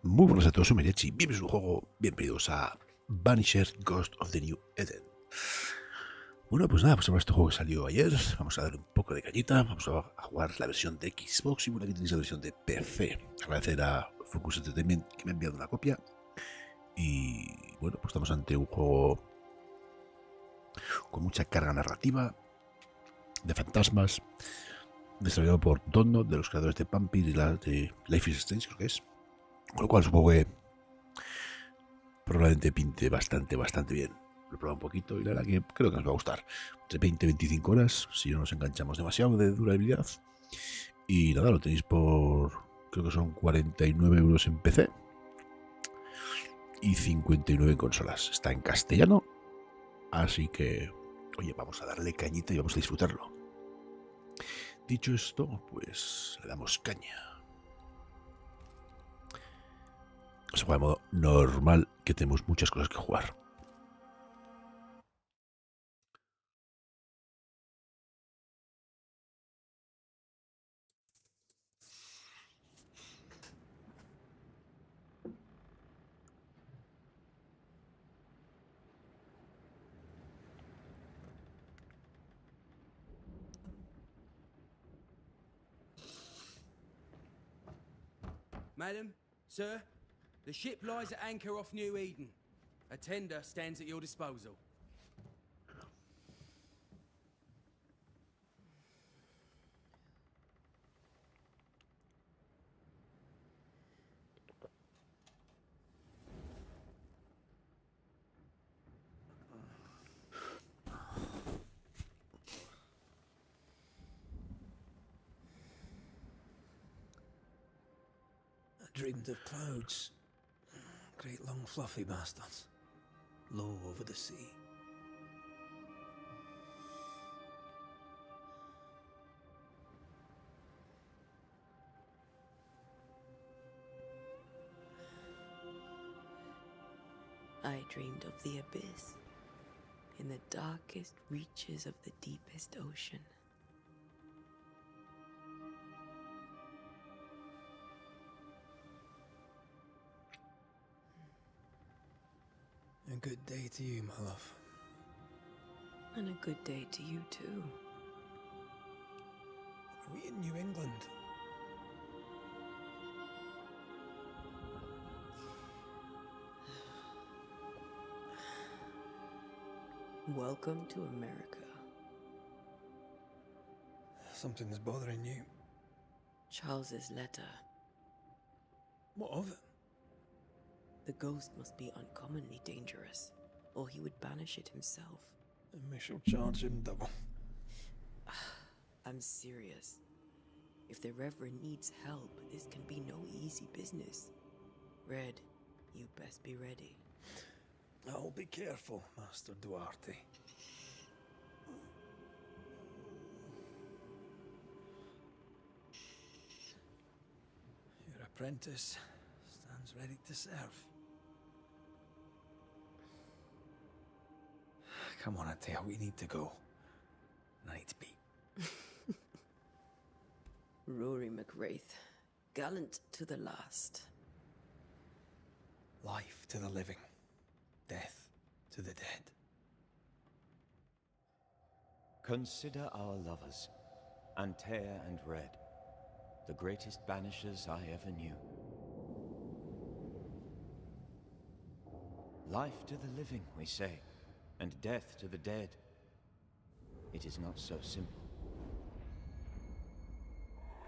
Muy buenas a todos, soy Merechi, bienvenidos a un juego, bienvenidos a Banishers Ghost of the New Eden. Bueno, pues nada, pues sobre este juego que salió ayer, vamos a darle un poco de cañita, vamos a jugar la versión de Xbox y bueno, aquí tenéis la versión de PC. Agradecer a Focus Entertainment que me ha enviado una copia y bueno, pues estamos ante un juego con mucha carga narrativa, de fantasmas, desarrollado por Dono, de los creadores de Vampire y de Life is Strange, creo que es. Con lo cual supongo que probablemente pinte bastante bien. Lo he probado un poquito y la verdad que creo que nos va a gustar. Entre 20 y 25 horas, si no nos enganchamos demasiado de durabilidad. Y nada, lo tenéis por, creo que son 49 euros en PC y 59 en consolas. Está en castellano, así que, oye, vamos a darle cañita y vamos a disfrutarlo. Dicho esto, pues le damos caña. Se juega de modo normal, que tenemos muchas cosas que jugar. Madam, sir, the ship lies at anchor off New Eden. A tender stands at your disposal. Dreamed of clouds. Great long fluffy bastards. Low over the sea. I dreamed of the abyss, in the darkest reaches of the deepest ocean. A good day to you, my love. And a good day to you too. Are we in New England? Welcome to America. Something's bothering you. Charles's letter. What of it? The ghost must be uncommonly dangerous, or he would banish it himself. And we shall charge him double. I'm serious. If the Reverend needs help, this can be no easy business. Red, you best be ready. I'll be careful, Master Duarte. Your apprentice stands ready to serve. Come on, Atea, we need to go. I need to be. Rory McWraith, gallant to the last. Life to the living, death to the dead. Consider our lovers, Antea and Red, the greatest banishers I ever knew. Life to the living, we say, and death to the dead. It is not so simple.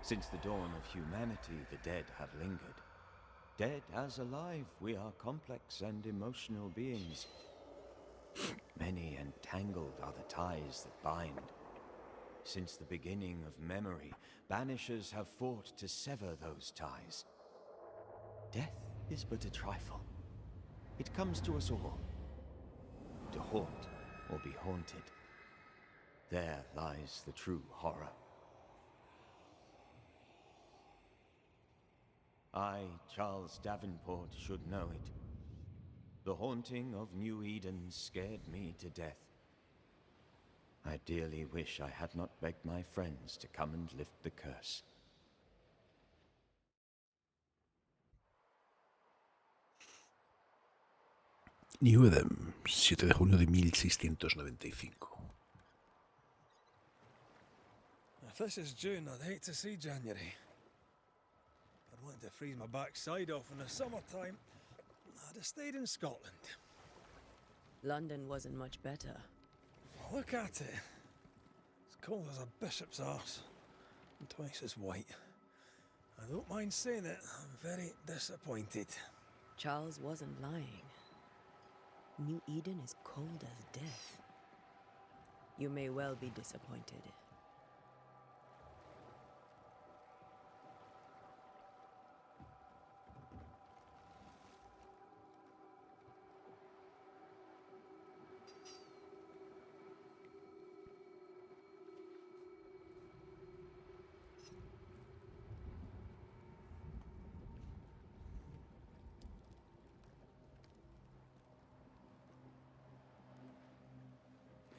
Since the dawn of humanity, the dead have lingered. Dead as alive, we are complex and emotional beings. Many and tangled are the ties that bind. Since the beginning of memory, banishers have fought to sever those ties. Death is but a trifle. It comes to us all. To haunt or be haunted. There lies the true horror. I, Charles Davenport, should know it. The haunting of New Eden scared me to death. I dearly wish I had not begged my friends to come and lift the curse. New Eden, 7 de junio de 1695. If this is June, I'd hate to see January. I'd want to freeze my backside off in the summertime. I'd have stayed in Scotland. London wasn't much better. Look at it. It's cold as a bishop's arse. And twice as white. I don't mind saying it, I'm very disappointed. Charles wasn't lying. New Eden is cold as death. You may well be disappointed.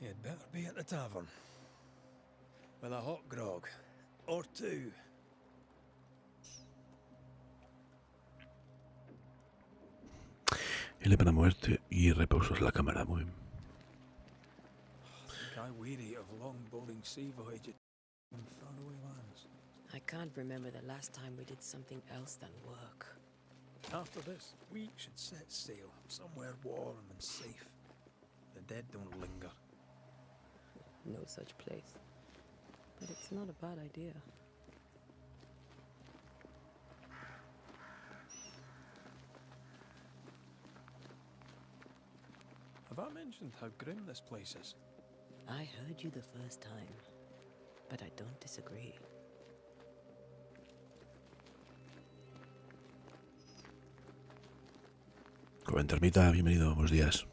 You'd better be at the tavern. With a hot grog. Or two. L para moverte y repausas la cámara. Muy bien. I think I'm weary of long, boring sea voyages in faraway lands. I can't remember the last time we did something else than work. After this, we should set sail somewhere warm and safe. The dead don't linger. No such place. But it's not a bad idea. Have I mentioned how grim this place is? I heard you the first time, but I don't disagree. Comenta ermita, bienvenido, buenos días.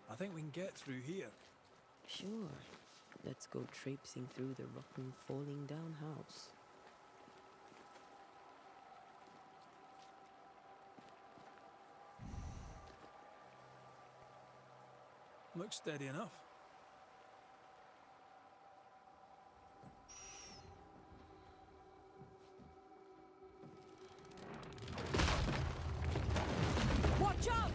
I think we can get through here. Sure. Let's go traipsing through the rotten, falling down house. Looks steady enough. Watch out!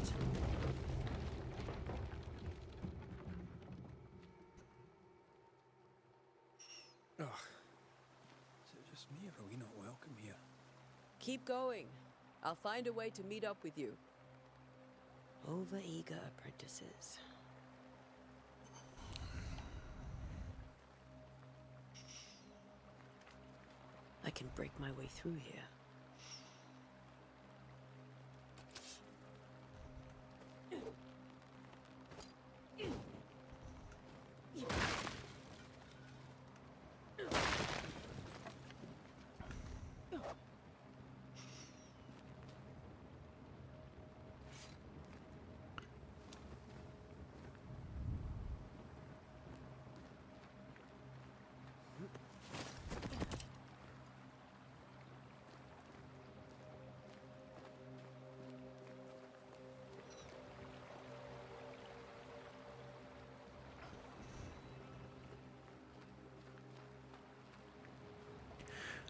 Ugh. Is it just me or are we not welcome here? Keep going. I'll find a way to meet up with you. Over-eager apprentices. I can break my way through here.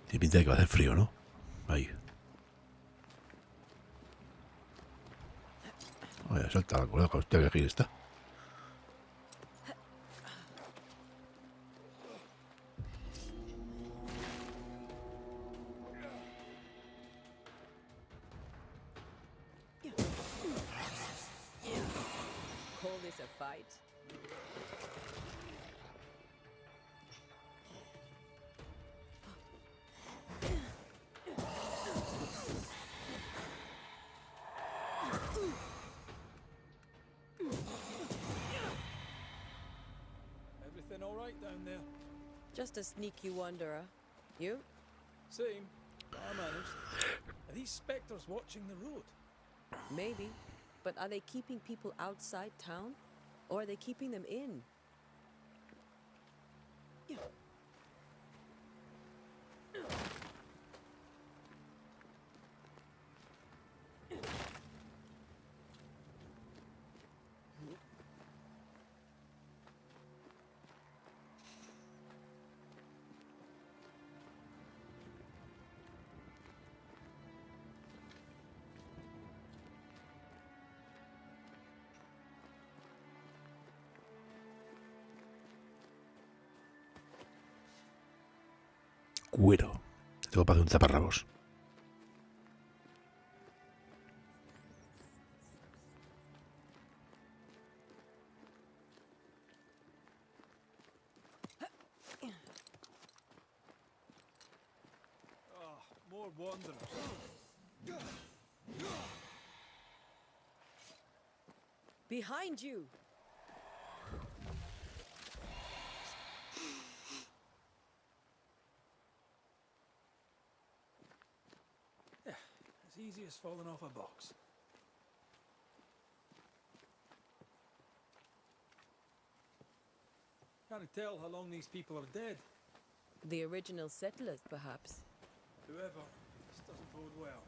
Tiene pinta de que va a hacer frío, ¿no? Ahí. Oye, salta la cuerda, hostia, que gira está. Call this a fight? Everything all right down there? Just a sneaky wanderer. You? Same. But I managed. Are these spectres watching the road? Maybe. But are they keeping people outside town? Or are they keeping them in? cuero. Tengo para hacer un taparrabos. More wanderers. Behind you! Yeah, as easy as falling off a box. Can't tell how long these people are dead. The original settlers, perhaps. Whoever, this doesn't bode well.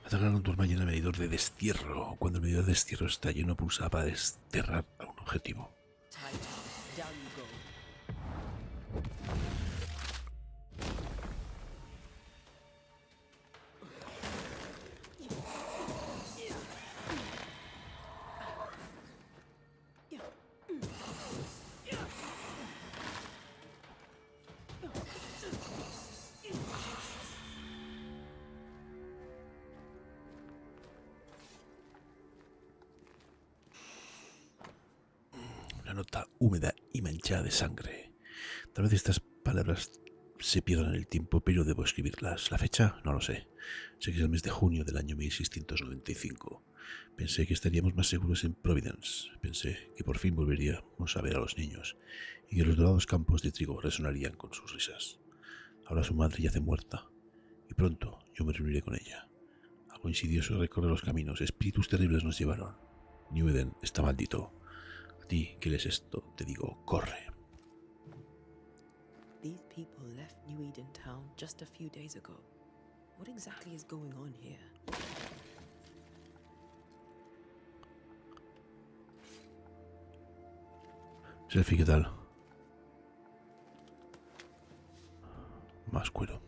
Atacar un turma llena de medidor de destierro. Cuando el medidor de destierro está lleno, pulsa para desterrar a un objetivo. Tight. Down you go. Una nota húmeda y manchada de sangre. Tal vez estas palabras se pierdan en el tiempo, pero debo escribirlas. ¿La fecha? No lo sé. Sé que es el mes de junio del año 1695. Pensé que estaríamos más seguros en Providence. Pensé que por fin volveríamos a ver a los niños y que los dorados campos de trigo resonarían con sus risas. Ahora su madre yace muerta y pronto yo me reuniré con ella. Algo insidioso recorre los caminos. Espíritus terribles nos llevaron. New Eden está maldito. A ti que lees esto, te digo, corre. These people left New Eden Town just a few days ago. What exactly is going on here? Selfie, ¿qué tal? Más cuero.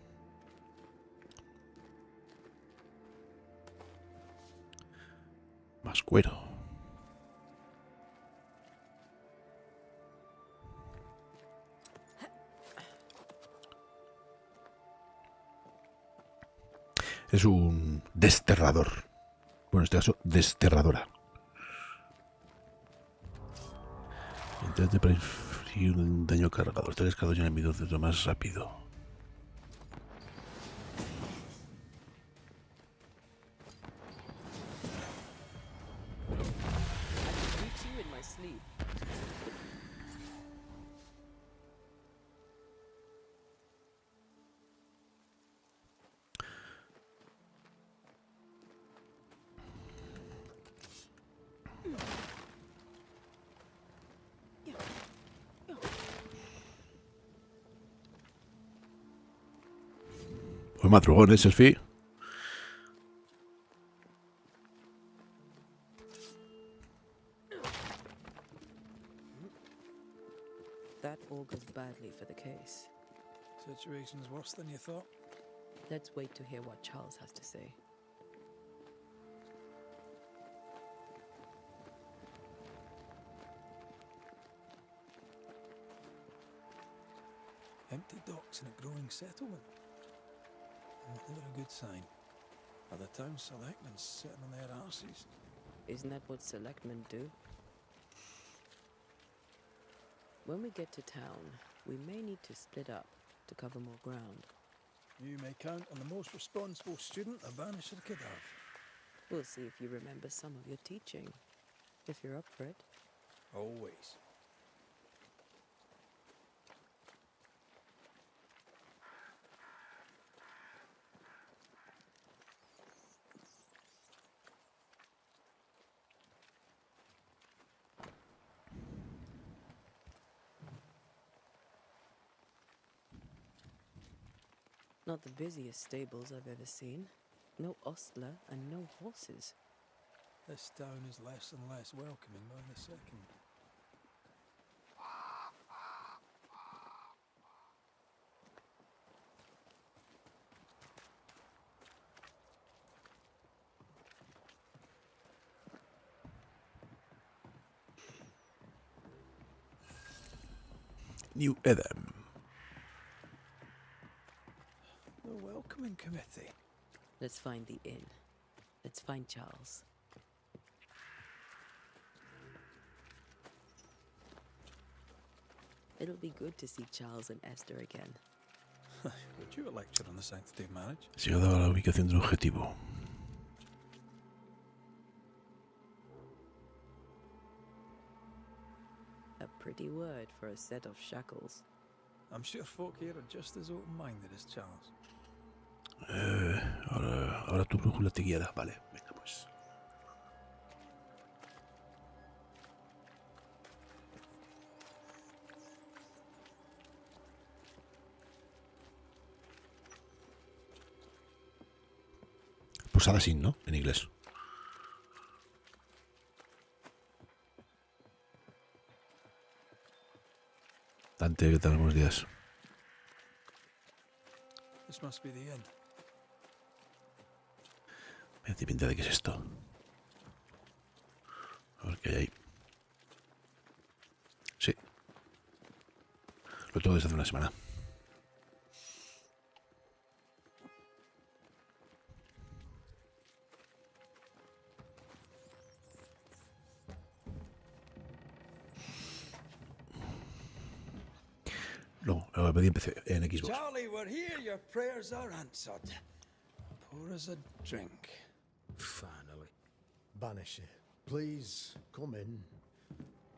Más cuero. Es un desterrador. Bueno, en este caso, desterradora. Intente para infligir un daño cargador. Tres cargadores enemigos de lo más rápido. Reach you in my sleep. Buen madrugón, ¿eh, Selfie? That augurs badly for the case. Situation's worse than you thought. Let's wait to hear what Charles has to say. Empty docks in a growing settlement. Never a good sign. Are the town selectmen sitting on their arses? Isn't that what selectmen do? When we get to town, we may need to split up to cover more ground. You may count on the most responsible student a Banisher could have. We'll see if you remember some of your teaching, if you're up for it. Always. Not the busiest stables I've ever seen. No ostler and no horses. This town is less and less welcoming by the second. New Eden. The welcoming committee. Let's find the inn. Let's find Charles. It'll be good to see Charles and Esther again. Would you a lecture on the sanctity of marriage? Se ha dado la ubicación del objetivo. A pretty word for a set of shackles. I'm sure folk here are just as open-minded as Charles. Ahora tu brújula te guiará. Vale, venga pues. Posada sin, ¿no? En inglés. Dante, ¿qué tal? Buenos días. This must be the inn. Me hace pinta de qué es esto. A ver qué hay ahí. Sí. Lo tengo desde hace una semana. No, lo pedí en Xbox. Charlie, we're here. Your prayers are answered. Pour us a drink. Finally. Banisher, please come in.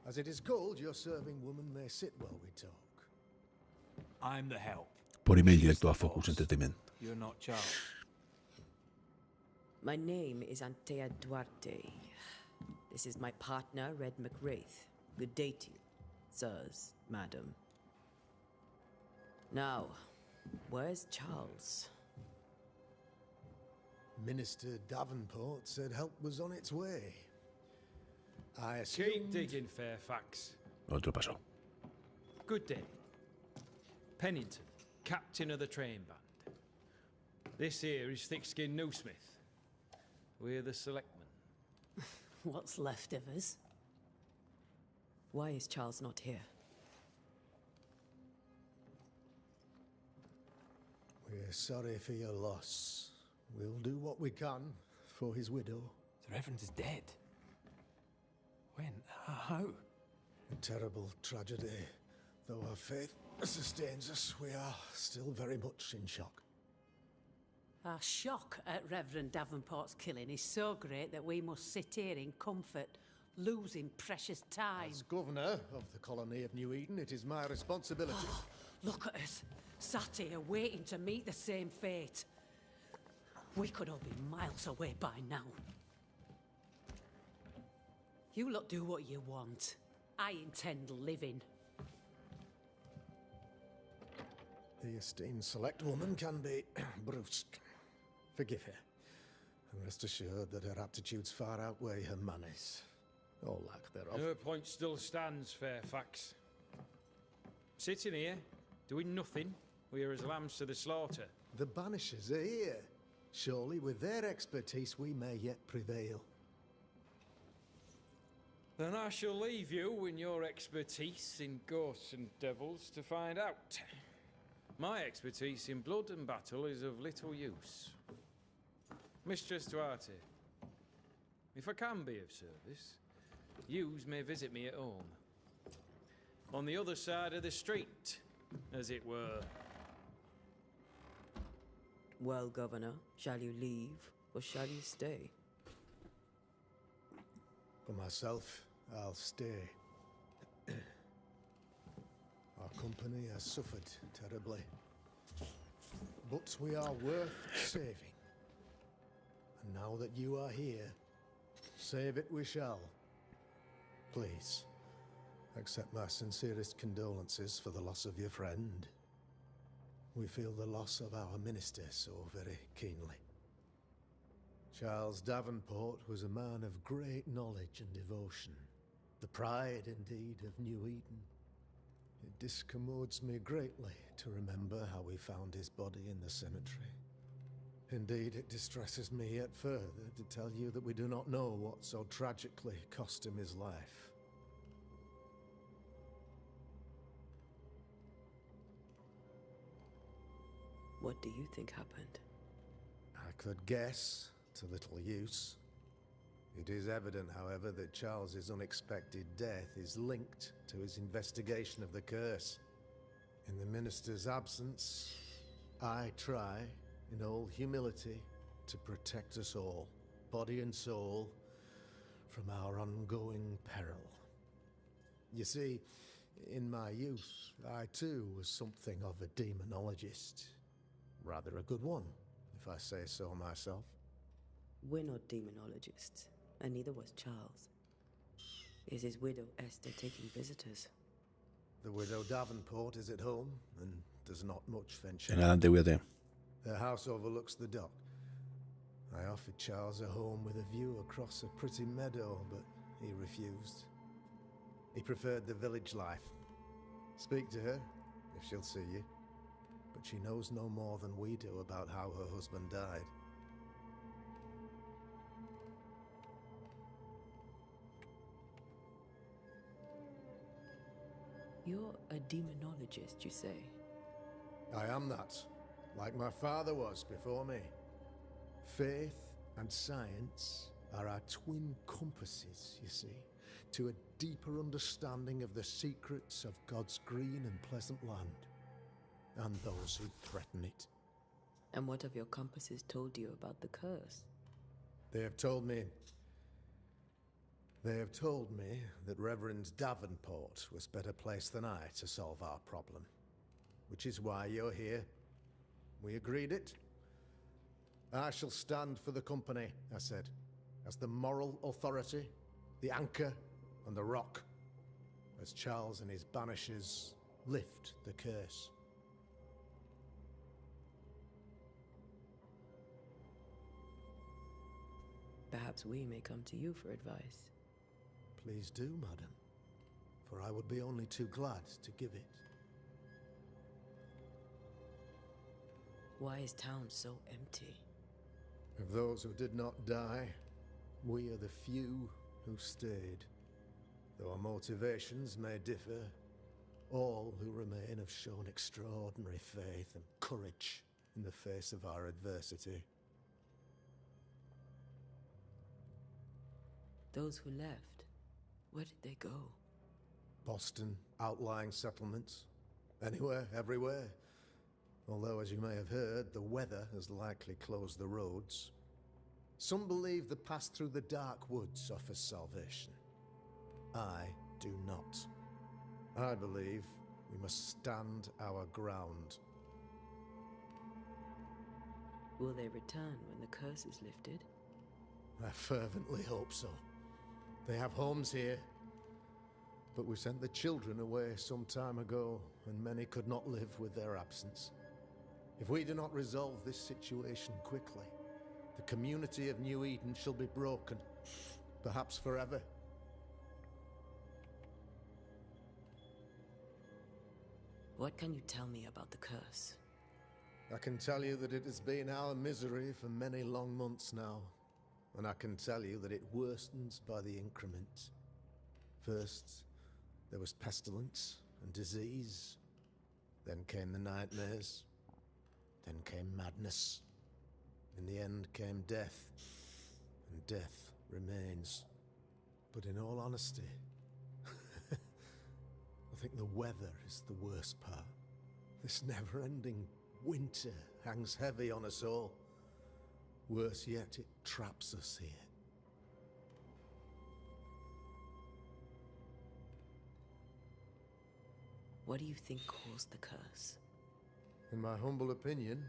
As it is called, your serving woman may sit while we talk. I'm the help. Por email directo a Focus Entertainment. You're not Charles. My name is Antea Duarte. This is my partner, Red McWraith. Good day to you, sirs, madam. Now, where's Charles? Minister Davenport said help was on its way. I assume... Keep digging, Fairfax. Otro paso. Good day. Pennington, captain of the train band. This here is Thick-Skinned Newsmith. We're the selectmen. What's left of us? Why is Charles not here? We're sorry for your loss. We'll do what we can for his widow. The Reverend is dead. When? How? A terrible tragedy. Though our faith sustains us, we are still very much in shock. Our shock at Reverend Davenport's killing is so great that we must sit here in comfort, losing precious time. As governor of the colony of New Eden, it is my responsibility. Look at us, sat here waiting to meet the same fate. We could all be miles away by now. You lot do what you want. I intend living. The esteemed select woman can be brusque. Forgive her. And rest assured that her aptitudes far outweigh her manners. Or lack thereof. Her point still stands, Fairfax. Sitting here, doing nothing, we're as lambs to the slaughter. The Banishers are here. Surely with their expertise we may yet prevail. Then I shall leave you and your expertise in ghosts and devils to find out. My expertise in blood and battle is of little use. Mistress Duarte, if I can be of service, yous may visit me at home. On the other side of the street, as it were. Well, Governor, shall you leave or shall you stay? For myself, I'll stay. Our company has suffered terribly. But we are worth saving. And now that you are here, save it we shall. Please, accept my sincerest condolences for the loss of your friend. we feel the loss of our minister so very keenly. Charles Davenport was a man of great knowledge and devotion, the pride indeed of New Eden. It discommodes me greatly to remember how we found his body in the cemetery. Indeed, it distresses me yet further to tell you that we do not know what so tragically cost him his life. What do you think happened? I could guess, to little use. It is evident, however, that Charles's unexpected death is linked to his investigation of the curse. In the minister's absence, I try, in all humility, to protect us all, body and soul, from our ongoing peril. You see, in my youth, I too was something of a demonologist. Rather a good one, if I say so myself. We're not demonologists, and neither was Charles. Is his widow Esther taking visitors? The widow Davenport is at home, and does not much venture. En adelante, cuídate. Their house overlooks the dock. I offered Charles a home with a view across a pretty meadow, but he refused. He preferred the village life. Speak to her, if she'll see you. But she knows no more than we do about how her husband died. You're a demonologist, you say? I am that, like my father was before me. Faith and science are our twin compasses, you see, to a deeper understanding of the secrets of God's green and pleasant land, and those who threaten it. And what have your compasses told you about the curse? They have told me that Reverend Davenport was better placed than I to solve our problem. Which is why you're here. We agreed it. I shall stand for the company, I said, as the moral authority, the anchor, and the rock, as Charles and his banishers lift the curse. Perhaps we may come to you for advice. Please do, madam, for I would be only too glad to give it. Why is town so empty? Of those who did not die, we are the few who stayed. Though our motivations may differ, all who remain have shown extraordinary faith and courage in the face of our adversity. Those who left, where did they go? Boston, outlying settlements. Anywhere, everywhere. Although, as you may have heard, the weather has likely closed the roads. Some believe the path through the dark woods offers salvation. I do not. I believe we must stand our ground. Will they return when the curse is lifted? I fervently hope so. They have homes here, but we sent the children away some time ago, and many could not live with their absence. If we do not resolve this situation quickly, the community of New Eden shall be broken, perhaps forever. What can you tell me about the curse? I can tell you that it has been our misery for many long months now, and I can tell you that it worsens by the increment. First, there was pestilence and disease. Then came the nightmares. Then came madness. In the end came death, and death remains. But in all honesty, I think the weather is the worst part. This never-ending winter hangs heavy on us all. Worse yet, it traps us here. What do you think caused the curse? In my humble opinion,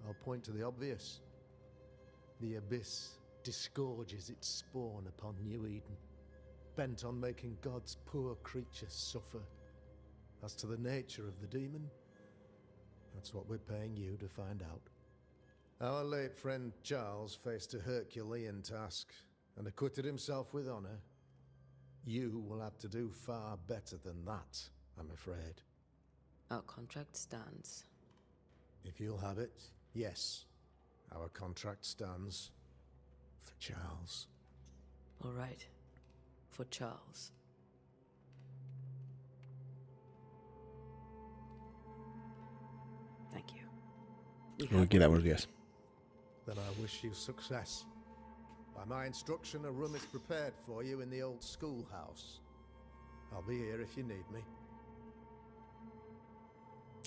I'll point to the obvious. The abyss disgorges its spawn upon New Eden, bent on making God's poor creatures suffer. As to the nature of the demon, That's what we're paying you to find out. Our late friend Charles faced a Herculean task and acquitted himself with honor. You will have to do far better than that, I'm afraid. Our contract stands. If you'll have it, yes. Our contract stands for Charles. All right. For Charles. Thank you. Lo que quiera, buenos días. Then I wish you success. By my instruction, a room is prepared for you in the old schoolhouse. I'll be here if you need me.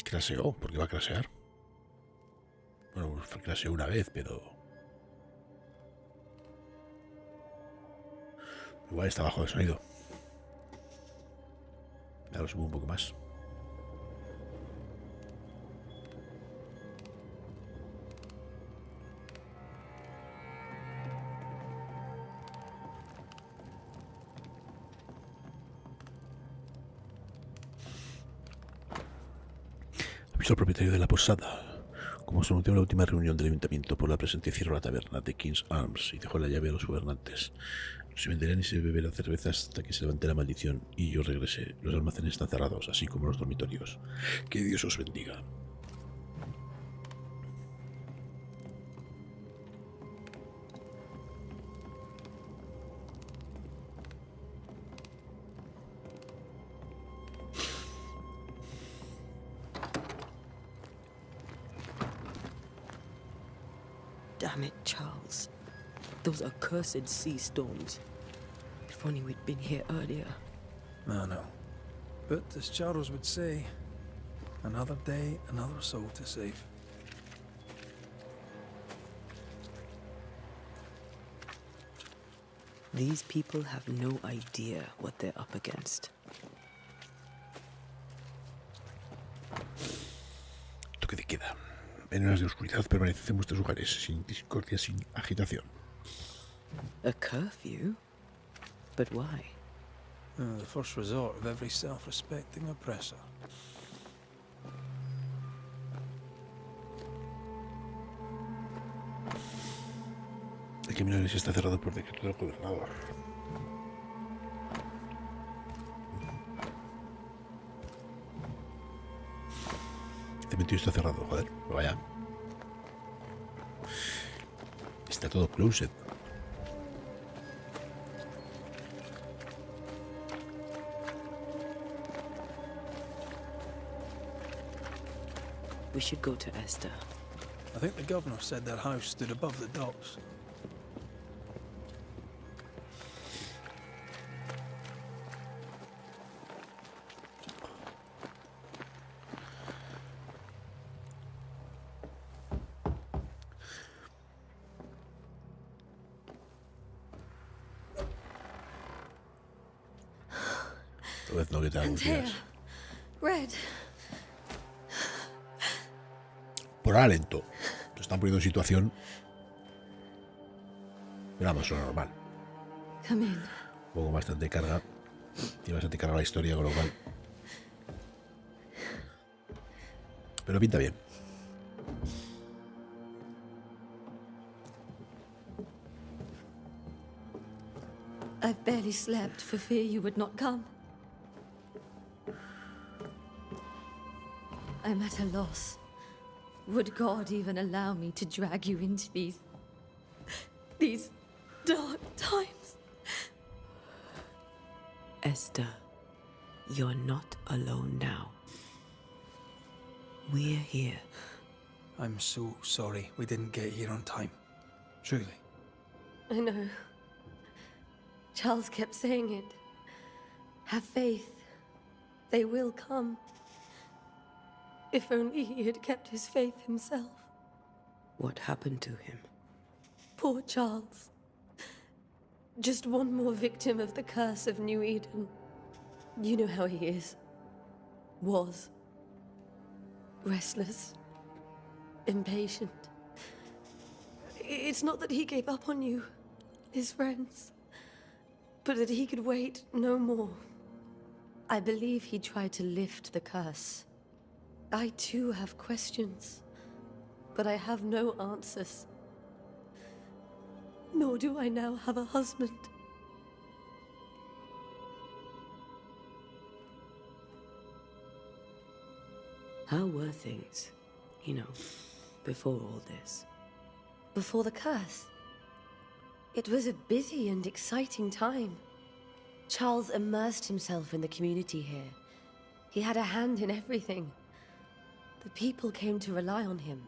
Craseó, ¿por qué va a crasear? Bueno, craseó una vez, pero... igual está bajo de sonido. Ya lo subo un poco más. Aviso al propietario de la posada. Como se anunció en la última reunión del ayuntamiento, por la presente cierra la taberna de King's Arms y dejó la llave a los gobernantes. No se venderá ni se beberá cerveza hasta que se levante la maldición y yo regrese. Los almacenes están cerrados, así como los dormitorios. Que Dios os bendiga. Damn it, Charles. Those accursed sea storms. If only we'd been here earlier. I know. But as Charles would say, another day, another soul to save. These people have no idea what they're up against. Toque de queda. En horas de oscuridad permaneced en vuestros lugares, sin discordia, sin agitación. A curfew? But why? The first resort of every self-respecting oppressor. El camino a la iglesia está cerrado por decreto del gobernador. El cementerio está cerrado, joder, pero vaya. Está todo closed. We should go to Esther. I think the governor said that house stood above the docks. Tal vez no que te hago días. Red. Por ahora lento. Te están poniendo en situación. Pero vamos, lo normal. Come in. Un poco bastante carga. Tiene bastante carga la historia, con lo cual. Pero pinta bien. I've barely slept for fear you would not come. I'm at a loss. Would God even allow me to drag you into these dark times? Esther, you're not alone now. We're here. I'm so sorry we didn't get here on time. Truly. I know. Charles kept saying it. Have faith. They will come. If only he had kept his faith himself. What happened to him? Poor Charles. Just one more victim of the curse of New Eden. You know how he is. Was. Restless. Impatient. It's not that he gave up on you, his friends, but that he could wait no more. I believe he tried to lift the curse. I too have questions, but I have no answers. Nor do I now have a husband. How were things, you know, before all this? Before the curse, it was a busy and exciting time. Charles immersed himself in the community here. He had a hand in everything. The people came to rely on him.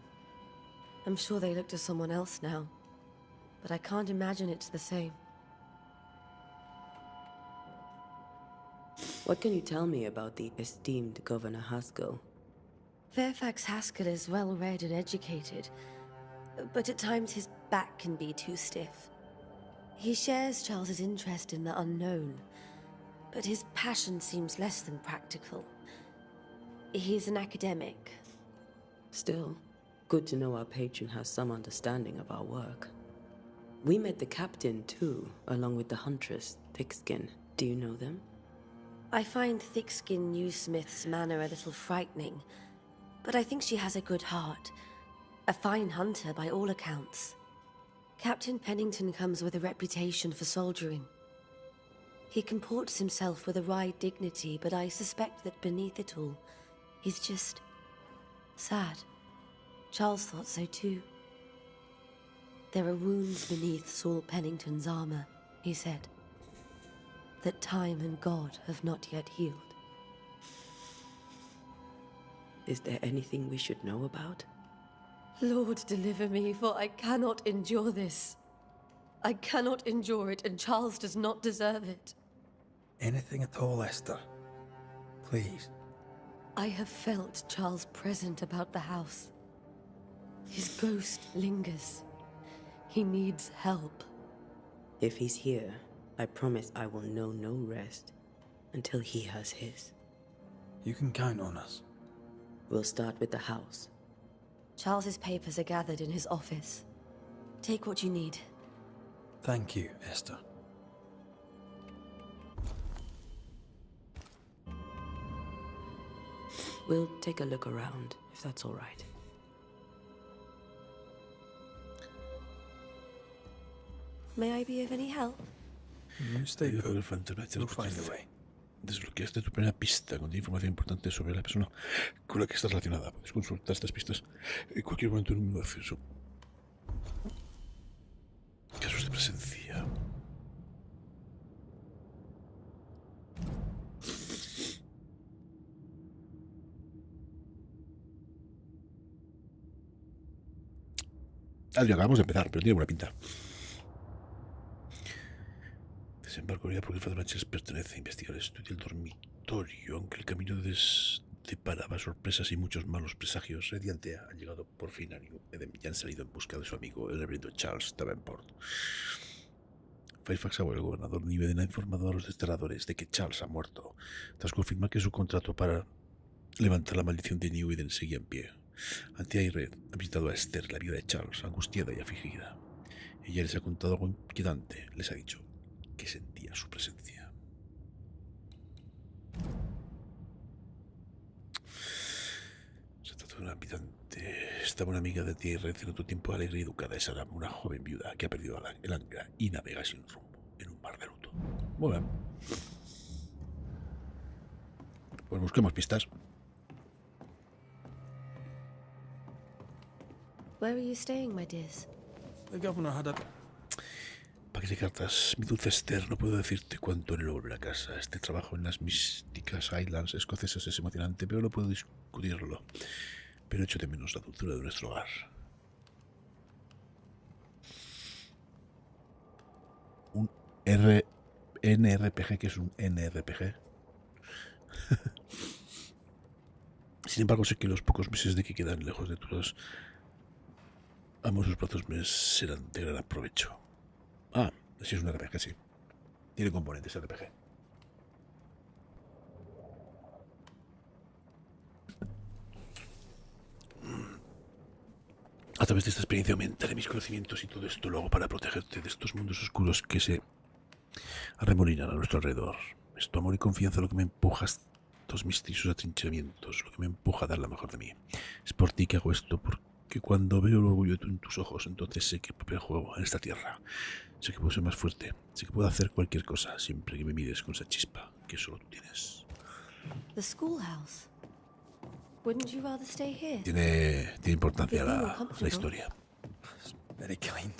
I'm sure they look to someone else now, but I can't imagine it's the same. What can you tell me about the esteemed Governor Haskell? Fairfax Haskell is well-read and educated, but at times his back can be too stiff. He shares Charles's interest in the unknown, but his passion seems less than practical. He's an academic. Still, good to know our patron has some understanding of our work. We met the captain, too, along with the huntress, Thickskin. Do you know them? I find Thickskin Newsmith's manner a little frightening, but I think she has a good heart. A fine hunter by all accounts. Captain Pennington comes with a reputation for soldiering. He comports himself with a wry dignity, but I suspect that beneath it all, he's just sad. Charles thought so too. There are wounds beneath Saul Pennington's armor, he said, that time and God have not yet healed. Is there anything we should know about? Lord, deliver me, for I cannot endure this. I cannot endure it, and Charles does not deserve it. Anything at all, Esther. Please. I have felt Charles present about the house. His ghost lingers. He needs help. If he's here, I promise I will know no rest until he has his. You can count on us. We'll start with the house. Charles's papers are gathered in his office. Take what you need. Thank you, Esther. We'll take a look around, if that's all right. May I be of any help? You stay put. We'll We'll find a way. Desbloqueaste tu primera pista. Contiene información importante sobre la persona con la que estás relacionada. Puedes consultar estas pistas en cualquier momento en un nuevo acceso. Casos de presencia. Acabamos de empezar, pero tiene buena pinta. Desembarcaría porque el Father Banishers pertenece a investigar el estudio del dormitorio, aunque el camino deparaba sorpresas y muchos malos presagios. Red y Antea han llegado por fin a New Eden y han salido en busca de su amigo, el referido Charles Davenport. Fairfax, el gobernador de New Eden, ha informado a los desterradores de que Charles ha muerto, tras confirmar que su contrato para levantar la maldición de New Eden seguía en pie. Antea y Red han visitado a Esther, la viuda de Charles, angustiada y afligida. Ella les ha contado algo inquietante. Les ha dicho que sentía su presencia. Se trata de una habitante. Esta buena amiga de Antea y Red en otro tiempo alegre y educada. Es ahora una joven viuda que ha perdido el ancla y navega sin rumbo en un mar de luto. Muy bien. Pues busquemos pistas. Where are you staying, my dears? The governor had a... Paquete de cartas. Mi dulce Esther, no puedo decirte cuánto anhelo volver a casa. Este trabajo en las místicas Highlands escocesas es emocionante, pero no puedo discutirlo. Pero echo de menos la dulzura de nuestro hogar. Un NRPG, que es un NRPG. Sin embargo, sé que los pocos meses de que quedan lejos de todos ambos sus brazos me serán de gran provecho. Ah, sí es un RPG, sí. Tiene componentes RPG. A través de esta experiencia aumentaré mis conocimientos y todo esto lo hago para protegerte de estos mundos oscuros que se arremolinan a nuestro alrededor. Es tu amor y confianza lo que me empuja todos mis tristes atrincheramientos, lo que me empuja a dar la mejor de mí. Es por ti que hago esto, porque cuando veo el orgullo en tus ojos, entonces sé que papel juego en esta tierra. Sé que puedo ser más fuerte, sé que puedo hacer cualquier cosa, siempre que me mires con esa chispa que solo tú tienes. The schoolhouse. Wouldn't you rather stay here? Tiene importancia la historia. Very kind.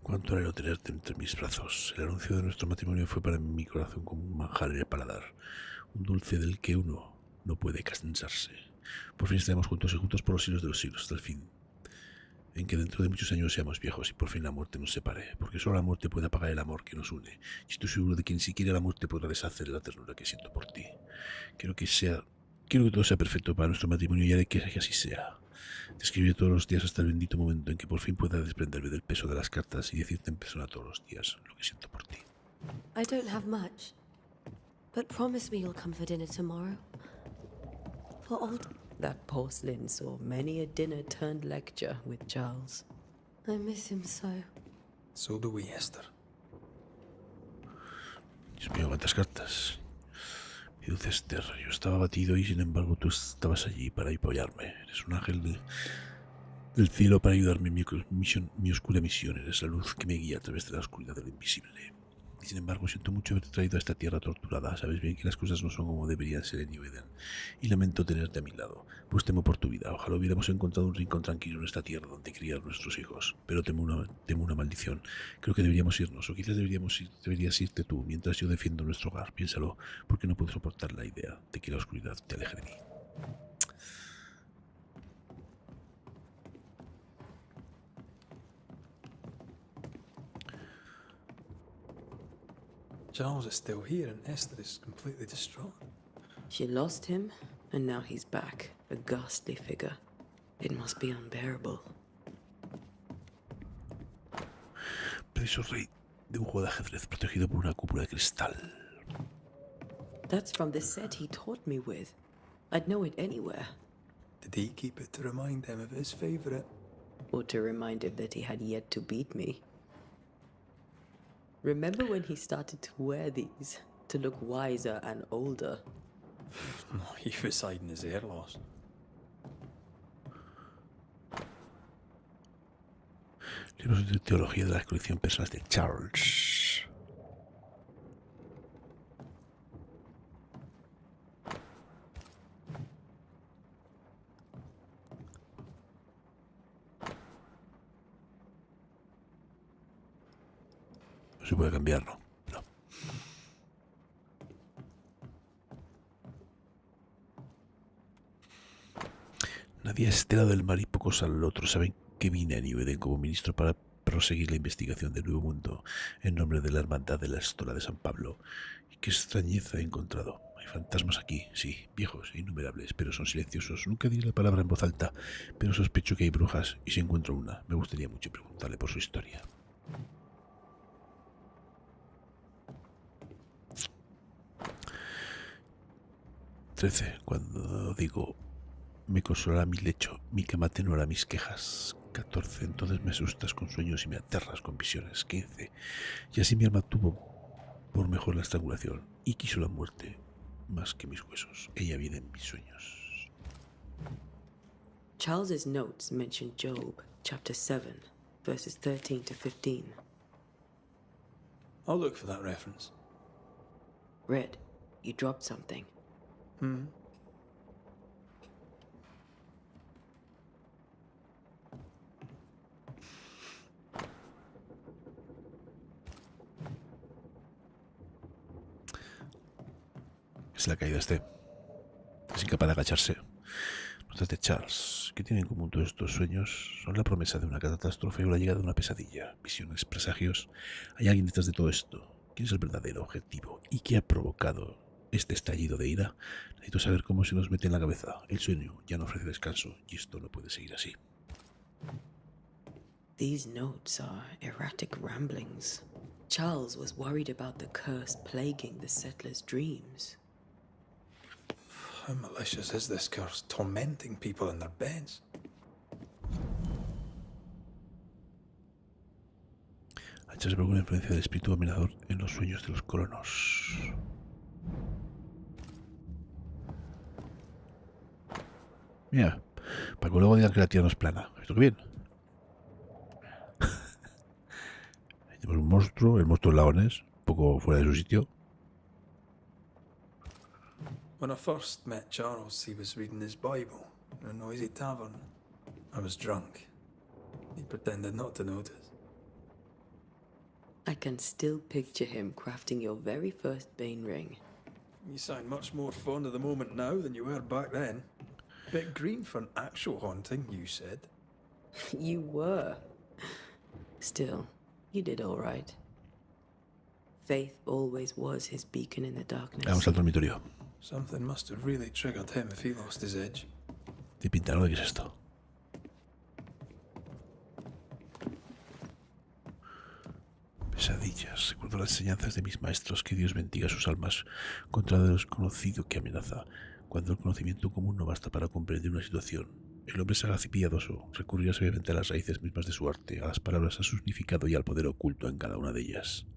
Cuánto anhelo tenerte entre mis brazos. El anuncio de nuestro matrimonio fue para mi corazón como un manjar en el paladar, un dulce del que uno no puede cansarse. Por fin estaremos juntos y juntos por los siglos de los siglos, hasta el fin. En que dentro de muchos años seamos viejos y por fin la muerte nos separe, porque solo la muerte puede apagar el amor que nos une. Y estoy seguro de que ni siquiera la muerte podrá deshacer la ternura que siento por ti. Quiero que todo sea perfecto para nuestro matrimonio y haré que así sea. Te escribiré todos los días hasta el bendito momento en que por fin pueda desprenderme del peso de las cartas y decirte en persona todos los días lo que siento por ti. I don't have much, but promise me you'll come for dinner tomorrow. For old... That porcelain saw many a dinner-turned-lecture with Charles. I miss him so. So do we, Esther. Dios mío, cuántas cartas. Mi dulce Esther, yo estaba abatido y sin embargo tú estabas allí para apoyarme. Eres un ángel del cielo para ayudarme en mi oscura misión. Eres la luz que me guía a través de la oscuridad de lo invisible. Y sin embargo siento mucho haberte traído a esta tierra torturada. Sabes bien que las cosas no son como deberían ser en New Eden. Y lamento tenerte a mi lado, pues temo por tu vida. Ojalá hubiéramos encontrado un rincón tranquilo en esta tierra donde criar nuestros hijos. Pero temo una maldición. Creo que deberíamos irnos, o quizás deberías irte tú, mientras yo defiendo nuestro hogar. Piénsalo, porque no puedo soportar la idea de que la oscuridad te aleje de mí. Charles is still here and Esther is completely distraught. She lost him, and now he's back, a ghastly figure. It must be unbearable. Preciso rey de un juego de ajedrez protegido por una cúpula de cristal. That's from the set he taught me with. I'd know it anywhere. Did he keep it to remind him of his favourite? Or to remind him that he had yet to beat me. Remember when he started to wear these, to look wiser and older? No, he was hiding his hair loss. Libros de teología de la colección personal de Charles. No se puede cambiarlo. No. Nadie es este lado del mar y pocos al otro. Saben que vine a New Eden como ministro para proseguir la investigación del Nuevo Mundo en nombre de la Hermandad de la Estola de San Pablo. Y qué extrañeza he encontrado. Hay fantasmas aquí, sí, viejos e innumerables, pero son silenciosos. Nunca diré la palabra en voz alta, pero sospecho que hay brujas y si encuentro una, me gustaría mucho preguntarle por su historia. Cuando digo me consolará mi lecho, mi cama atenuará mis quejas. 14, entonces me asustas con sueños y me aterras con visiones. 15, y así mi alma tuvo por mejor la estrangulación y quiso la muerte más que mis huesos. Ella viene en mis sueños. Charles's notes mention Job, chapter 7, verses 13 to 15. I'll look for that reference. Red, you dropped something. Es la caída este. Es incapaz de agacharse. Notas de Charles. ¿Qué tienen en común todos estos sueños? Son la promesa de una catástrofe o la llegada de una pesadilla. Visiones, presagios. Hay alguien detrás de todo esto. ¿Quién es el verdadero objetivo? ¿Y qué ha provocado este estallido de ira? Necesito saber cómo se nos mete en la cabeza. El sueño ya no ofrece descanso y esto no puede seguir así. These notes are erratic ramblings. Charles was worried about the curse plaguing the settlers' dreams. How malicious is this curse, tormenting people in their beds? Echarse por una influencia del espíritu dominador en los sueños de los colonos. Mira, para que luego digan que la tierra no es plana. ¿Esto qué bien? Tenemos un monstruo, el monstruo leones, un poco fuera de su sitio. When I first met Charles, he was reading his Bible in a noisy tavern. I was drunk. He pretended not to notice. I can still picture him crafting your very first Bane ring. You sound much more fond of the moment now than you were back then. Bit green for an actual haunting, you said. You were. Still, you did all right. Faith always was his beacon in the darkness. Vamos al dormitorio. Something must have really triggered him if he lost his edge. ¿Te pintaron de qué es esto? Pesadillas. Recuerdo las enseñanzas de mis maestros. Que Dios bendiga sus almas contra lo desconocido que amenaza. Cuando el conocimiento común no basta para comprender una situación, el hombre sagaz y piadoso recurrirá sabiamente a las raíces mismas de su arte, a las palabras, a su significado y al poder oculto en cada una de ellas.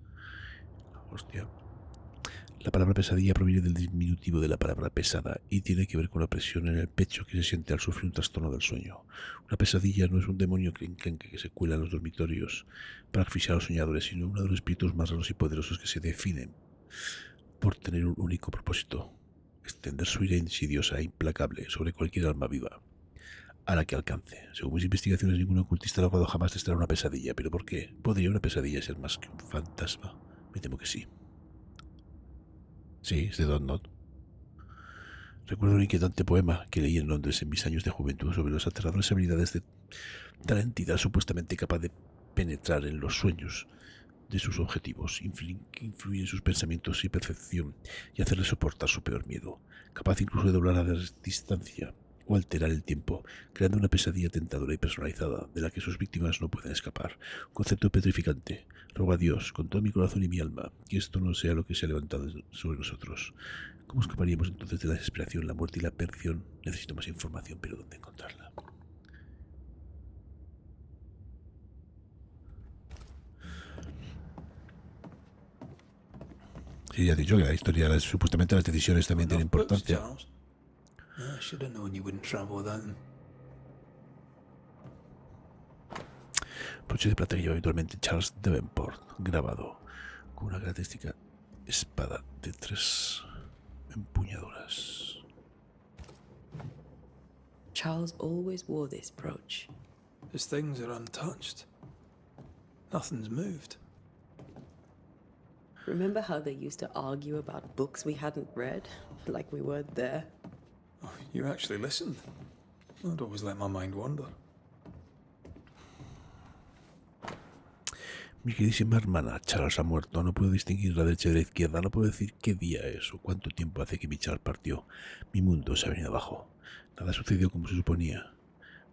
Hostia. La palabra pesadilla proviene del diminutivo de la palabra pesada y tiene que ver con la presión en el pecho que se siente al sufrir un trastorno del sueño. Una pesadilla no es un demonio clenclenque que se cuela en los dormitorios para asfixiar a los soñadores, sino uno de los espíritus más raros y poderosos que se definen por tener un único propósito: extender su ira insidiosa e implacable sobre cualquier alma viva a la que alcance. Según mis investigaciones, ningún ocultista ha logrado jamás desterrar una pesadilla. ¿Pero por qué? ¿Podría una pesadilla ser más que un fantasma? Me temo que sí. Sí, es de Don Not. Recuerdo un inquietante poema que leí en Londres en mis años de juventud sobre las aterradoras habilidades de tal entidad supuestamente capaz de penetrar en los sueños de sus objetivos, influir en sus pensamientos y percepción y hacerles soportar su peor miedo, capaz incluso de doblar a la distancia o alterar el tiempo, creando una pesadilla tentadora y personalizada de la que sus víctimas no pueden escapar. Un concepto petrificante. Ruego a Dios, con todo mi corazón y mi alma, que esto no sea lo que se ha levantado sobre nosotros. ¿Cómo escaparíamos entonces de la desesperación, la muerte y la perdición? Necesito más información, pero ¿dónde encontrarla? Sí, ya he dicho que la historia, supuestamente las decisiones también tienen importancia. I should have known you wouldn't travel without them. Broche de plata que lleva habitualmente Charles Davenport, grabado con una característica espada de 3 empuñaduras. Charles always wore this brooch. His things are untouched. Nothing's moved. Remember how they used to argue about books we hadn't read? Like we weren't there? Oh, you actually listened. I'd always let my mind wander. Mi queridísima hermana, Charles ha muerto. No puedo distinguir la derecha de la izquierda. No puedo decir qué día es o cuánto tiempo hace que mi Charles partió. Mi mundo se ha venido abajo. Nada sucedió como se suponía.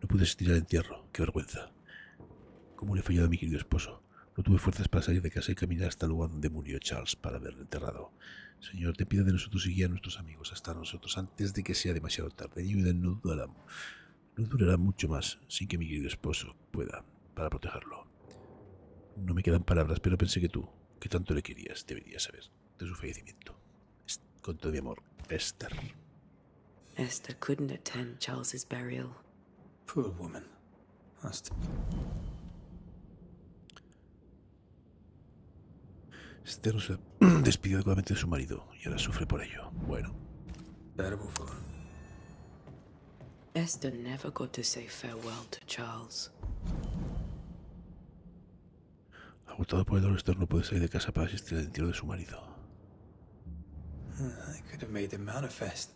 No pude asistir al entierro. Qué vergüenza. ¿Cómo le he fallado a mi querido esposo? No tuve fuerzas para salir de casa y caminar hasta el lugar donde murió Charles para verlo enterrado. Señor, te pido de nosotros y guía a nuestros amigos hasta nosotros antes de que sea demasiado tarde. Y no durará mucho más sin que mi querido esposo pueda para protegerlo. No me quedan palabras, pero pensé que tú, que tanto le querías, deberías saber de su fallecimiento. Con todo mi amor, Esther. Esther couldn't attend Charles's burial. Poor woman. Esther no se despidió adecuadamente de su marido y ahora sufre por ello. Bueno. Terrible for her. Esther never got to say farewell to Charles. Agotado por el dolor, Esther no puede salir de casa para asistir al entierro de su marido. I could have made him manifest.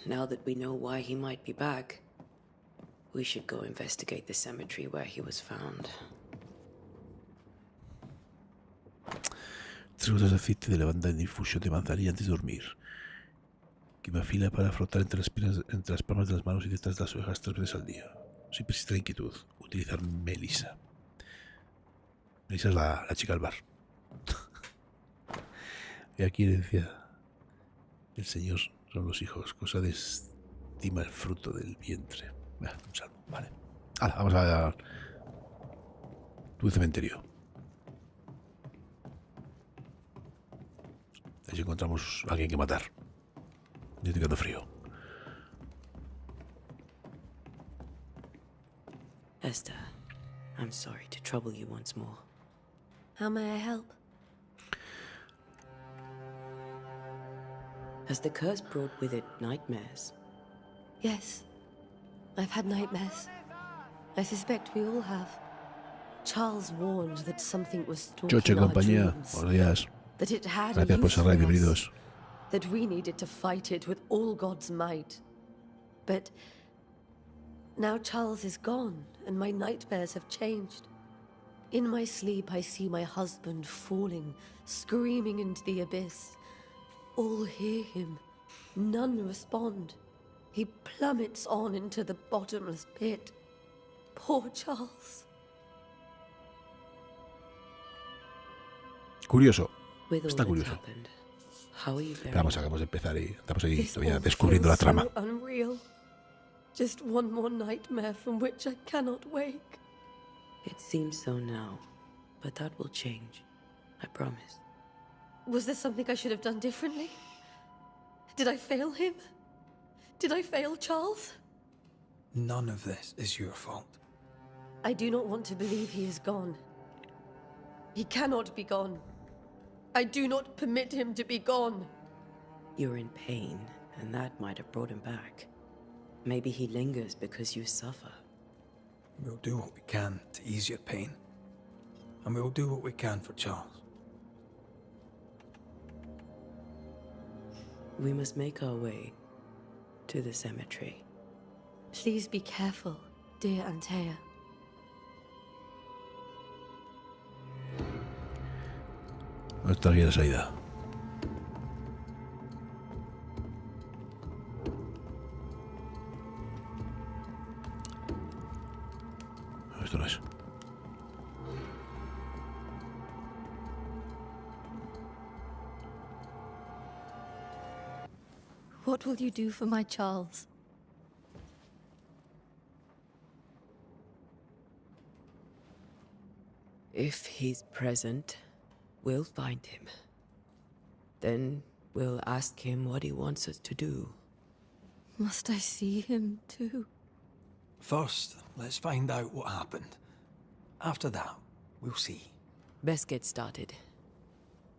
Now that we know why he might be back, we should go investigate the cemetery where he was found. 3 gotas de aceite de lavanda en infusión de manzanilla antes de dormir. Quimafila para frotar entre las palmas de las manos y detrás de las orejas 3 veces al día. Si persiste la inquietud, utilizar melisa. Melisa es la chica del bar. Y aquí decía: el Señor son los hijos, cosa de estima el fruto del vientre. Un salmo, vale. Ahora, vamos a tu cementerio. Ahí encontramos a alguien que matar. Yo estoy quedando frío. Esther, I'm sorry to trouble you once more. How may I help? Has the curse brought with it nightmares? Yes. I've had nightmares. I suspect we all have. Charles warned that something was stalking Choche, our compañía. dreams. Buenos días. That it had Gracias a por use cerrar. for us. Bienvenidos. That we needed to fight it with all God's might. But now Charles is gone, and my nightmares have changed. In my sleep, I see my husband falling, screaming into the abyss. All hear him. None respond. He plummets on into the bottomless pit. Poor Charles. Curioso. With all Está that's curioso. happened, how are you bearing Vamos, acabamos de empezar y estamos ahí This todavía all descubriendo la feels trama. so unreal. Just one more nightmare from which I cannot wake. It seems so now, but that will change. I promise. Was there something I should have done differently? Did I fail him? Did I fail Charles? None of this is your fault. I do not want to believe he is gone. He cannot be gone. I do not permit him to be gone. You're in pain, and that might have brought him back. Maybe he lingers because you suffer. We'll do what we can to ease your pain. And we'll do what we can for Charles. We must make our way to the cemetery. Please be careful, dear Antea. ¿Dónde está la guía de salida? No, esto no es. What will you do for my Charles? If he's present, we'll find him. Then we'll ask him what he wants us to do. Must I see him too? First, let's find out what happened. After that, we'll see. Best get started.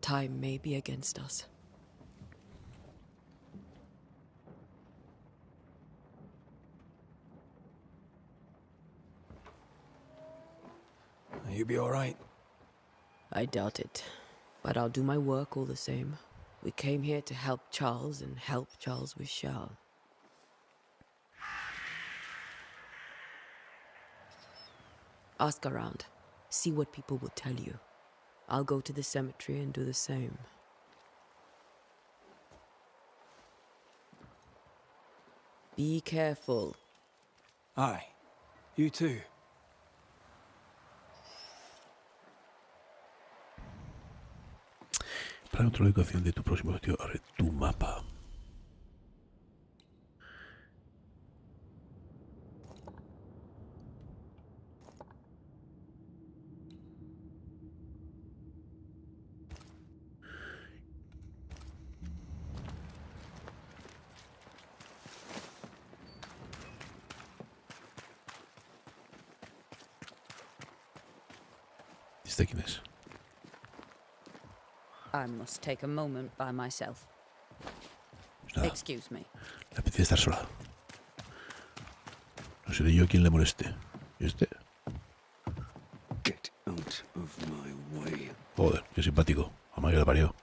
Time may be against us. You be all right? I doubt it, but I'll do my work all the same. We came here to help Charles, and help Charles we shall. Ask around. See what people will tell you. I'll go to the cemetery and do the same. Be careful. Aye. You too. Para encontrar la ubicación de tu próximo objetivo, abre tu mapa. ¿Este quién es? I must take a moment by myself. Pues nada, Excuse me. le apetece estar sola. No seré yo quien le moleste. ¿Y este? Get out of my way. Joder, qué simpático. Mamá que le parió.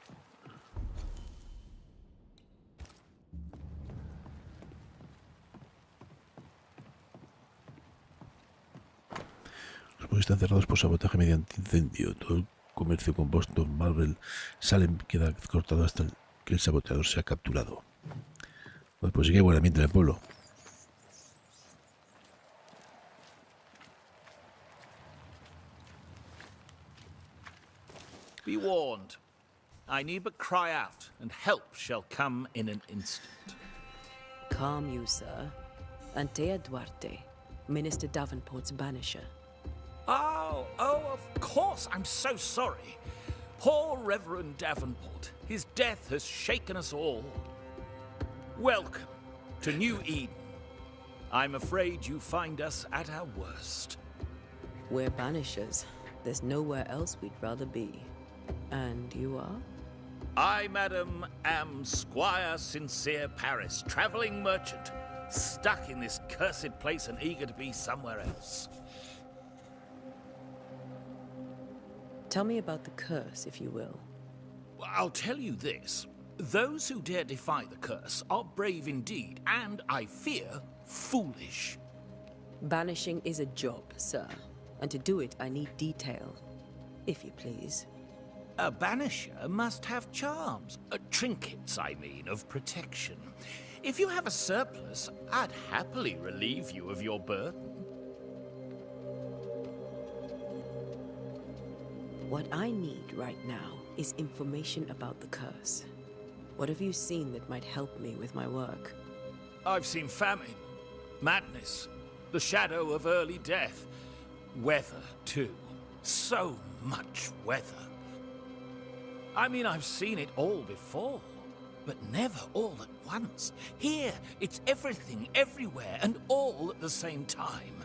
Los pueblos están cerrados por sabotaje mediante incendio. Todo el comercio con Boston, Marvel, Salem queda cortado hasta que el saboteador sea capturado. Bueno, pues sí que hay buen ambiente en el pueblo. Be warned. I need but cry out, and help shall come in an instant. Calm you, sir. Antea Duarte, Minister Davenport's banisher. Oh, of course. I'm so sorry. Poor Reverend Davenport. His death has shaken us all. Welcome to New Eden. I'm afraid you find us at our worst. We're Banishers. There's nowhere else we'd rather be. And you are? I, madam, am Squire Sincere Paris, travelling merchant, stuck in this cursed place and eager to be somewhere else. Tell me about the curse, if you will. I'll tell you this. Those who dare defy the curse are brave indeed, and, I fear, foolish. Banishing is a job, sir. And to do it, I need detail. If you please. A banisher must have charms. Trinkets, I mean, of protection. If you have a surplus, I'd happily relieve you of your burden. What I need right now is information about the curse. What have you seen that might help me with my work? I've seen famine, madness, the shadow of early death. Weather, too. So much weather. I mean, I've seen it all before, but never all at once. Here, it's everything, everywhere, and all at the same time.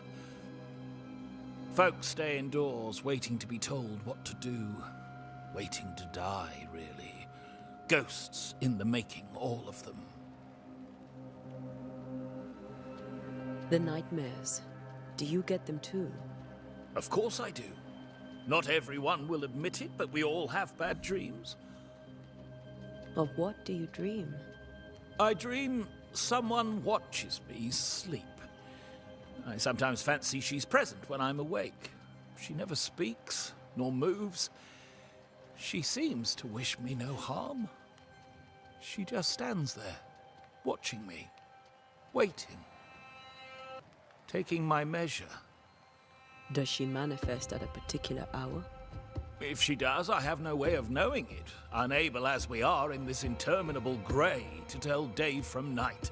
Folks stay indoors, waiting to be told what to do. Waiting to die, really. Ghosts in the making, all of them. The nightmares. Do you get them too? Of course I do. Not everyone will admit it, but we all have bad dreams. Of what do you dream? I dream someone watches me sleep. I sometimes fancy she's present when I'm awake. She never speaks, nor moves. She seems to wish me no harm. She just stands there, watching me, waiting, taking my measure. Does she manifest at a particular hour? If she does, I have no way of knowing it, unable as we are in this interminable grey to tell day from night.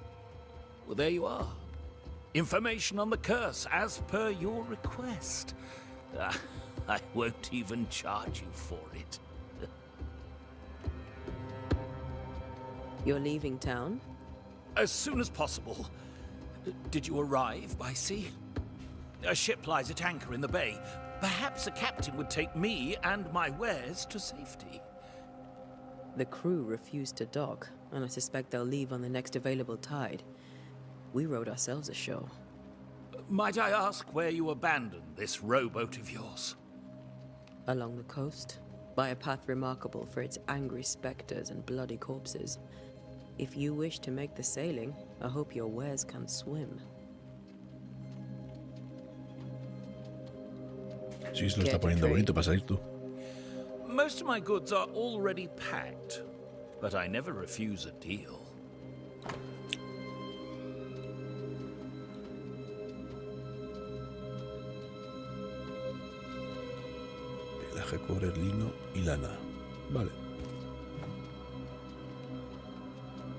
Well, there you are. Information on the curse, as per your request. I won't even charge you for it. You're leaving town? As soon as possible. Did you arrive by sea? A ship lies at anchor in the bay. Perhaps a captain would take me and my wares to safety. The crew refused to dock, and I suspect they'll leave on the next available tide. We rowed ourselves ashore. Might I ask where you abandoned this rowboat of yours? Along the coast, by a path remarkable for its angry specters and bloody corpses. If you wish to make the sailing, I hope your wares can swim. Sí, se lo está poniendo bonito para salir tú. Most of my goods are already packed, but I never refuse a deal. Pelaje, cobre, lino y lana. Vale.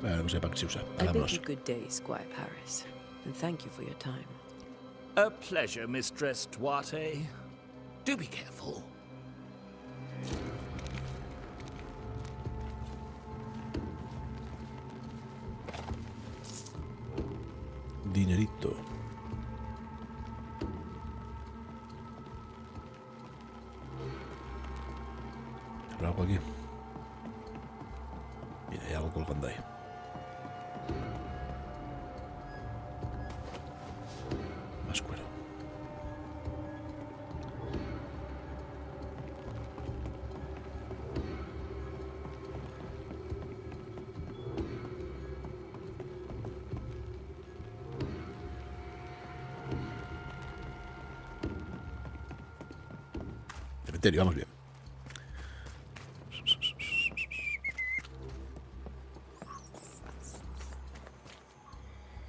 Vale, pues ya para qué se usa. I bid Vámonos. you good day, Squire Paris, and thank you for your time. A pleasure, Mistress Duarte. Do be careful. Dinerito. ¿Habrá algo aquí? Mira, hay algo colgando ahí. Más cuero. Cementerio, vamos bien.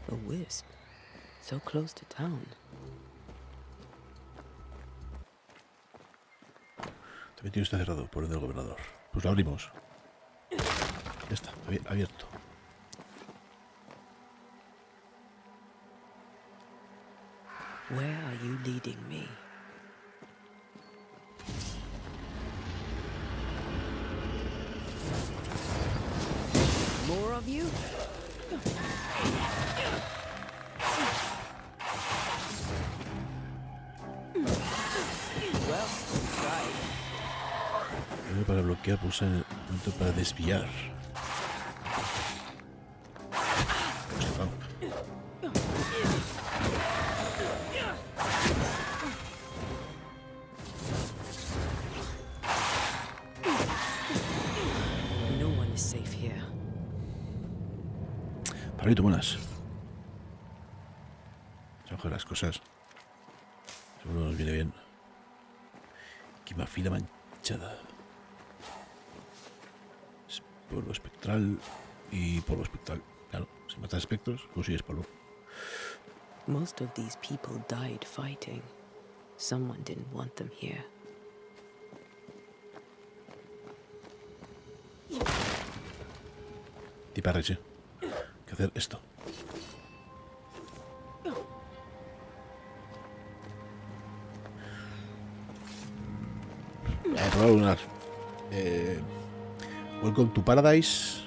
A wisp, so close to town. El cementerio está cerrado por orden del gobernador. Pues lo abrimos. Ya está, abierto. Where are you leading me? More of you? bloquear, pulsar el momento para desviar. No one is safe here. Parito, buenas. Vamos a coger las cosas. Seguro nos viene bien. Quimafila manchada. Es polvo espectral y polvo espectral. Claro, si matas espectros, consigues polvo. Most of these people died fighting. Someone didn't want them here. Tiparreche. Hay que hacer esto. Probar Welcome to Paradise.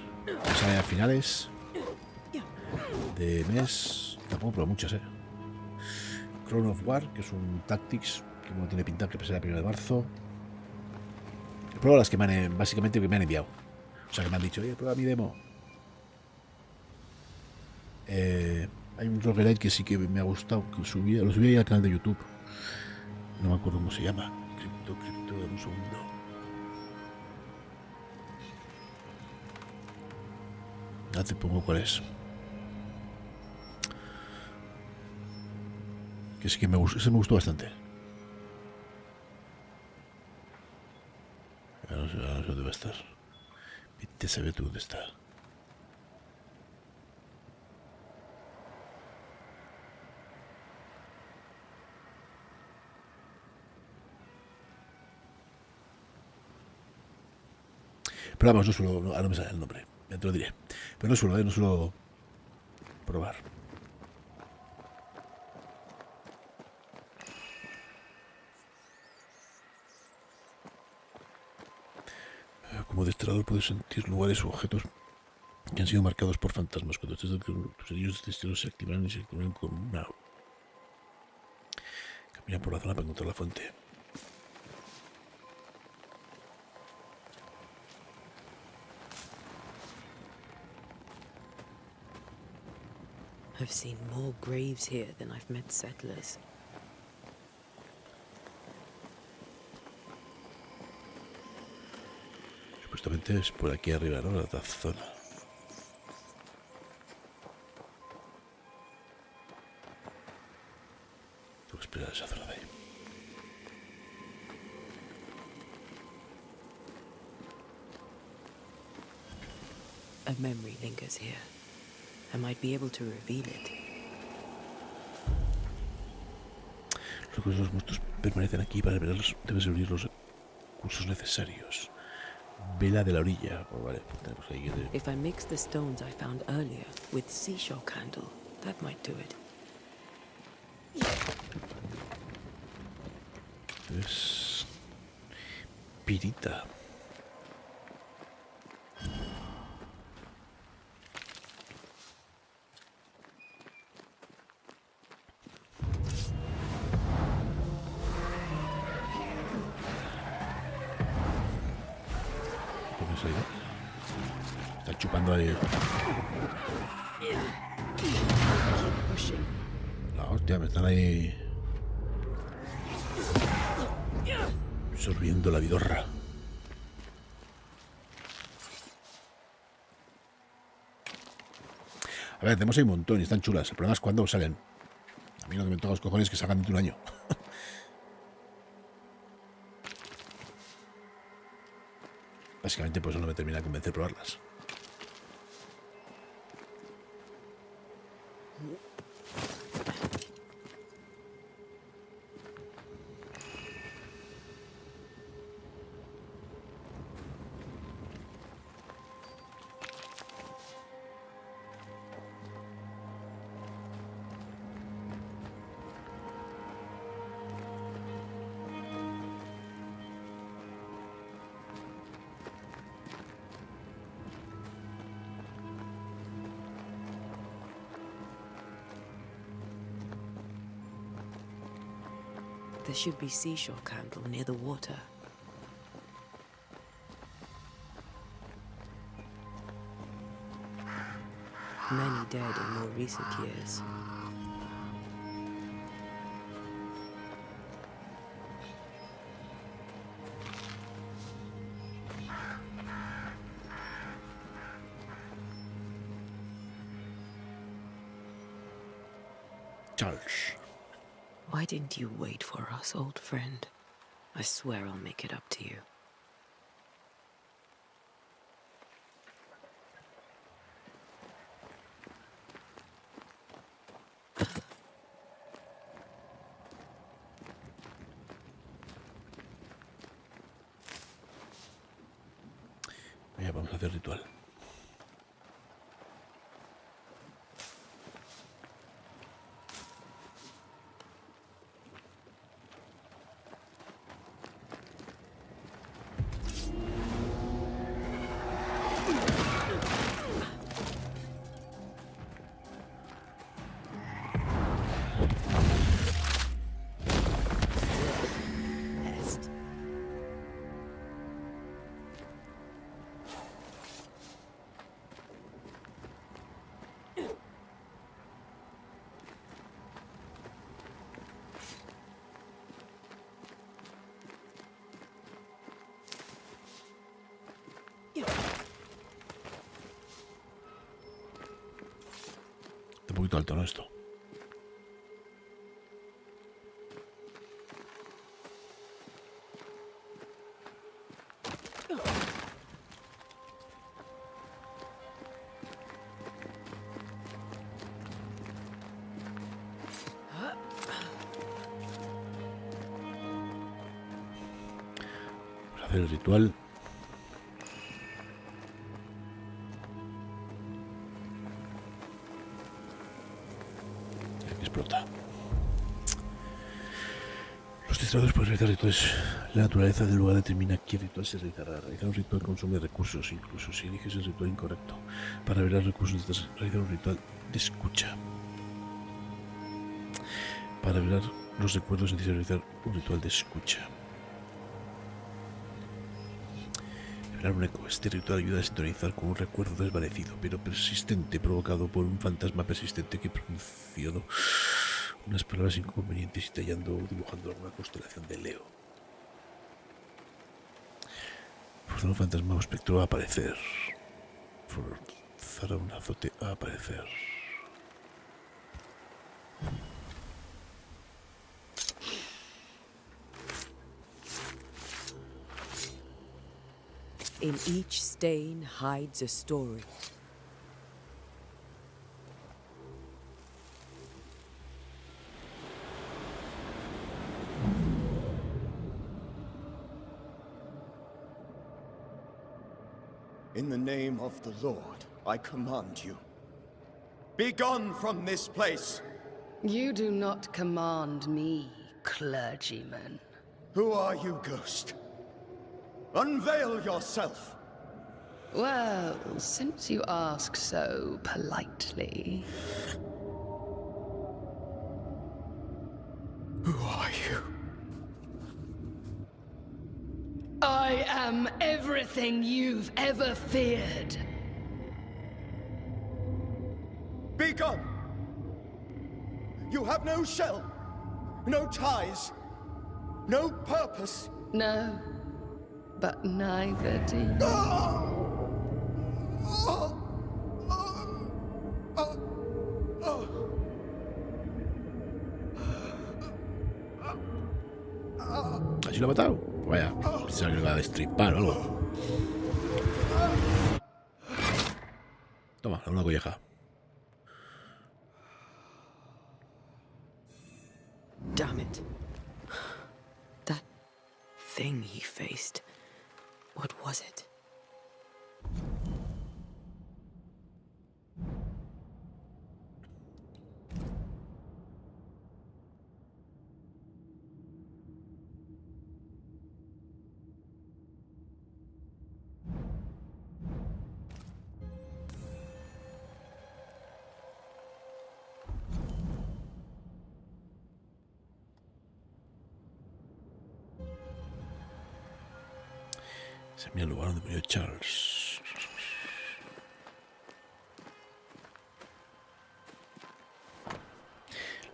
Sale a finales de mes. Tampoco, pero muchas, Crown of War, que es un Tactics que no tiene pinta que pese el 1 de marzo. He probado las que me han, básicamente que me han enviado. O sea, que me han dicho, oye, prueba mi demo. Hay un roguelite que sí que me ha gustado, que lo subí ahí al canal de YouTube. No me acuerdo cómo se llama. Cripto, un segundo. Ya te pongo cuál es. Que sí que me gustó, ese me gustó bastante. No sé dónde va a estar. Vete a saber tú dónde está. Pero vamos, no suelo, ahora no me sale el nombre, ya te lo diré. Pero no suelo probar. Como desterrador puedes sentir lugares u objetos que han sido marcados por fantasmas. Cuando estés dentro, tus anillos de destino se activarán y se activarán con una... Camina por la zona para encontrar la fuente. I've seen more graves here than I've met settlers. Supuestamente es por aquí arriba, ¿no? La zona. Tengo que esperar esa zona de ahí. A memory lingers here. I might be able to reveal it. Los monstruos permanecen aquí para revelarlos. Debes reunir los recursos necesarios. Vela de la orilla. Oh, vale, tenemos ahí que... If I mix the stones I found earlier with seashore candle, that might do it. Es... pirita. Está chupando ahí. La hostia, me están ahí absorbiendo la vidorra. A ver, tenemos ahí un montón y están chulas. El problema es cuándo salen. A mí lo que me toca los cojones es que salgan dentro de un año. Básicamente pues no me termina de convencer probarlas. There should be seashore candle near the water. many dead in more recent years. Charles. Why didn't you wait for us, old friend? I swear I'll make it up to you. Ya vamos a hacer ritual. Está un poquito alto, ¿no? Esto. Vamos a hacer el ritual. Explota. Los distraídos pueden realizar rituales. La naturaleza del lugar determina qué ritual se realizará. Realizar un ritual consume recursos, incluso si eliges el ritual incorrecto. Para revelar recursos necesitas realizar un ritual de escucha. Para revelar los recuerdos necesitas realizar un ritual de escucha. Revelar un eco. Este ritual ayuda a sintonizar con un recuerdo desvanecido, pero persistente, provocado por un fantasma persistente que pronunció unas palabras inconvenientes y tallando o dibujando alguna constelación de Leo. Forzar un fantasma o espectro a aparecer. Forzar a un azote a aparecer. In each stain hides a story. In the name of the Lord, I command you. Be gone from this place! You do not command me, clergyman. Who are you, ghost? Unveil yourself! Well, since you ask so politely... Who are you? I am everything you've ever feared. Be gone! You have no shell, no ties, no purpose. No, but neither do you. ¿Así lo ha matado? Vaya, pensaba que lo iba a destripar o algo. Toma, una colleja. Damn it. That thing he faced. What was it? Se mira el lugar donde murió Charles.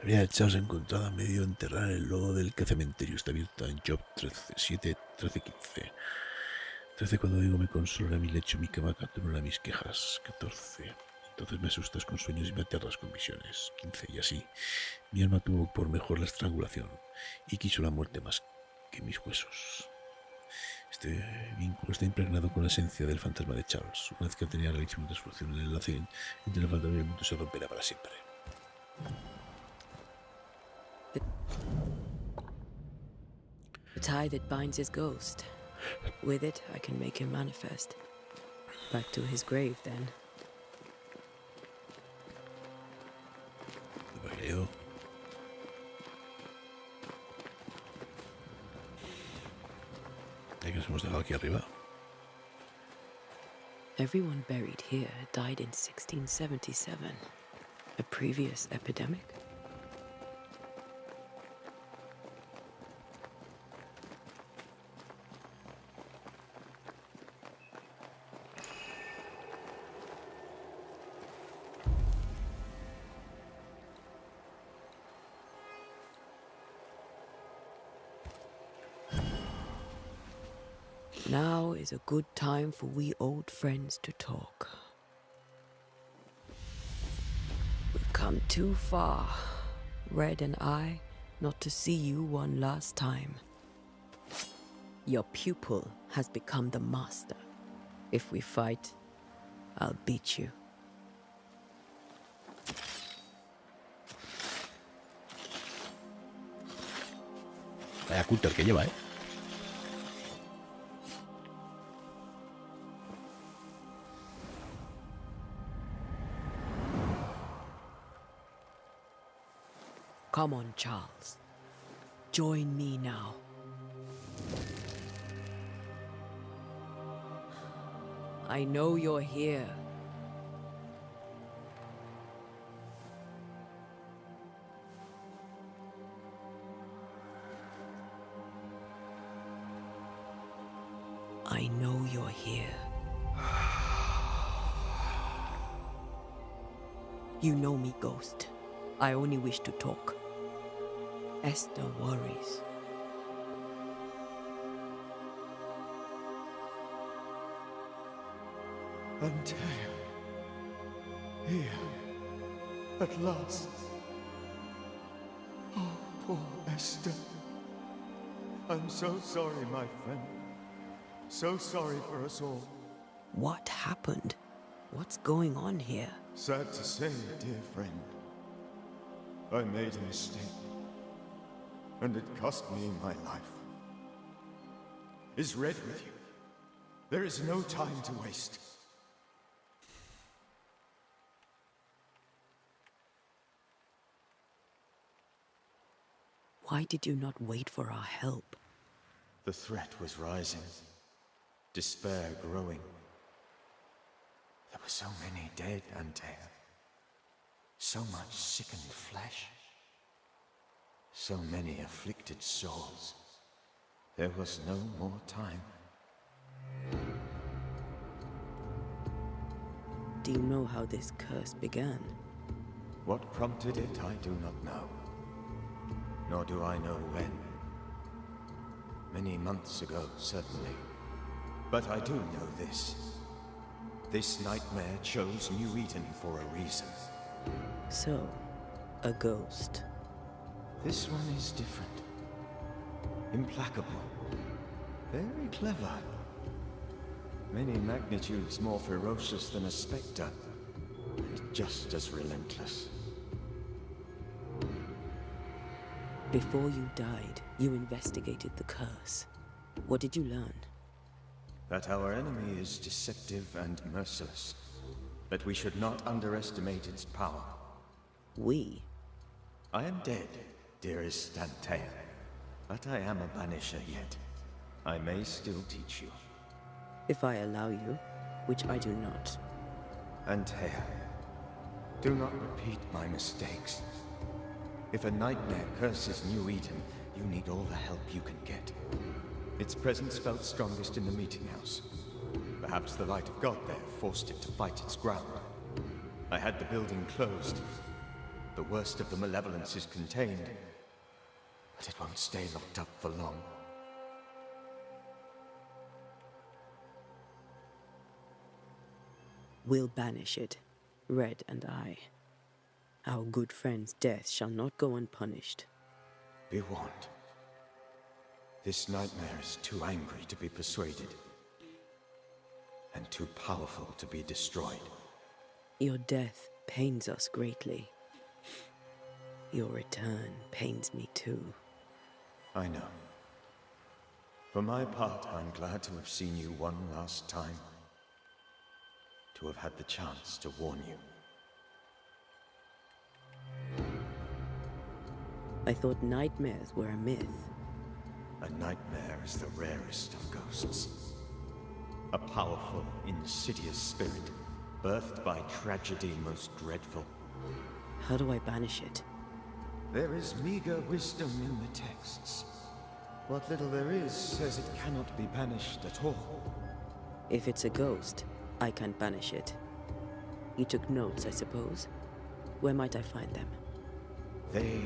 La vida de Charles encontrada medio enterrada en el lodo del que cementerio está abierta en Job 13:7-13:15. 13 cuando digo me consola mi lecho, mi cama catrona mis quejas. 14. Entonces me asustas con sueños y me aterras con visiones. 15 y así. Mi alma tuvo por mejor la estrangulación y quiso la muerte más que mis huesos. Este vínculo está impregnado con la esencia del fantasma de Charles. Una vez que tenía realizado una transformación, el enlace entre el fantasma y el mundo se romperá para siempre. The tie that binds his ghost. With it, I can make him manifest. Back to his grave, then. ¿Qué nos hemos dejado aquí arriba? Everyone buried here died in 1677. A previous epidemic? Now is a good time for we old friends to talk. We've come too far, Red and I, not to see you one last time. Your pupil has become the master. If we fight, I'll beat you. Vaya cúter que lleva, ¿eh? Come on, Charles. Join me now. I know you're here. I know you're here. You know me, Ghost. I only wish to talk. Esther worries. Antea, here, at last. Oh, poor Esther. I'm so sorry, my friend. So sorry for us all. What happened? What's going on here? Sad to say, dear friend. I made a mistake. And it cost me my life. Is Red with you? There is no time to waste. Why did you not wait for our help? The threat was rising. Despair growing. There were so many dead, Antea. So much sickened flesh. So many afflicted souls. There was no more time. Do you know how this curse began? What prompted it, I do not know. Nor do I know when. Many months ago, certainly. But I do know this. This nightmare chose New Eden for a reason. So, a ghost. This one is different. Implacable. Very clever. Many magnitudes more ferocious than a spectre. And just as relentless. Before you died, you investigated the curse. What did you learn? That our enemy is deceptive and merciless. That we should not underestimate its power. We? I am dead, dearest Antea. But I am a banisher yet. I may still teach you. If I allow you, which I do not. Antea, do not repeat my mistakes. If a nightmare curses New Eden, you need all the help you can get. Its presence felt strongest in the meeting house. Perhaps the light of God there forced it to fight its ground. I had the building closed. The worst of the malevolence is contained, but it won't stay locked up for long. We'll banish it, Red and I. Our good friend's death shall not go unpunished. Be warned. This nightmare is too angry to be persuaded, and too powerful to be destroyed. Your death pains us greatly. Your return pains me too. I know. For my part, I'm glad to have seen you one last time. To have had the chance to warn you. I thought nightmares were a myth. A nightmare is the rarest of ghosts. A powerful, insidious spirit, birthed by tragedy most dreadful. How do I banish it? There is meager wisdom in the texts. What little there is says it cannot be banished at all. If it's a ghost, I can't banish it. You took notes, I suppose? Where might I find them? They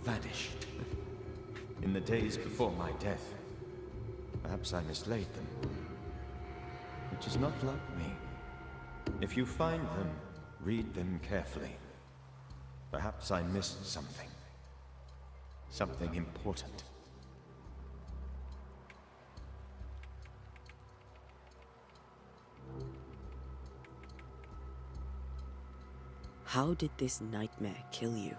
vanished. In the days before my death. Perhaps I mislaid them. Which is not like me. If you find them, read them carefully. Perhaps I missed something. Something important. How did this nightmare kill you?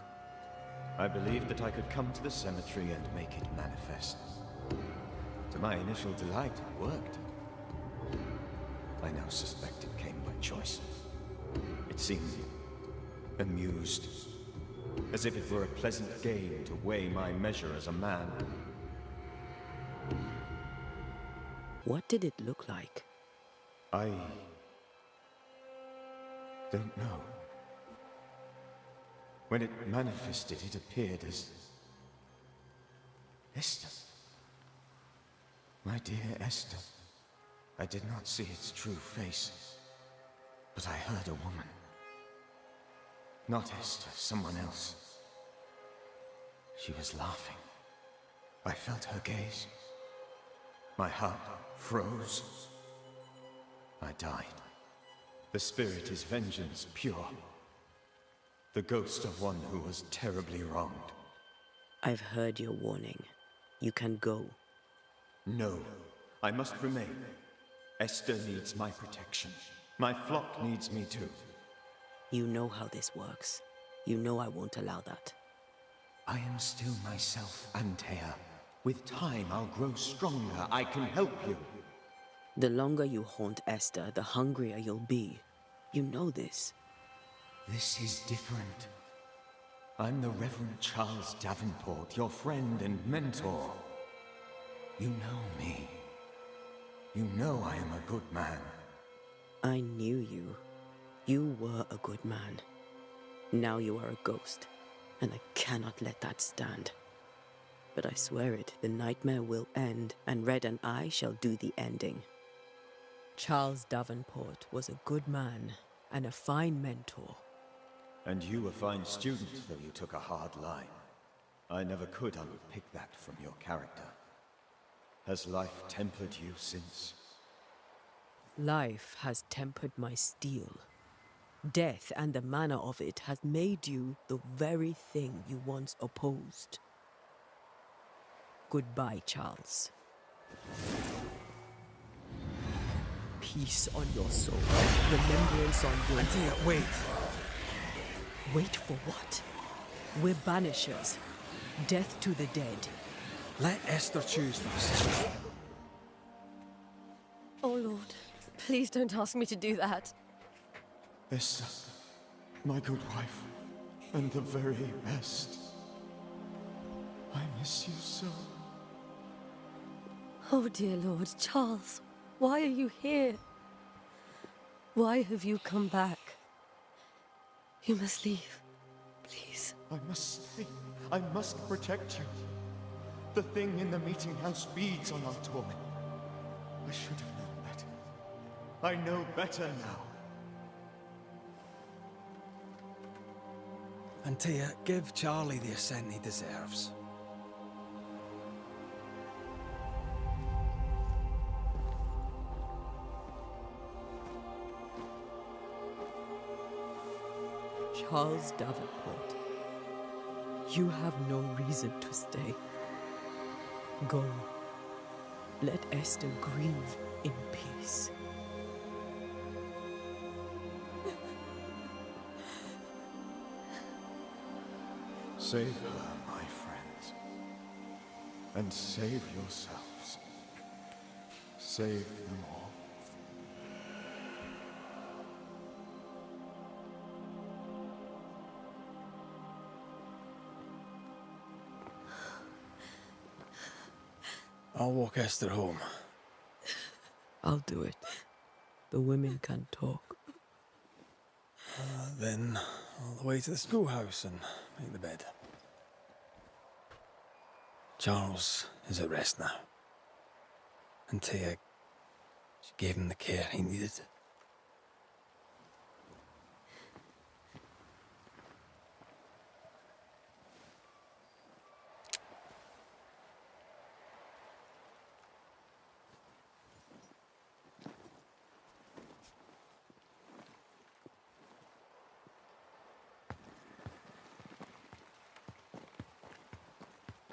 I believed that I could come to the cemetery and make it manifest. To my initial delight, it worked. I now suspect it came by choice. It seemed amused, as if it were a pleasant game to weigh my measure as a man. What did it look like? I don't know. When it manifested, it appeared as Esther. My dear Esther. I did not see its true face, but I heard a woman. Not Esther, someone else. She was laughing. I felt her gaze. My heart froze. I died. The spirit is vengeance pure. The ghost of one who was terribly wronged. I've heard your warning. You can go. No, I must remain. Esther needs my protection. My flock needs me too. You know how this works. You know I won't allow that. I am still myself, Antea. With time, I'll grow stronger. I can help you. The longer you haunt Esther, the hungrier you'll be. You know this. This is different. I'm the Reverend Charles Davenport, your friend and mentor. You know me. You know I am a good man. I knew you. You were a good man. Now you are a ghost, and I cannot let that stand. But I swear it, the nightmare will end, and Red and I shall do the ending. Charles Davenport was a good man and a fine mentor. And you a fine student, though you took a hard line. I never could unpick that from your character. Has life tempered you since? Life has tempered my steel. Death and the manner of it has made you the very thing you once opposed. Goodbye, Charles. Peace on your soul. Remembrance on your... Antea, wait. Wait for what? We're banishers. Death to the dead. Let Esther choose this. Oh, Lord. Please don't ask me to do that. Esther, my good wife, and the very best. I miss you so. Oh, dear Lord, Charles, why are you here? Why have you come back? You must leave, please. I must stay. I must protect you. The thing in the meeting house feeds on our torment. I should have known better. I know better now. And Tia, give Charlie the ascent he deserves. Charles Davenport, you have no reason to stay. Go. Let Esther grieve in peace. Save her, my friends. And save yourselves. Save them all. I'll walk Esther home. I'll do it. The women can talk. Then all the way to the schoolhouse and make the bed. Charles is at rest now. And Tia, she gave him the care he needed.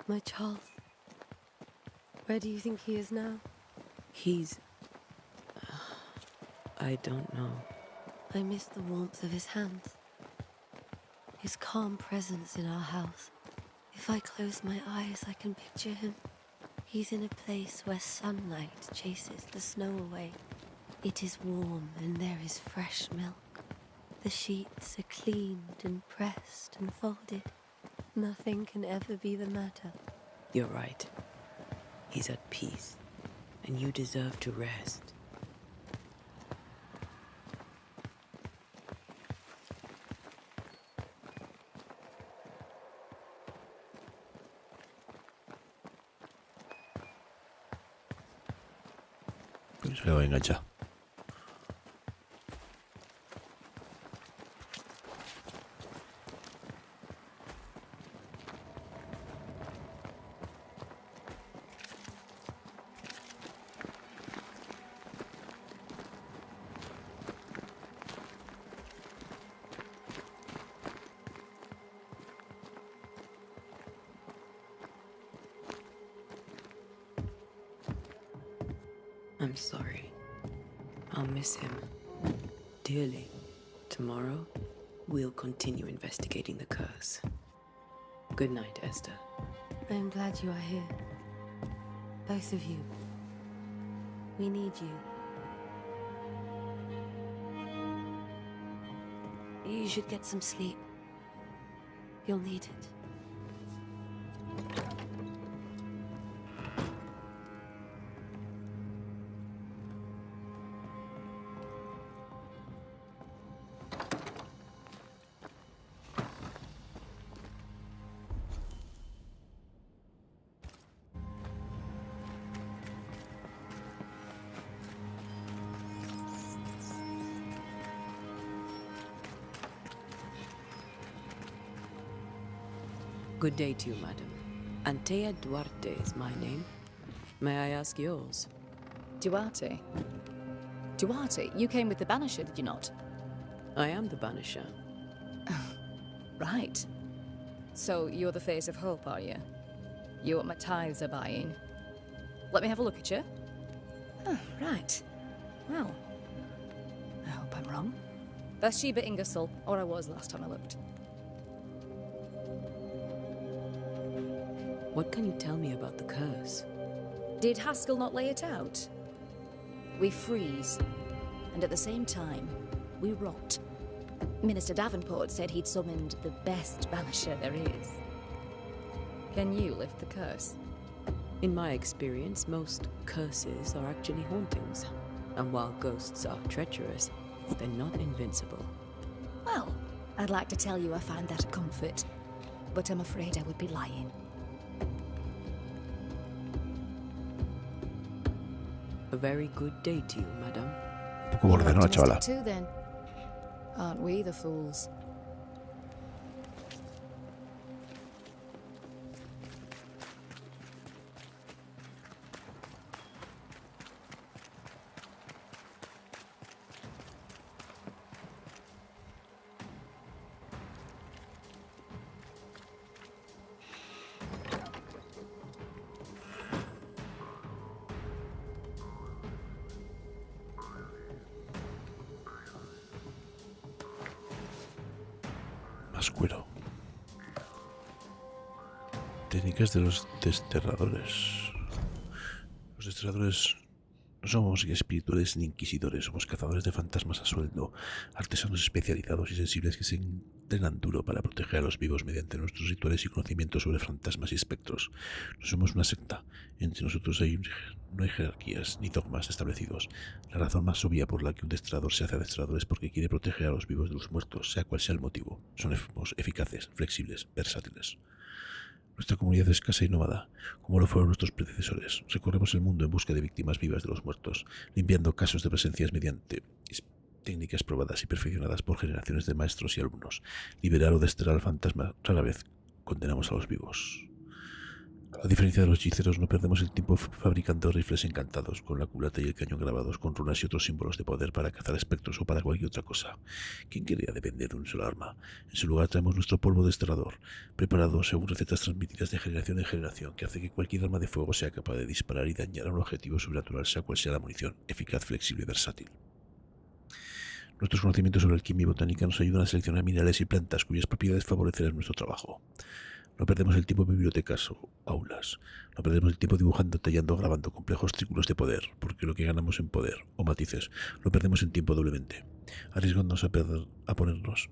My Charles. Where do you think he is now? He's... I don't know. I miss the warmth of his hands. His calm presence in our house. If I close my eyes, I can picture him. He's in a place where sunlight chases the snow away. It is warm and there is fresh milk. The sheets are cleaned and pressed and folded. Nothing can ever be the matter. You're right. He's at peace, and you deserve to rest. Se lo engancha. I'm sorry. I'll miss him dearly. Tomorrow, we'll continue investigating the curse. Good night, Esther. I am glad you are here. Both of you. We need you. You should get some sleep. You'll need it. Good day to you, madam. Antea Duarte is my name. May I ask yours? Duarte? Duarte, you came with the Banisher, did you not? I am the Banisher. Right. So you're the face of hope, are you? You're what my tithes are buying. Let me have a look at you. Oh, right. Well, I hope I'm wrong. That's Sheba Ingersoll, or I was last time I looked. What can you tell me about the curse? Did Haskell not lay it out? We freeze, and at the same time, we rot. Minister Davenport said he'd summoned the best banisher there is. Can you lift the curse? In my experience, most curses are actually hauntings. And while ghosts are treacherous, they're not invincible. Well, I'd like to tell you I find that a comfort, but I'm afraid I would be lying. A very good day to you, madam. Poco borde, ¿no, la chavala? Too, then. Aren't we the fools? más cuero. Técnicas de los desterradores. Los desterradores no somos espirituales ni inquisidores, somos cazadores de fantasmas a sueldo, artesanos especializados y sensibles que se entrenan duro para proteger a los vivos mediante nuestros rituales y conocimientos sobre fantasmas y espectros. No somos una secta, entre nosotros no hay jerarquías ni dogmas establecidos. La razón más obvia por la que un destrador se hace destrador es porque quiere proteger a los vivos de los muertos, sea cual sea el motivo. Somos eficaces, flexibles, versátiles. Nuestra comunidad es escasa y nómada, como lo fueron nuestros predecesores. Recorremos el mundo en busca de víctimas vivas de los muertos, limpiando casos de presencias mediante técnicas probadas y perfeccionadas por generaciones de maestros y alumnos. Liberar o desterrar al fantasma rara vez condenamos a los vivos. A diferencia de los hechiceros, no perdemos el tiempo fabricando rifles encantados, con la culata y el cañón grabados con runas y otros símbolos de poder para cazar espectros o para cualquier otra cosa. ¿Quién querría depender de un solo arma? En su lugar traemos nuestro polvo desterrador, preparado según recetas transmitidas de generación en generación, que hace que cualquier arma de fuego sea capaz de disparar y dañar a un objetivo sobrenatural, sea cual sea la munición, eficaz, flexible y versátil. Nuestros conocimientos sobre alquimia y botánica nos ayudan a seleccionar minerales y plantas cuyas propiedades favorecerán nuestro trabajo. No perdemos el tiempo en bibliotecas o aulas. No perdemos el tiempo dibujando, tallando, grabando complejos círculos de poder, porque lo que ganamos en poder o matices lo perdemos en tiempo doblemente, arriesgándonos a ponernos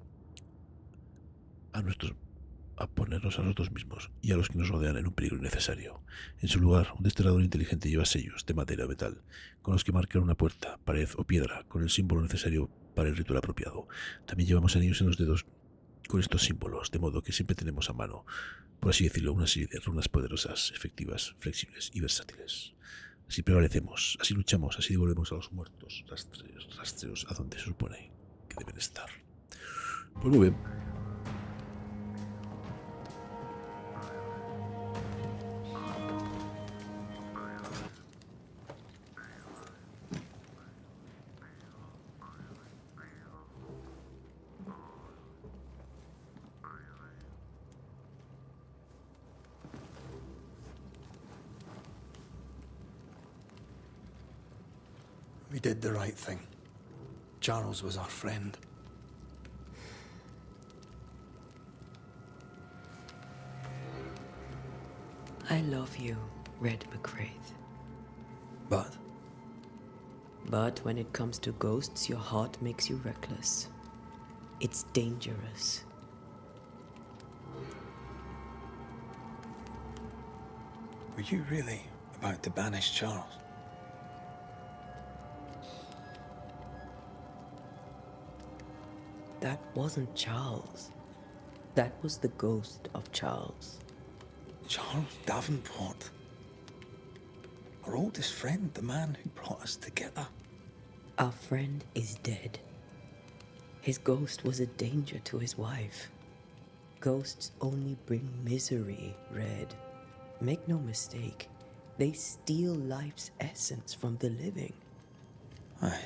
a nosotros mismos y a los que nos rodean en un peligro innecesario. En su lugar, un desterrador inteligente lleva sellos de madera o metal, con los que marcar una puerta, pared o piedra, con el símbolo necesario para el ritual apropiado. También llevamos anillos en los dedos con estos símbolos, de modo que siempre tenemos a mano, por así decirlo, una serie de runas poderosas, efectivas, flexibles y versátiles. Así prevalecemos, así luchamos, así devolvemos a los muertos rastreros a donde se supone que deben estar. Pues muy bien. We did the right thing. Charles was our friend. I love you, Red McWraith. But But when it comes to ghosts, your heart makes you reckless. It's dangerous. were you really about to banish Charles? That wasn't Charles. That was the ghost of Charles. Charles Davenport. Our oldest friend, the man who brought us together. Our friend is dead. His ghost was a danger to his wife. Ghosts only bring misery, Red. Make no mistake, they steal life's essence from the living. Aye.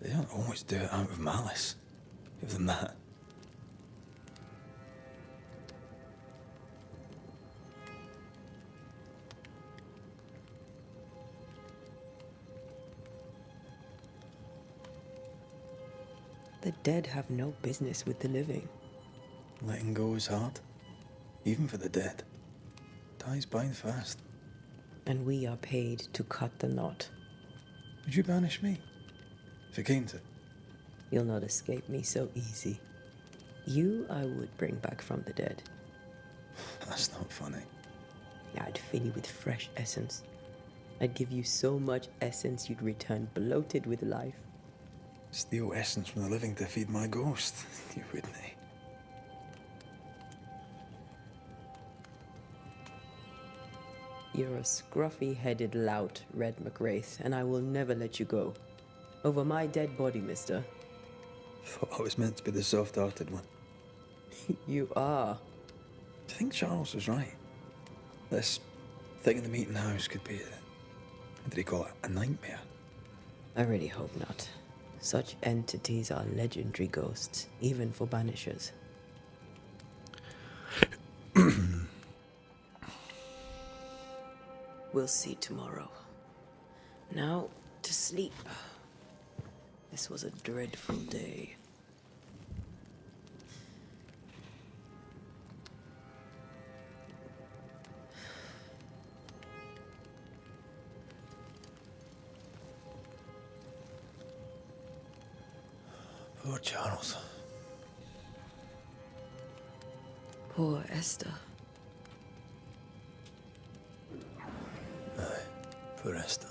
They don't always do it out of malice. Give them that. The dead have no business with the living. Letting go is hard. Even for the dead. Ties bind fast. And we are paid to cut the knot. Would you banish me? If it came to it? You'll not escape me so easy. You I would bring back from the dead. That's not funny. I'd fill you with fresh essence. I'd give you so much essence you'd return bloated with life. Steal essence from the living to feed my ghost. You wouldn't, eh? You're a scruffy-headed lout, Red McWraith, and I will never let you go. Over my dead body, mister. Thought I was meant to be the soft-hearted one. You are. Do you think Charles was right? This thing in the meeting house could be what did he call it? A nightmare? I really hope not. Such entities are legendary ghosts, even for Banishers. We'll see tomorrow. Now, to sleep. This was a dreadful day. Poor Charles. Poor Esther. Aye, poor Esther.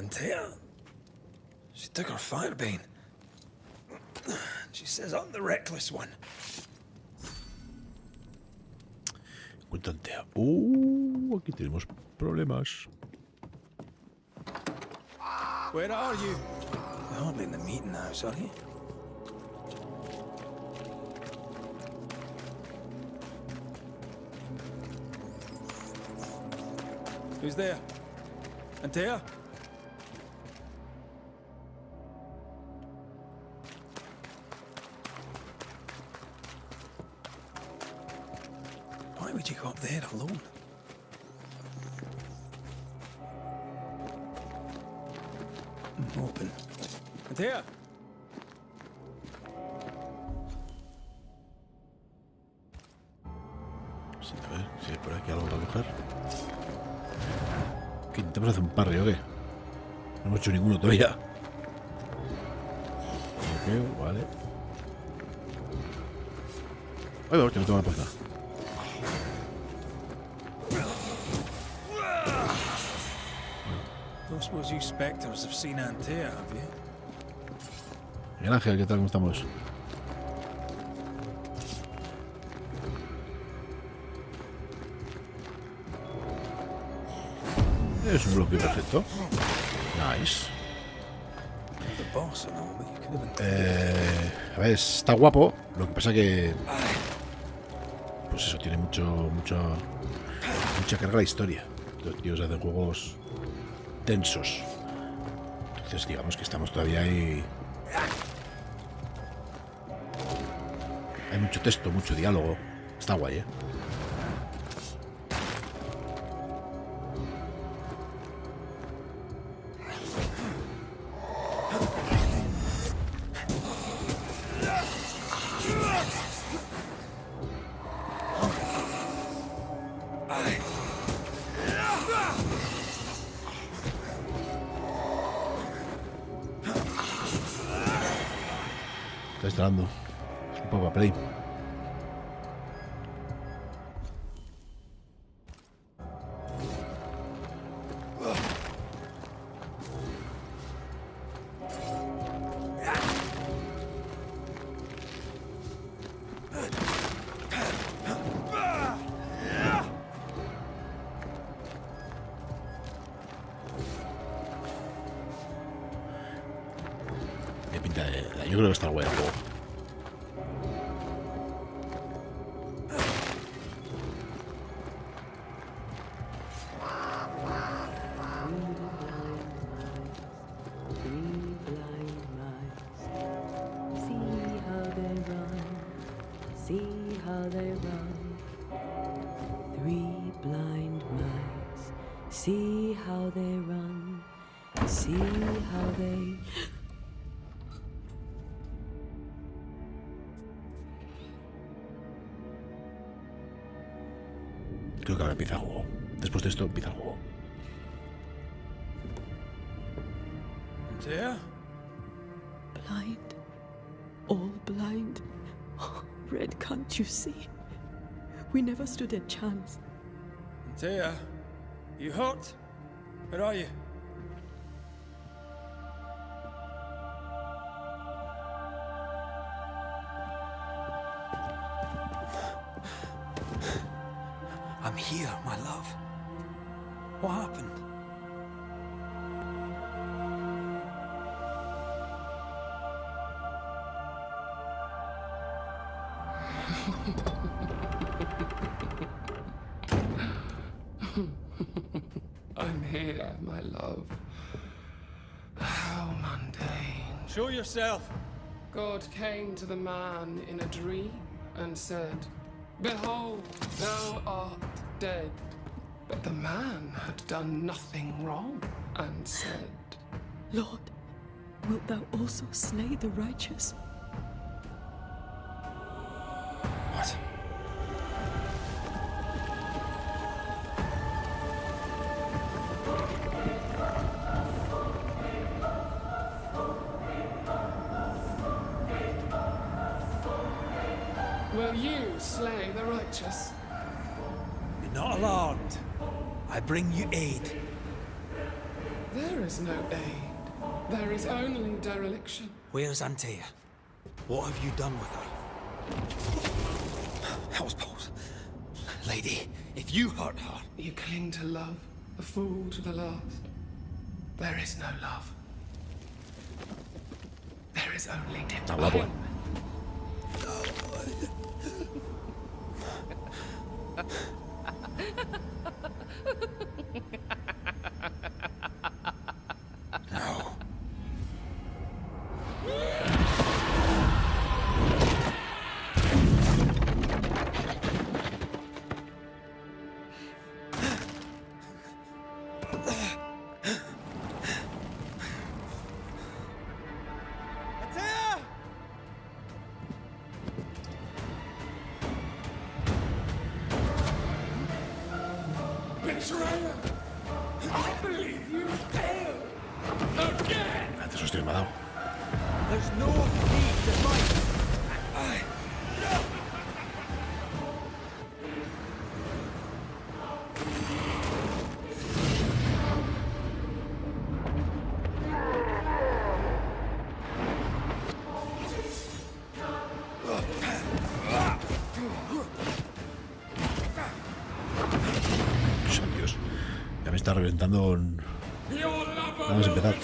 Antea, she took her firebane. She says I'm the reckless one. Cuéntate. Aquí tenemos problemas. Where are you? You're hardly in the meeting house, are you? Who's there? Antea? Why would you go up there alone? Open. Antea? Sí, a ver si hay por aquí algo para coger. ¿Qué intentamos hacer un parry o qué? No hemos hecho ninguno todavía. Ok, vale. Ay, hostia, no tengo la puerta. Don't suppose you spectres have seen Antea, have you? Miguel Ángel, ¿qué tal? ¿Cómo estamos? Es un bloque perfecto. Nice. The boss and all, but you could have been... A ver, está guapo. Lo que pasa que... Pues eso, tiene mucha carga la historia. Los tíos hacen juegos tensos. Entonces digamos que estamos todavía ahí. Hay mucho texto, mucho diálogo. Está guay, ¿eh? Está instalando un poco play. Me pinta de... Yo creo que está guay el juego. See how they run, see how they... Creo que ahora empieza el juego. Después de esto empieza el juego. Antea? Blind, all blind. Red, can't you see? We never stood a chance. Antea? You hurt? Where are you? I'm here, my love. What happened? I'm here, my love. How mundane. Show yourself. God came to the man in a dream and said, "Behold, thou art dead." But the man had done nothing wrong, and said, Lord, wilt thou also slay the righteous? What? Will you slay the righteous? Be not alarmed. I bring you aid. There is no aid. There is only dereliction. Where's Antea? What have you done with her? Hell's balls. Lady, if you hurt her... You cling to love, a fool to the last. There is no love. There is only disappointment. No. Betrayer! I believe you fail! Again! Antes hostia, me ha dado. There's no need to fight. Dios, ya me está reventando. Vamos a empezar.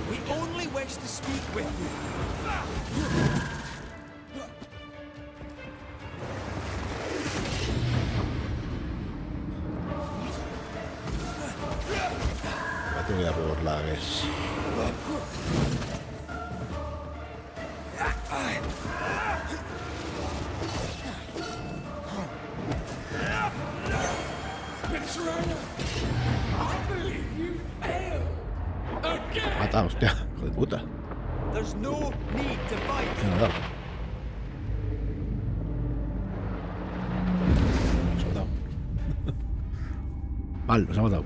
We only wish to speak with you. Va a tener por la vez. Mata, hostia, hijo de puta. There's no need to fight. ¿Qué me ha dado? Nos ha matado. Mal, nos ha matado.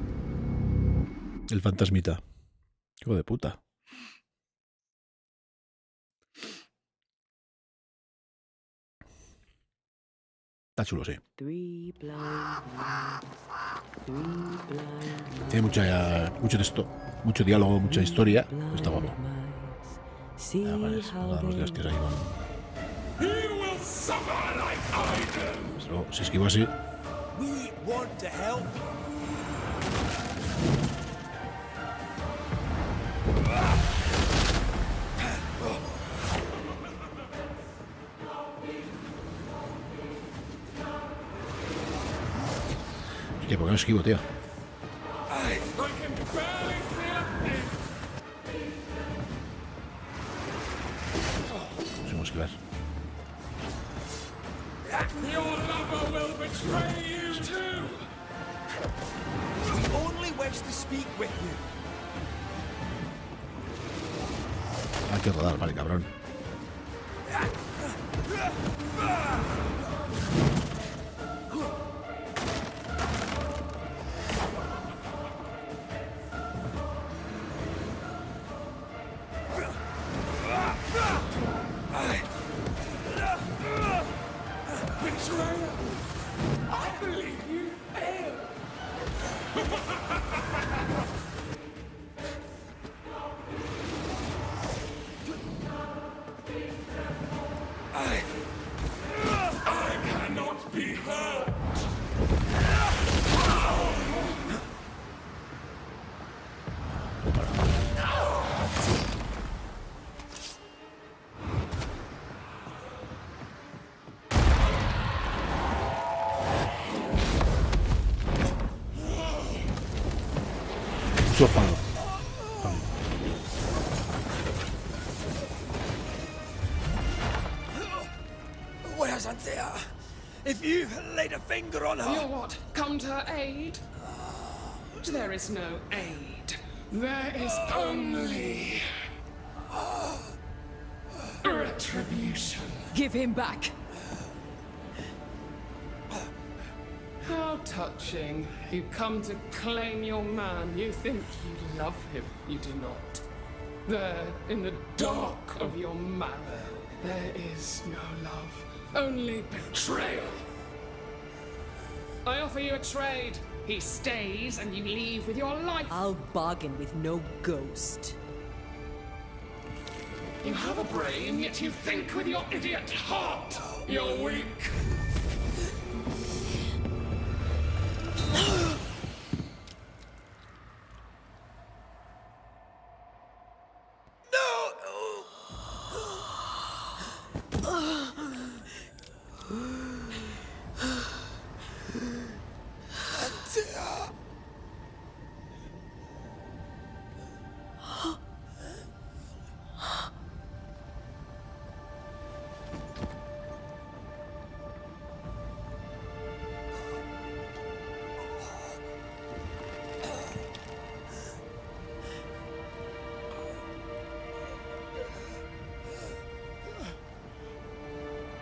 El fantasmita. Hijo de puta. Está chulo, sí. Tiene mucho texto, mucho diálogo, mucha historia. Está guapo. Ah, vale, los de hostias ahí van. Pero si esquivo así. We want to help. Hostia, ¿por qué no esquivo, tío? No sé cómo esquivar. Your lover will betray you too. We only wish to speak with you. Hay que rodar, vale, cabrón. I believe you fail. I cannot be hurt. Sofado. Where's Antea? If you laid a finger on her... You're what? Come to her aid? There is no aid. There is only retribution. Give him back. How touching. You come to claim your man. You think you love him. You do not. There, in the dark of your marrow, there is no love. Only betrayal. I offer you a trade. He stays and you leave with your life. I'll bargain with no ghost. You have a brain, yet you think with your idiot heart. You're weak.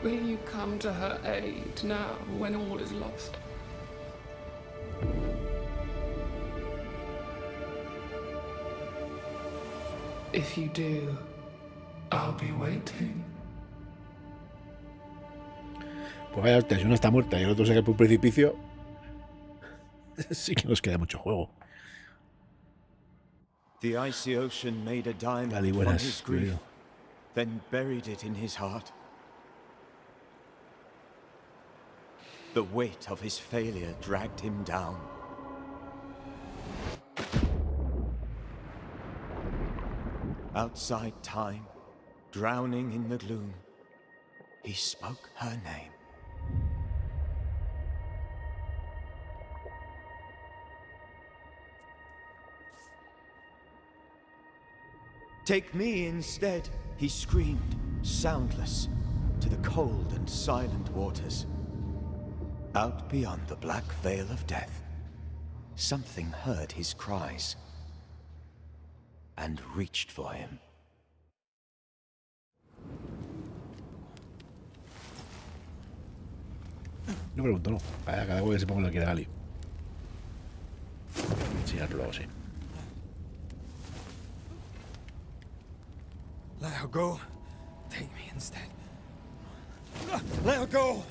Will you come to her aid now, when all is lost? If you do, I'll be waiting. Pues vaya hostia, si uno está muerta y el otro se cae por un precipicio, sí que nos queda mucho juego. The icy ocean made a diamond Vale, from buenas, his grief, querido. then buried it in his heart. The weight of his failure dragged him down. Outside time, drowning in the gloom, he spoke her name. Take me instead, he screamed, soundless, to the cold and silent waters. Out beyond the black veil of death, something heard his cries and reached for him. No pregunto, no. Cada uno que se ponga lo que quiera, Gali. Enseñarlo luego, sí. Let her go. Take me instead. Let her go!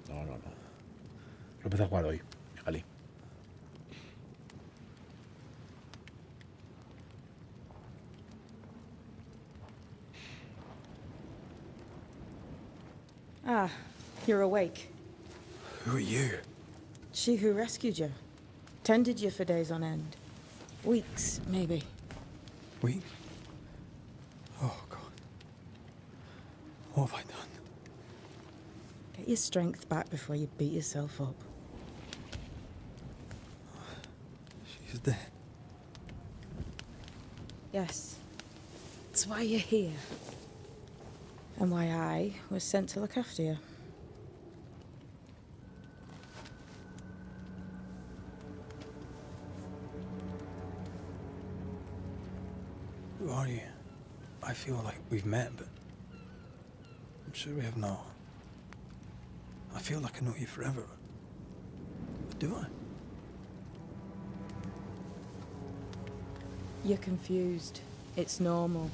No. Lo empecé a jugar hoy, Gali. Ah, you're awake. Who are you? She who rescued you. Tended you for days on end. Weeks, maybe. Weeks? Oh, God. What have I done? Get your strength back before you beat yourself up. She's dead. Yes. That's why you're here. And why I was sent to look after you. Who are you? I feel like we've met, but I'm sure we have not. I feel like I know you forever. But do I? You're confused. It's normal.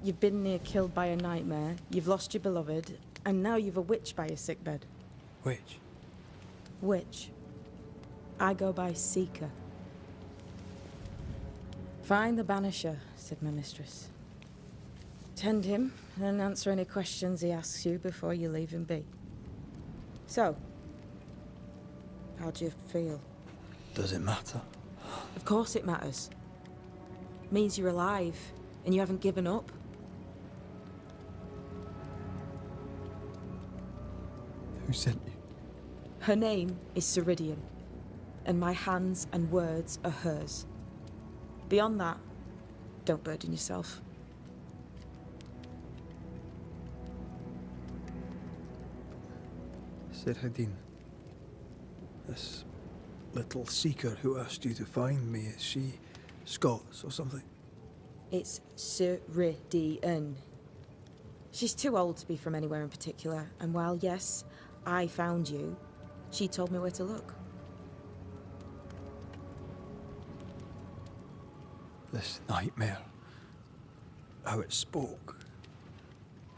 You've been near killed by a nightmare, you've lost your beloved, and now you've a witch by your sickbed. Which? Witch. I go by Seeker. Find the Banisher, said my mistress. Tend him, and answer any questions he asks you before you leave him be. So, how do you feel? Does it matter? Of course it matters. Means you're alive, and you haven't given up. Who sent you? Her name is Ceridian. and my hands and words are hers. Beyond that, don't burden yourself. Sirhadin, this little seeker who asked you to find me, is she Scots or something? It's Sirhadin. She's too old to be from anywhere in particular, and while yes, I found you, she told me where to look. This nightmare, how it spoke,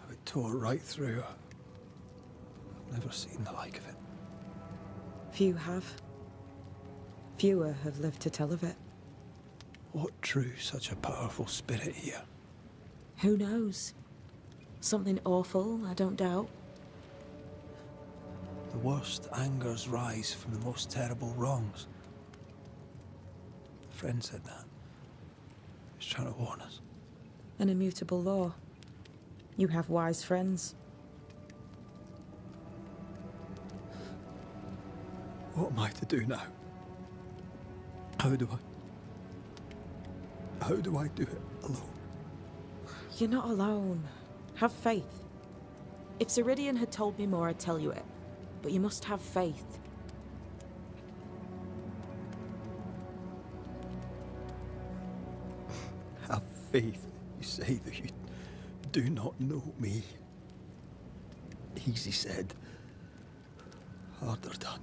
how it tore right through her. I've never seen the like of it. Few have. Fewer have lived to tell of it. What drew such a powerful spirit here? Who knows? Something awful, I don't doubt. The worst angers rise from the most terrible wrongs. A friend said that. He was trying to warn us. An immutable law. You have wise friends. What am I to do now? How do I do it alone? You're not alone. Have faith. If Ceridian had told me more, I'd tell you it. But you must have faith. Have faith. You say that you do not know me. Easy said. Harder done.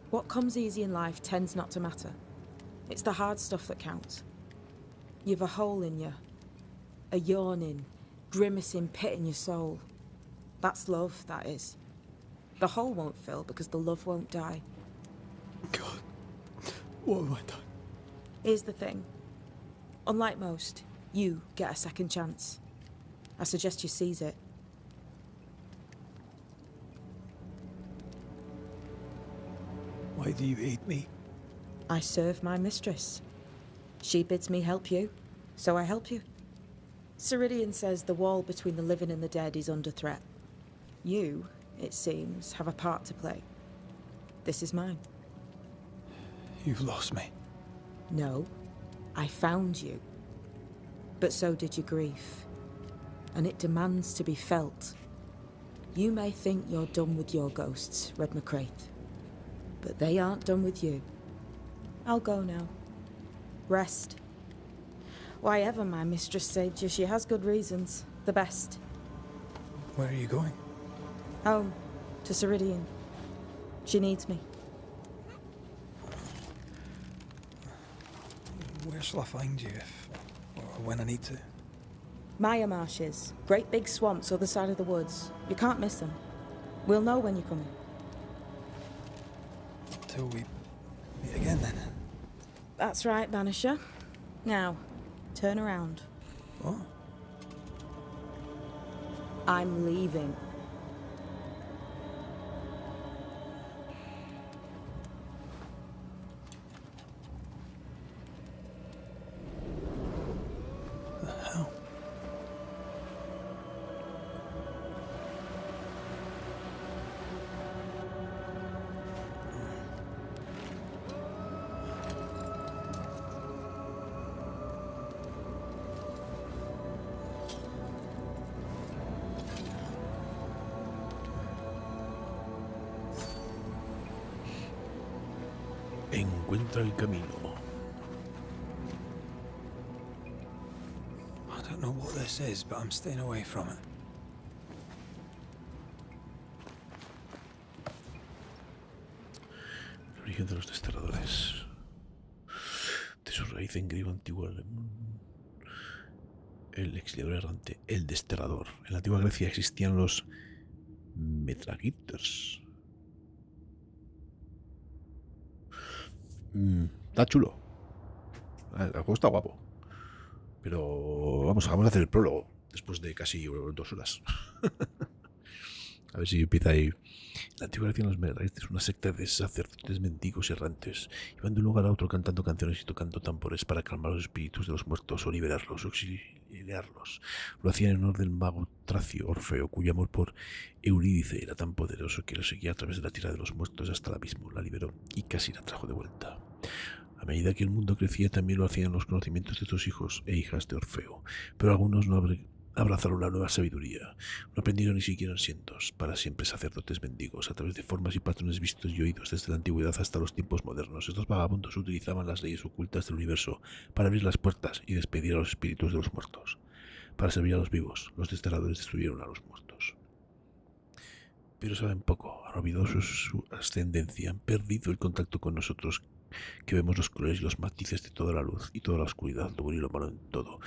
What comes easy in life tends not to matter. It's the hard stuff that counts. You've a hole in you. A yawning, grimacing pit in your soul. That's love, that is. The hole won't fill because the love won't die. God, what have I done? Here's the thing. Unlike most, you get a second chance. I suggest you seize it. Why do you hate me? I serve my mistress. She bids me help you, so I help you. Ceridian says the wall between the living and the dead is under threat. You, it seems, have a part to play. This is mine. You've lost me. No, I found you. But so did your grief. And it demands to be felt. You may think you're done with your ghosts, Red McCraith. But they aren't done with you. I'll go now. Rest. Why ever my mistress saved you, she has good reasons. The best. Where are you going? Home. To Ceridian. She needs me. Where shall I find you if, or when I need to? Maya marshes. Great big swamps other side of the woods. You can't miss them. We'll know when you're coming. Till we meet again then. That's right, Banisher. Now, turn around. What? I'm leaving. The hell? Encuentra el camino. I don't know what this is, but I'm staying away from it. El origen de los desterradores. De su raíz en griego antiguo. El exiliador errante. El desterrador. En la antigua Grecia existían los metragitters. Está chulo. El juego está guapo. Pero vamos a hacer el prólogo. Después de casi 2 horas. A ver si empieza ahí. La antigua Grecia, los mercaderes, una secta de sacerdotes mendigos y errantes. Iban de un lugar a otro cantando canciones y tocando tambores para calmar los espíritus de los muertos o liberarlos o exiliarlos. Lo hacían en honor del mago tracio Orfeo, cuyo amor por Eurídice era tan poderoso que lo seguía a través de la tierra de los muertos hasta el abismo. La liberó y casi la trajo de vuelta. A medida que el mundo crecía, también lo hacían los conocimientos de sus hijos e hijas de Orfeo, pero algunos no abrazaron la nueva sabiduría. No aprendieron ni siquiera en cientos, para siempre sacerdotes mendigos, a través de formas y patrones vistos y oídos desde la antigüedad hasta los tiempos modernos. Estos vagabundos utilizaban las leyes ocultas del universo para abrir las puertas y despedir a los espíritus de los muertos. Para servir a los vivos, los desterradores destruyeron a los muertos. Pero saben poco, han olvidado su ascendencia, han perdido el contacto con nosotros, que vemos los colores y los matices de toda la luz y toda la oscuridad, lo bueno y lo malo en todo,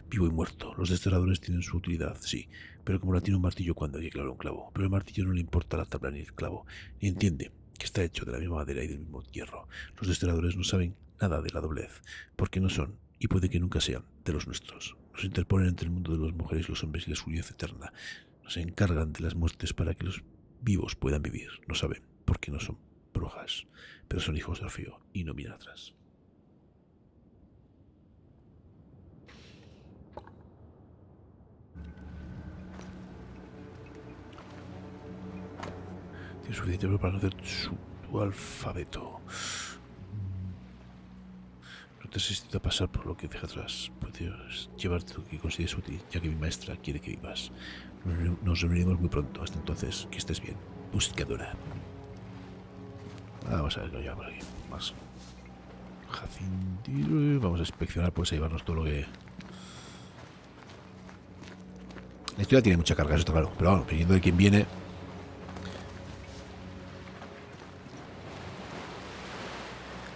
vivo y muerto. Los desterradores tienen su utilidad, sí, pero como la tiene un martillo cuando hay que clavar un clavo. Pero el martillo no le importa la tabla ni el clavo, ni entiende que está hecho de la misma madera y del mismo hierro. Los desterradores no saben nada de la doblez, porque no son, y puede que nunca sean, de los nuestros. Nos interponen entre el mundo de las mujeres y los hombres y la oscuridad eterna. Nos encargan de las muertes para que los vivos puedan vivir. No saben, porque no son brujas, pero son hijos de Orfeo y no miran atrás. Tiene suficiente para conocer tu alfabeto. No te has necesitado pasar por lo que deja atrás. Puedes llevarte lo que consideres útil, ya que mi maestra quiere que vivas. Nos reuniremos muy pronto. Hasta entonces, que estés bien. Buscadora. Vamos a ver, lo llevamos aquí. Más Jacintillo. Vamos a inspeccionar, pues a llevarnos todo lo que... La historia tiene mucha carga, eso está claro. Pero bueno, dependiendo de quién viene...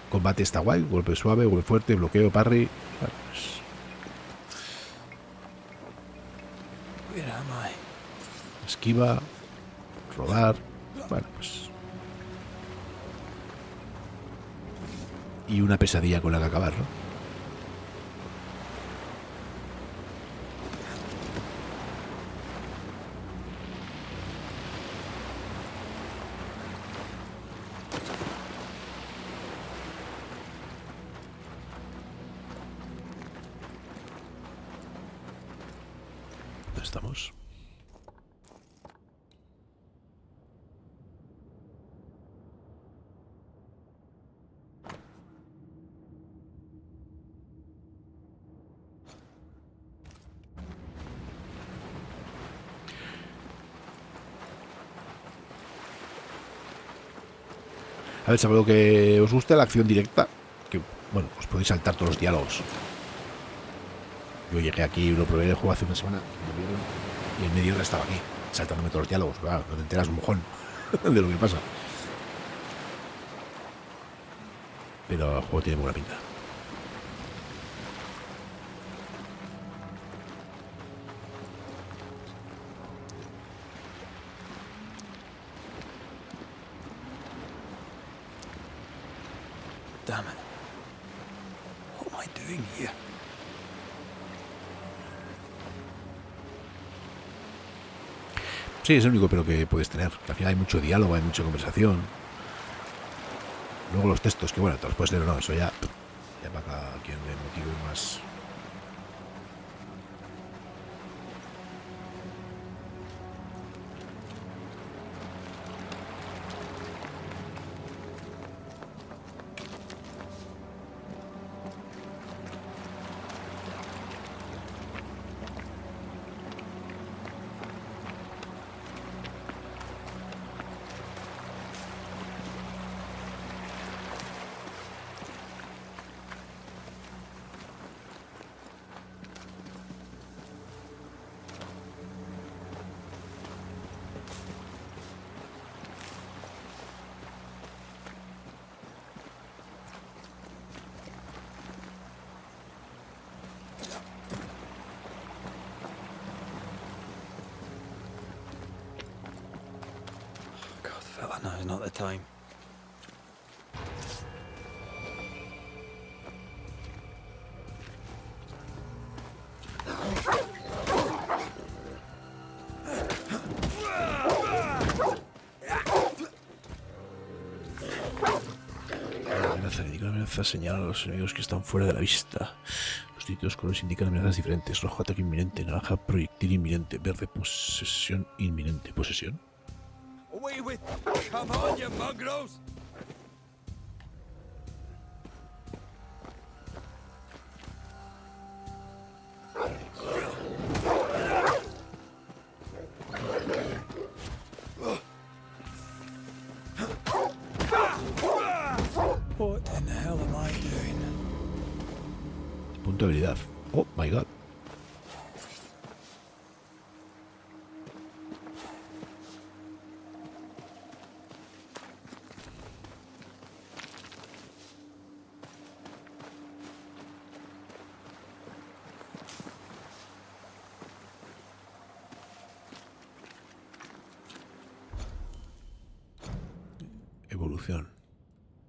Combate está guay. Golpe suave, golpe fuerte, bloqueo, parry. Vale, pues... Esquiva. Rodar. Bueno, pues... Y una pesadilla con la que acabar, ¿no? ¿Dónde estamos? A ver, ¿sabes lo que os guste? La acción directa. Que, bueno, os podéis saltar todos los diálogos. Yo llegué aquí y lo probé el juego hace una semana. Y en media hora estaba aquí, saltándome todos los diálogos. Claro, no te enteras un mojón de lo que pasa. Pero el juego tiene buena pinta. Damn it. What am I doing here? Sí, es el único pero que puedes tener. Al final hay mucho diálogo, hay mucha conversación. Luego los textos, que bueno, te los puedes leer o no, eso ya para quien le motive más. Fella, now is not the time. amenaza señala a los enemigos que están fuera de la vista. Los distintos colores indican amenazas diferentes. Rojo, ataque inminente. Naranja, proyectil inminente. Verde, posesión inminente. ¿Posesión? Away with... Come on, you mongrels! What in the hell am I doing? Punto de habilidad. Oh my god. Evolución.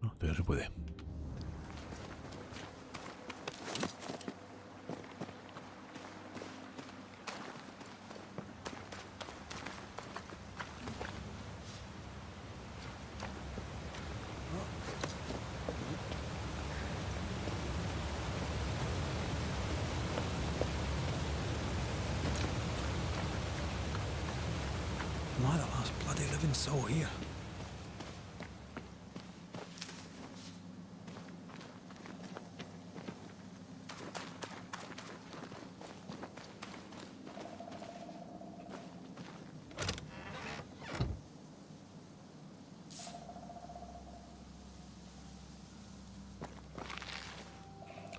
No, todavía se puede. Am I the last bloody living soul here?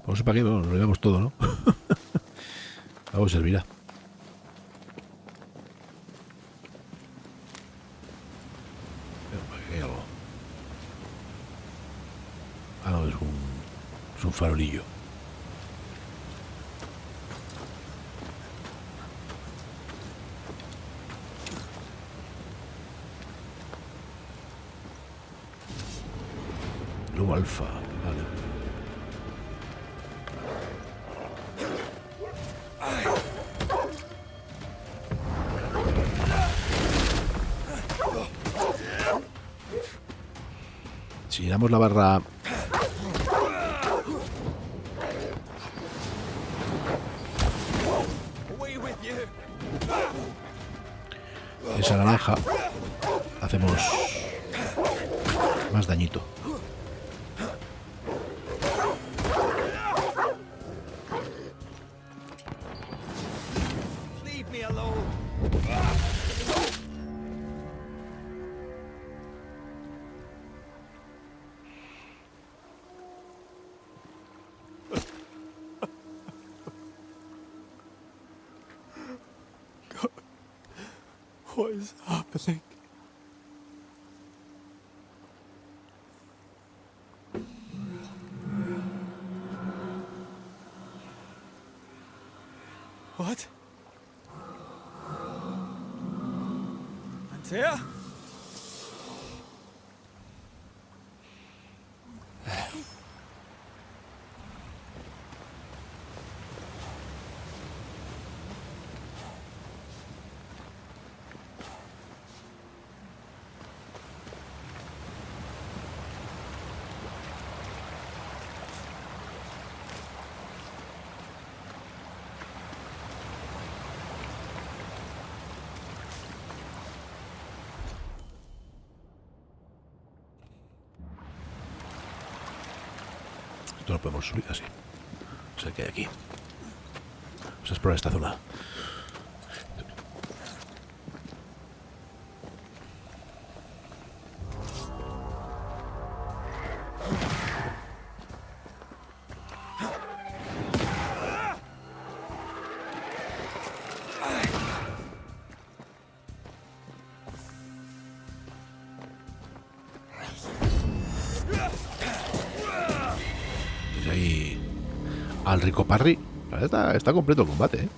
Vamos para que nos lo veamos todo, ¿no? Algo servirá. Aquí hay algo. Ah, no, es un farolillo. Luego alfa, vale. Si llenamos la barra esa naranja, hacemos más dañito. What is happening? What? Antea? Esto lo podemos subir así. O sea, que hay aquí. Vamos a explorar esta zona. Ahí al rico parry. Está completo el combate, ¿eh?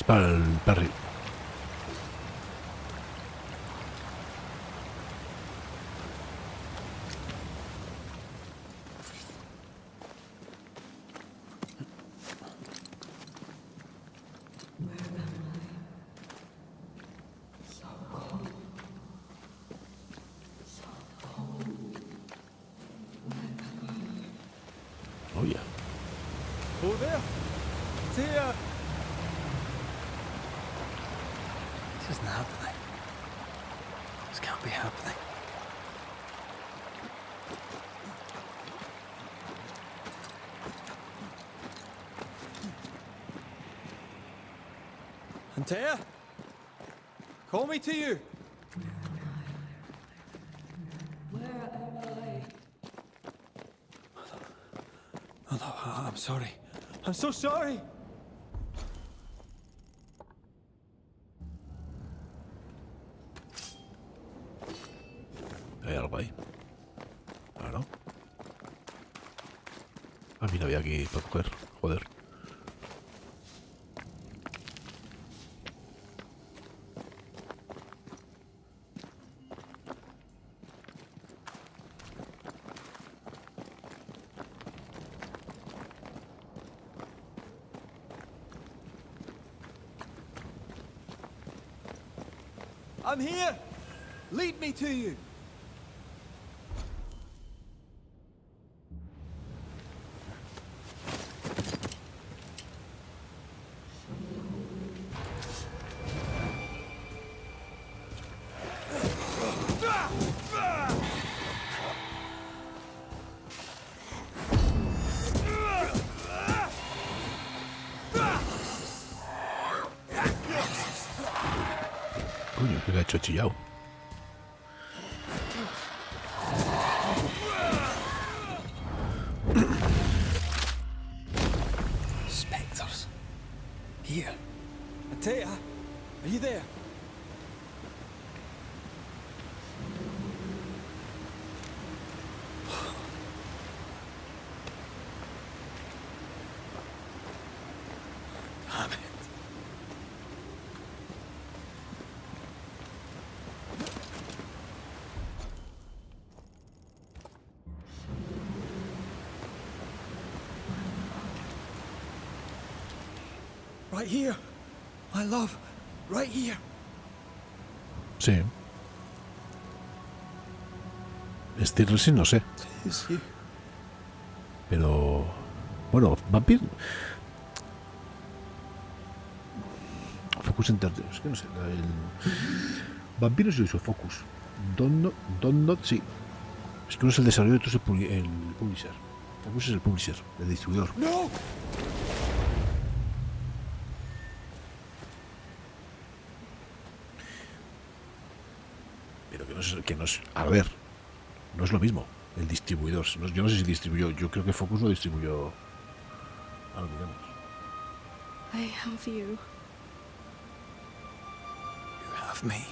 Es para el Perry. Oh yeah. Oh, there. There. This isn't happening. This can't be happening. Antea? Call me to you. Hello, I'm sorry. I'm so sorry. ¿Hay algo ahí? Claro. Ah, mira, había aquí para coger. Joder. I'm here. Lead me to you. Coño, que le ha hecho chillao. Spectres. Here. Antea, are you there? Damn it. Right here. My love. Right here. Sí. Stirlessing no sé. Sí. Pero... Bueno, Vampir... Focus Enter... Es que no sé. Vampiros yo uso Focus. Don't Not, sí. Es que uno es el desarrollador y otro es el publisher. Focus es el publisher, el distribuidor. No. Pero que no es... A ver, no es lo mismo. El distribuidor. Yo no sé si distribuyó. Yo creo que Focus lo distribuyó. Ahora miremos. I have you. You have me.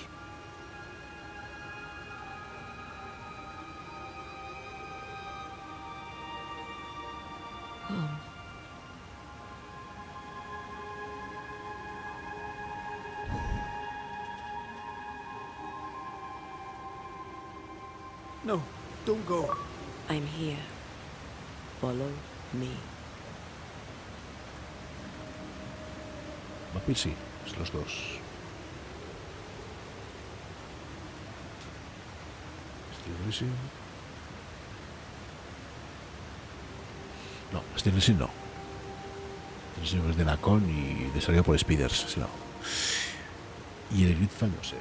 No, don't go. I'm here. Follow me. Vampir sí, es los dos. Stirlessing. No, Stirlessing no. Stirlessing es de Nacon y desarrollado por Speeders, sí, no. Y el Gridfall no sé.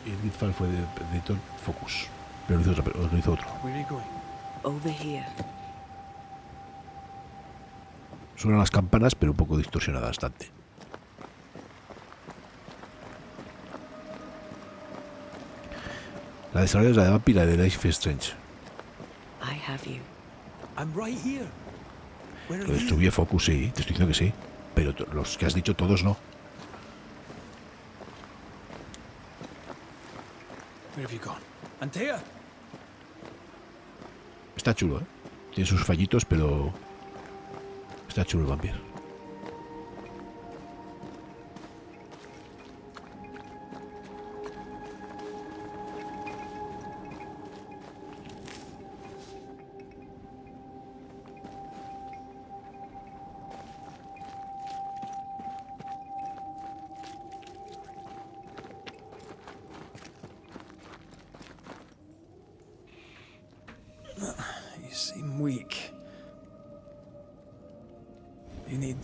El Gridfall fue de editor Focus, pero lo hizo otro. Where are you going? Over here. Suenan las campanas, pero un poco distorsionadas bastante. La desarrollada es la de Vampire, la de Life is Strange. I have you. I'm right here. Where are Lo you? distribuye Focus, sí, te estoy diciendo que sí. Pero los que has dicho todos no. Where have you gone? Antea? Está chulo, ¿eh? Tiene sus fallitos, pero está chulo el vampiro. You seem weak. You need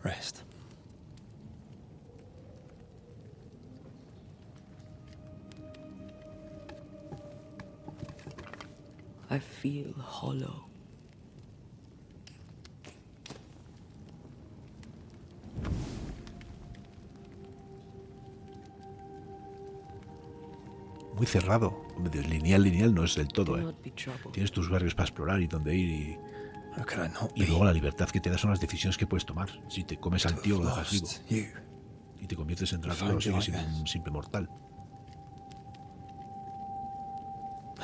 rest. I feel hollow. Muy cerrado. Hombre, lineal no es del todo, Do ¿eh? not be troubled. Tienes tus barrios para explorar y dónde ir How could I not y be? luego la libertad que te da son las decisiones que puedes tomar. Si te comes al tío, lo dejas vivo. Lost you. Y te conviertes en Drácula o Found you sigues like siendo un simple mortal.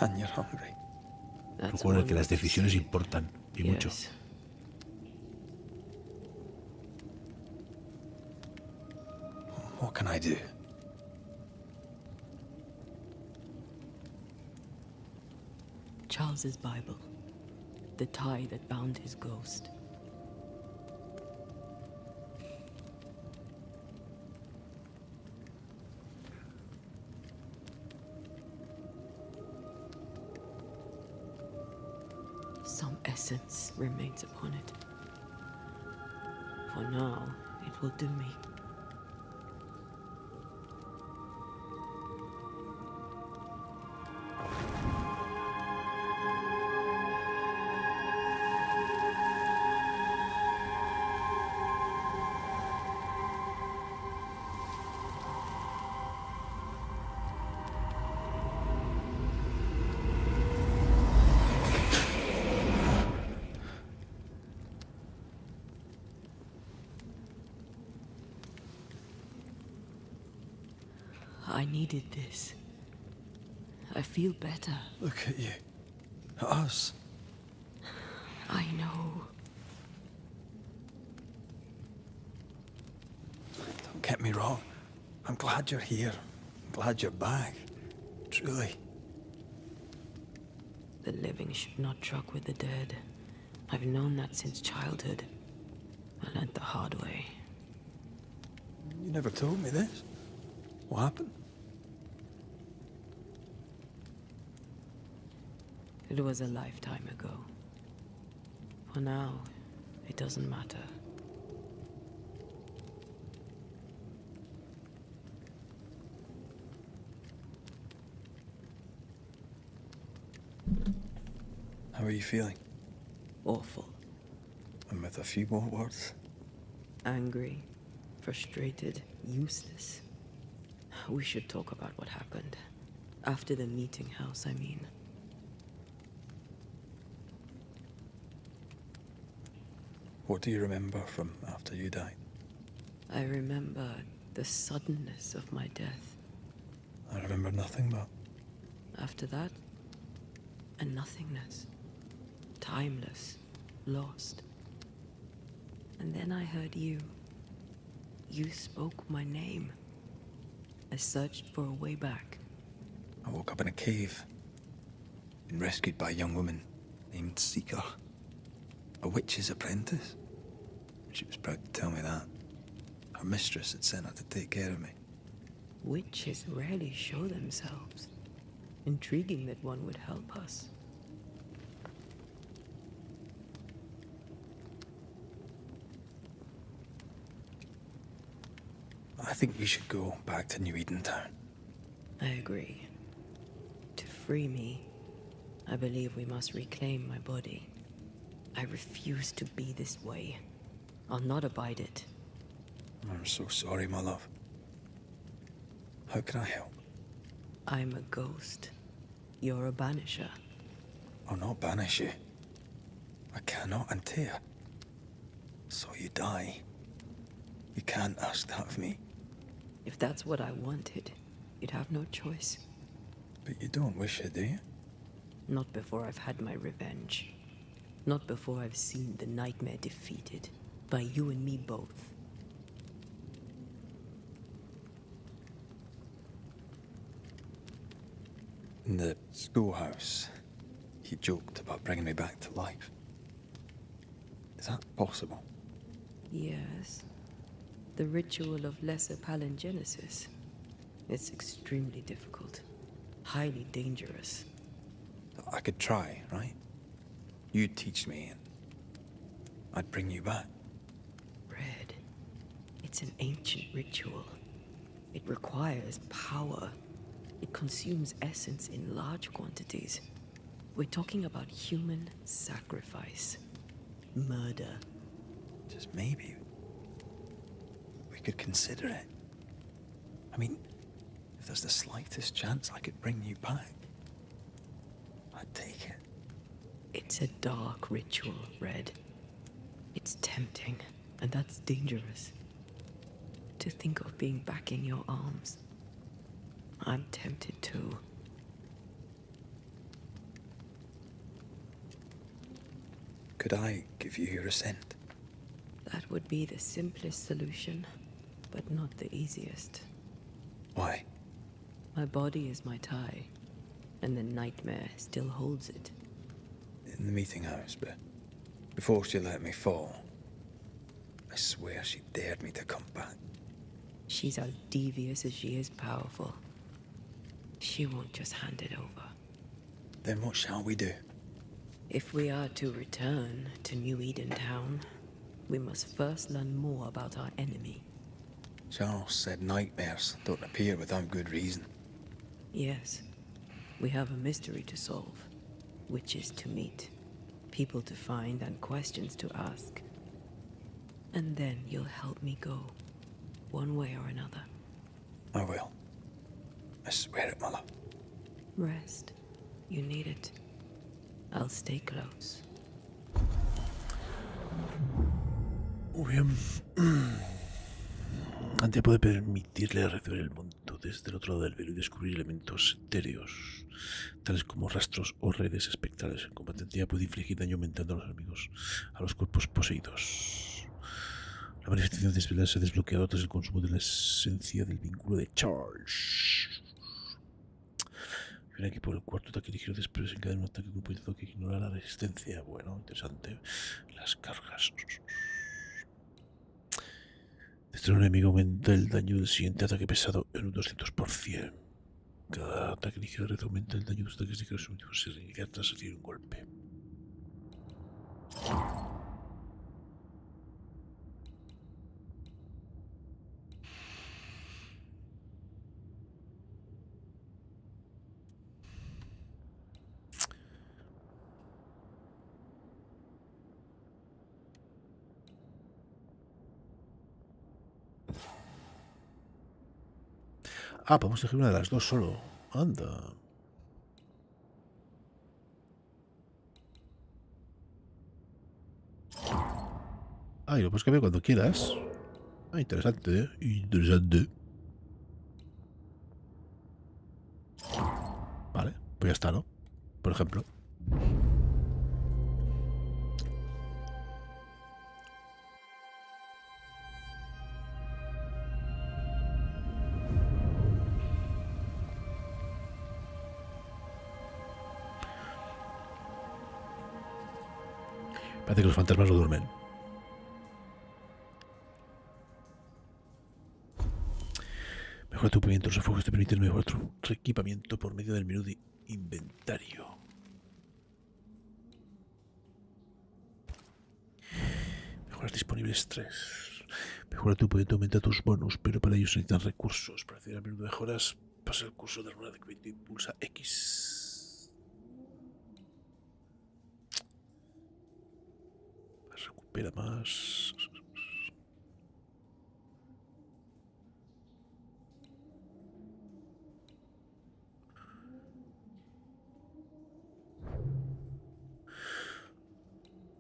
And you're hungry. Un That's juego en el one que las way to decisiones say it. importan. Y mucho. Yes. What can I do? Charles's Bible. The tie that bound his ghost. Some essence remains upon it. For now, it will do me. I needed this. I feel better. Look at you. At us. I know. Don't get me wrong. I'm glad you're here. I'm glad you're back. Truly. The living should not truck with the dead. I've known that since childhood. I learned the hard way. You never told me this. What happened? It was a lifetime ago. For now, it doesn't matter. How are you feeling? Awful. And with a few more words? Angry, frustrated, useless. We should talk about what happened. After the meeting house, I mean. What do you remember from after you died? I remember the suddenness of my death. I remember nothing but... After that, a nothingness. Timeless, lost. And then I heard you. You spoke my name. I searched for a way back. I woke up in a cave. Been rescued by a young woman named Seeker. A witch's apprentice. She was proud to tell me that. Her mistress had sent her to take care of me. Witches rarely show themselves. Intriguing that one would help us. I think we should go back to New Eden Town. I agree. To free me, I believe we must reclaim my body. I refuse to be this way. I'll not abide it. I'm so sorry, my love. How can I help? I'm a ghost. You're a banisher. I'll not banish you. I cannot untear. So you die. You can't ask that of me. If that's what I wanted, you'd have no choice. But you don't wish it, do you? Not before I've had my revenge. Not before I've seen the nightmare defeated. By you and me both. In the schoolhouse, he joked about bringing me back to life. Is that possible? Yes. The ritual of lesser palingenesis. It's extremely difficult. Highly dangerous. I could try, right? You'd teach me and I'd bring you back. Red. It's an ancient ritual. It requires power. It consumes essence in large quantities. We're talking about human sacrifice. Murder. Just maybe we could consider it. I mean, if there's the slightest chance I could bring you back, I'd take it. It's a dark ritual, Red. It's tempting, and that's dangerous. To think of being back in your arms. I'm tempted too. Could I give you your assent? That would be the simplest solution, but not the easiest. Why? My body is my tie, and the nightmare still holds it. In the meeting house, but before she let me fall, I swear she dared me to come back. She's as devious as she is powerful. She won't just hand it over. Then what shall we do? If we are to return to New Eden Town, we must first learn more about our enemy. Charles said nightmares don't appear without good reason. Yes, we have a mystery to solve. Witches to meet, people to find, and questions to ask. And then you'll help me go, one way or another. I will. I swear it, Mother. Rest. You need it. I'll stay close. Muy bien. Antes puede permitirle recibir el mundo desde el otro lado del velo y descubrir elementos etéreos, tales como rastros o redes espectrales. En competencia puede infligir daño aumentando a los enemigos, a los cuerpos poseídos. La manifestación de desvelar se ha desbloqueado tras el consumo de la esencia del vínculo de Charles. Viene aquí por el cuarto ataque ligero después desencadena un ataque completado que ignora la resistencia. Bueno, interesante. Las cargas. Destruir un enemigo aumenta el daño del siguiente ataque pesado en un 200%. Cada ataque ligero aumenta el daño de los ataques ligeros últimos se reinicia tras recibir un golpe. Ah, podemos elegir una de las dos solo. Anda. Ah, y lo puedes cambiar cuando quieras. Ah, interesante, ¿eh? Interesante. Vale, pues ya está, ¿no? Por ejemplo. Parece que los fantasmas no duermen. Mejora tu equipamiento. Los refugios te permiten mejorar tu equipamiento por medio del menú de inventario. Mejoras disponibles 3. Mejora tu equipamiento, aumenta tus bonus, pero para ello se necesitan recursos. Para acceder al menú de mejoras, pasa el curso de rueda de equipamiento y pulsa X. Recupera más.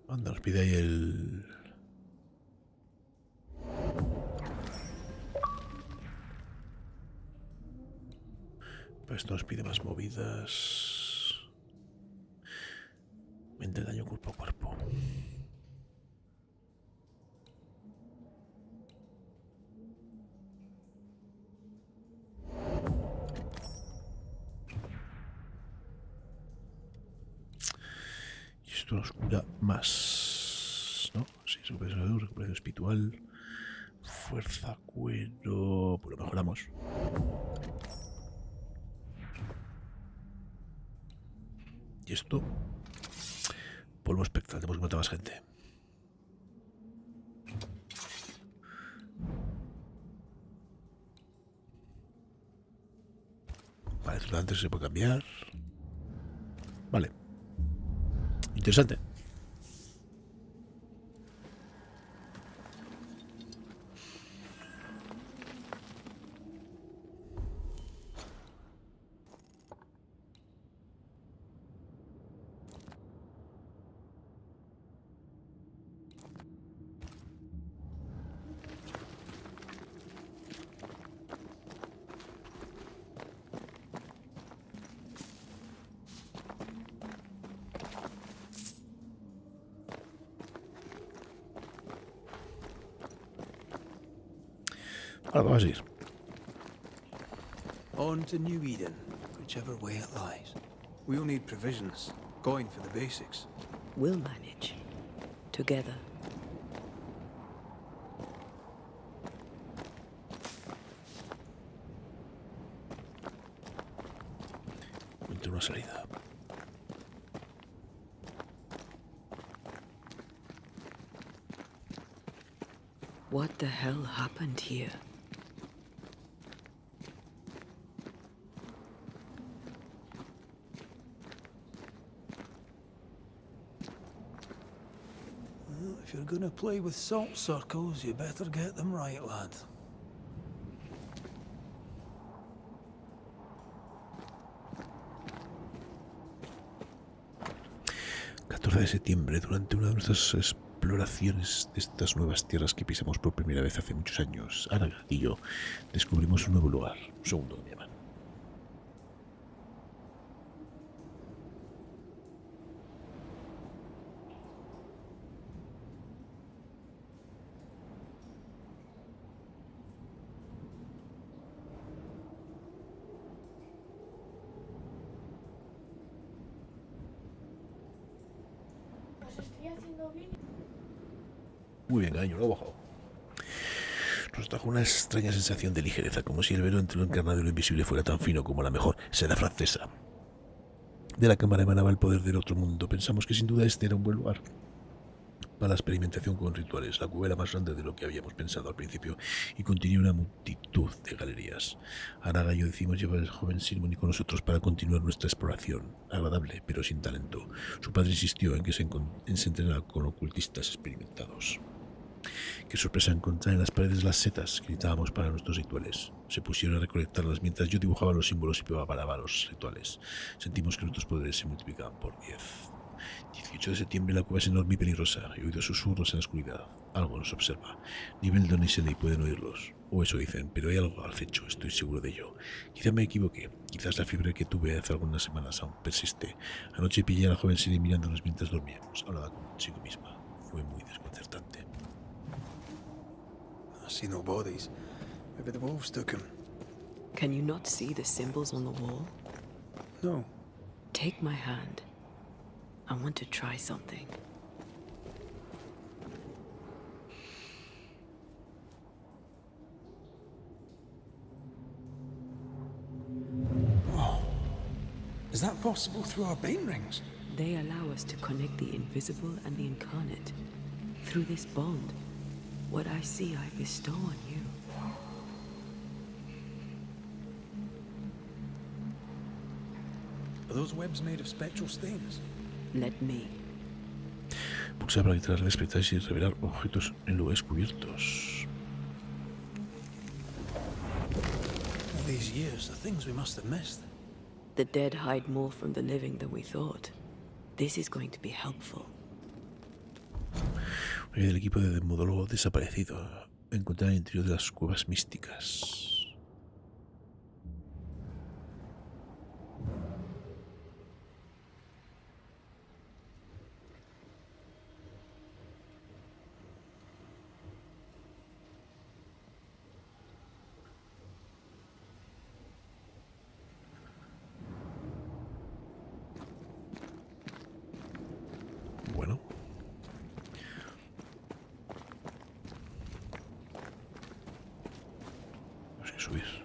Anda, nos pide ahí el... Pues esto nos pide más movidas. Aumenta el daño cuerpo a cuerpo. Y esto nos cura más, ¿no? Sí, recuperación espiritual. Fuerza, cuero... Pues lo mejoramos. Y esto... Polvo espectral, tenemos que matar más gente. Vale, esto antes se puede cambiar. Vale. Interesante. Ahora vamos a ir. On to New Eden, whichever way it lies. We'll need provisions, going for the basics. We'll manage. Together. Encuentro una salida. What the hell happened here? Well, if you're gonna play with salt circles, you better get them right, lad. De septiembre, durante una de nuestras exploraciones de estas nuevas tierras que pisamos por primera vez hace muchos años, Araga y yo descubrimos un nuevo lugar, un segundo me llaman. Muy bien, cariño, lo he bajado. Nos trajo una extraña sensación de ligereza, como si el velo entre lo encarnado y lo invisible fuera tan fino como la mejor seda francesa. De la cámara emanaba el poder del otro mundo. Pensamos que sin duda este era un buen lugar para la experimentación con rituales. La cueva era más grande de lo que habíamos pensado al principio y contenía una multitud de galerías. Araga y yo decidimos llevar al joven Simoni con nosotros para continuar nuestra exploración. Agradable, pero sin talento. Su padre insistió en que se entrenara con ocultistas experimentados. Qué sorpresa encontrar en las paredes las setas que necesitábamos para nuestros rituales. Se pusieron a recolectarlas mientras yo dibujaba los símbolos y preparaba los rituales. Sentimos que nuestros poderes se multiplicaban por 10. 18 de septiembre, la cueva es enorme y peligrosa. He oído susurros en la oscuridad. Algo nos observa. Ni Beldon ni Sedley pueden oírlos. O eso dicen, pero hay algo al acecho, estoy seguro de ello. Quizá me equivoqué. Quizás la fiebre que tuve hace algunas semanas aún persiste. Anoche pillé a la joven Sedley mirándonos mientras dormíamos. Hablaba consigo misma. Fue muy desconcertante. I see no bodies. Maybe the wolves took him. Can you not see the symbols on the wall? No. Take my hand. I want to try something. Whoa. Is that possible through our bane rings? They allow us to connect the invisible and the incarnate. Through this bond, what I see I bestow on you. Are those webs made of spectral stains? Let me. Pulsa para quitar las espectaculares y revelar objetos en lugares cubiertos. All these years, the things we must have missed. The dead hide more from the living than we thought. This is going to be helpful. El equipo de demodólogo desaparecido. Encontrar el interior de las cuevas místicas. subir.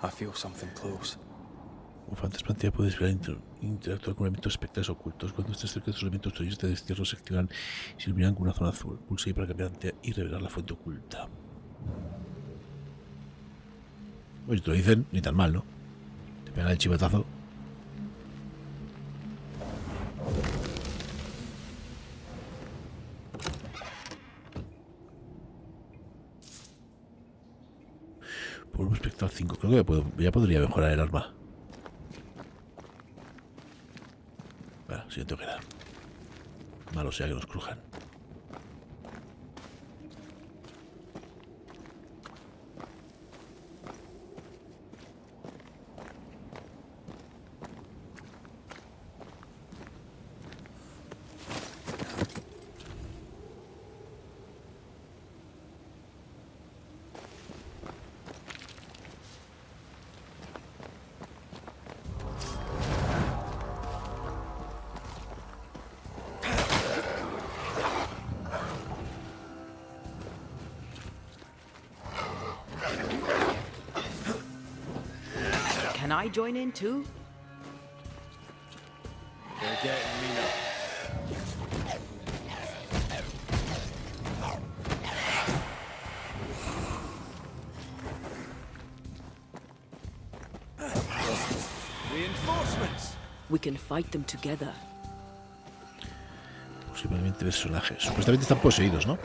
I feel something close. Como antes pantalla puedes ver interactuar con elementos espectrales ocultos. Cuando estés cerca de estos elementos, tus de destierro se activarán y se iluminarán con una zona azul. Pulsa ahí para cambiar y revelar la fuente oculta. Oye, te lo dicen ni tan mal, ¿no? Te pegan el chivatazo. Por respecto al 5, creo que ya podría mejorar el arma. Bueno, siguiente ojeda. Malo sea que nos crujan. Can I join in too? They're getting me now. Reinforcements. We can fight them together. Posiblemente personajes. Supuestamente están poseídos, ¿no?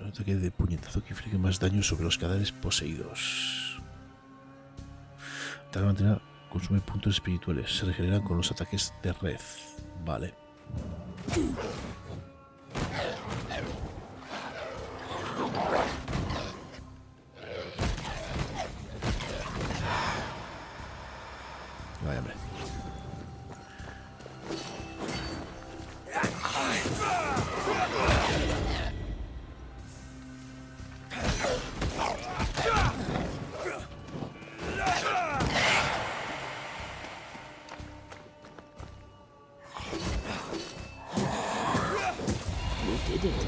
Un ataque de puñetazo que inflige más daño sobre los cadáveres poseídos. Ataque de mantener consume puntos espirituales. Se regeneran con los ataques de red. Vale. Vaya, hombre. We did it.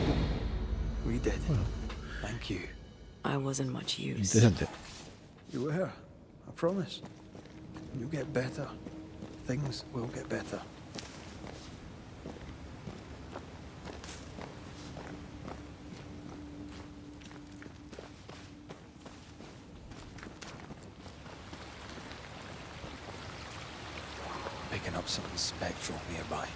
We did. Thank you. I wasn't much use. Interesante. You were. I promise. You'll get better. Things will get better. Picking up something spectral nearby.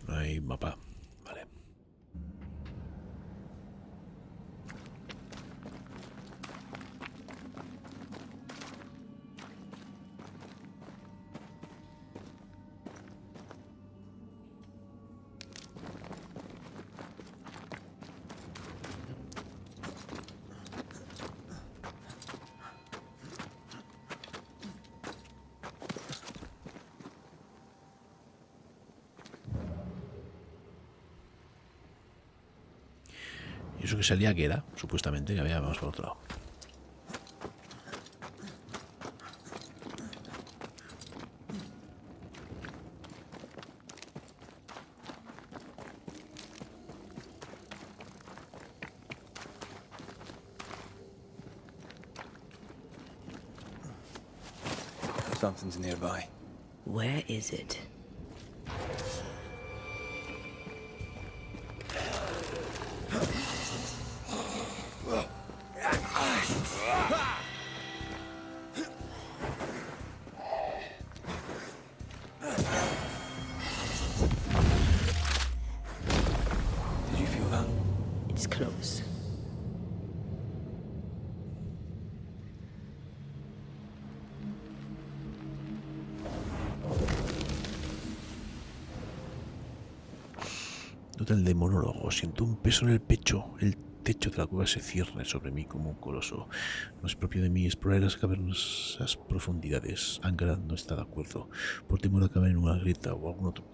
No hay mapa. Vale. Y eso que salía que era, supuestamente, que había, vamos por otro lado. Something's nearby. Where is it? Did you feel that? It's close. Nota el de monólogo. Siento un peso en el pecho. El techo de la cueva se cierne sobre mí como un coloso. No es propio de mí explorar las cavernosas profundidades. Angra no está de acuerdo. Por temor a caer en una grieta o algún otro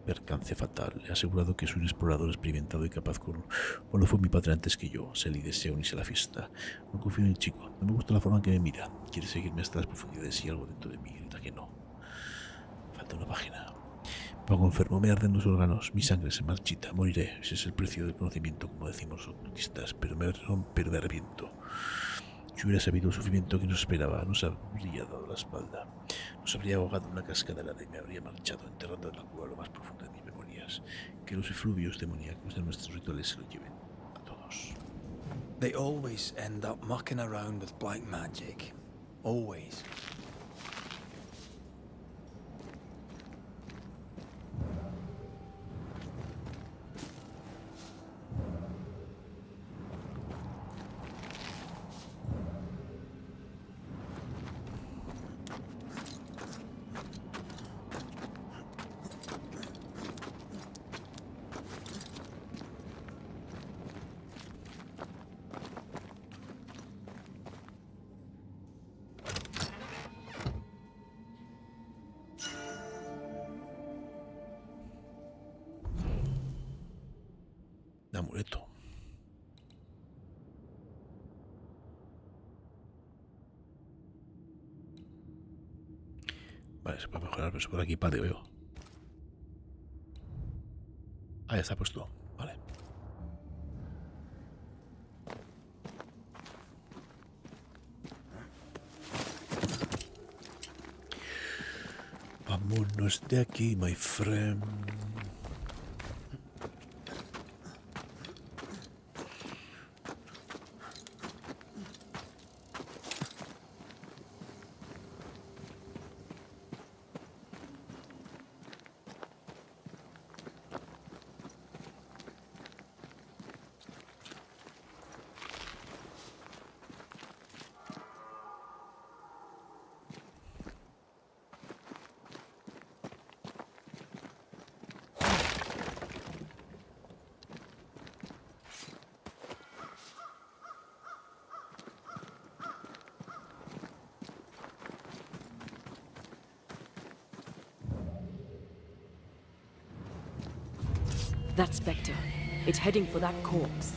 percance fatal. He asegurado que soy un explorador experimentado y capaz con lo fue mi padre antes que yo. Se le desea unirse a la fiesta. No confío en el chico. No me gusta la forma en que me mira. Quiere seguirme hasta las profundidades y algo dentro de mí grita que no. Falta una página. Me hago enfermo, me arden los órganos, mi sangre se marchita, moriré. Ese es el precio del conocimiento, como decimos los ocultistas, pero me arrepiento. Si hubiera sabido el sufrimiento que nos esperaba, nos habría dado la espalda. Nos habría ahogado en una cascada helada y me habría marchado, enterrando en la cueva lo más profundo de mis memorias. Que los efluvios demoníacos de nuestros rituales se lo lleven a todos. They always end up mucking around with black magic. Always. Amuleto. Vale, se puede mejorar, pero se puede equipar, digo yo. Ah, ya está puesto. Vale. Vámonos de aquí, my friend. That spectre. It's heading for that corpse.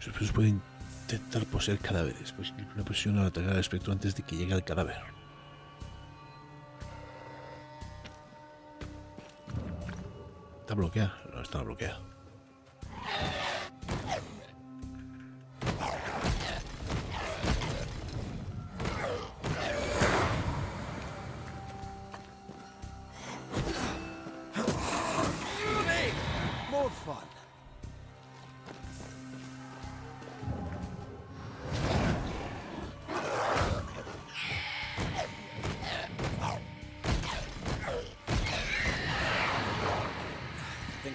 Se puede intentar poseer cadáveres. Pues una presión al atacar al espectro antes de que llegue al cadáver. ¿Está bloqueada? No, está bloqueada.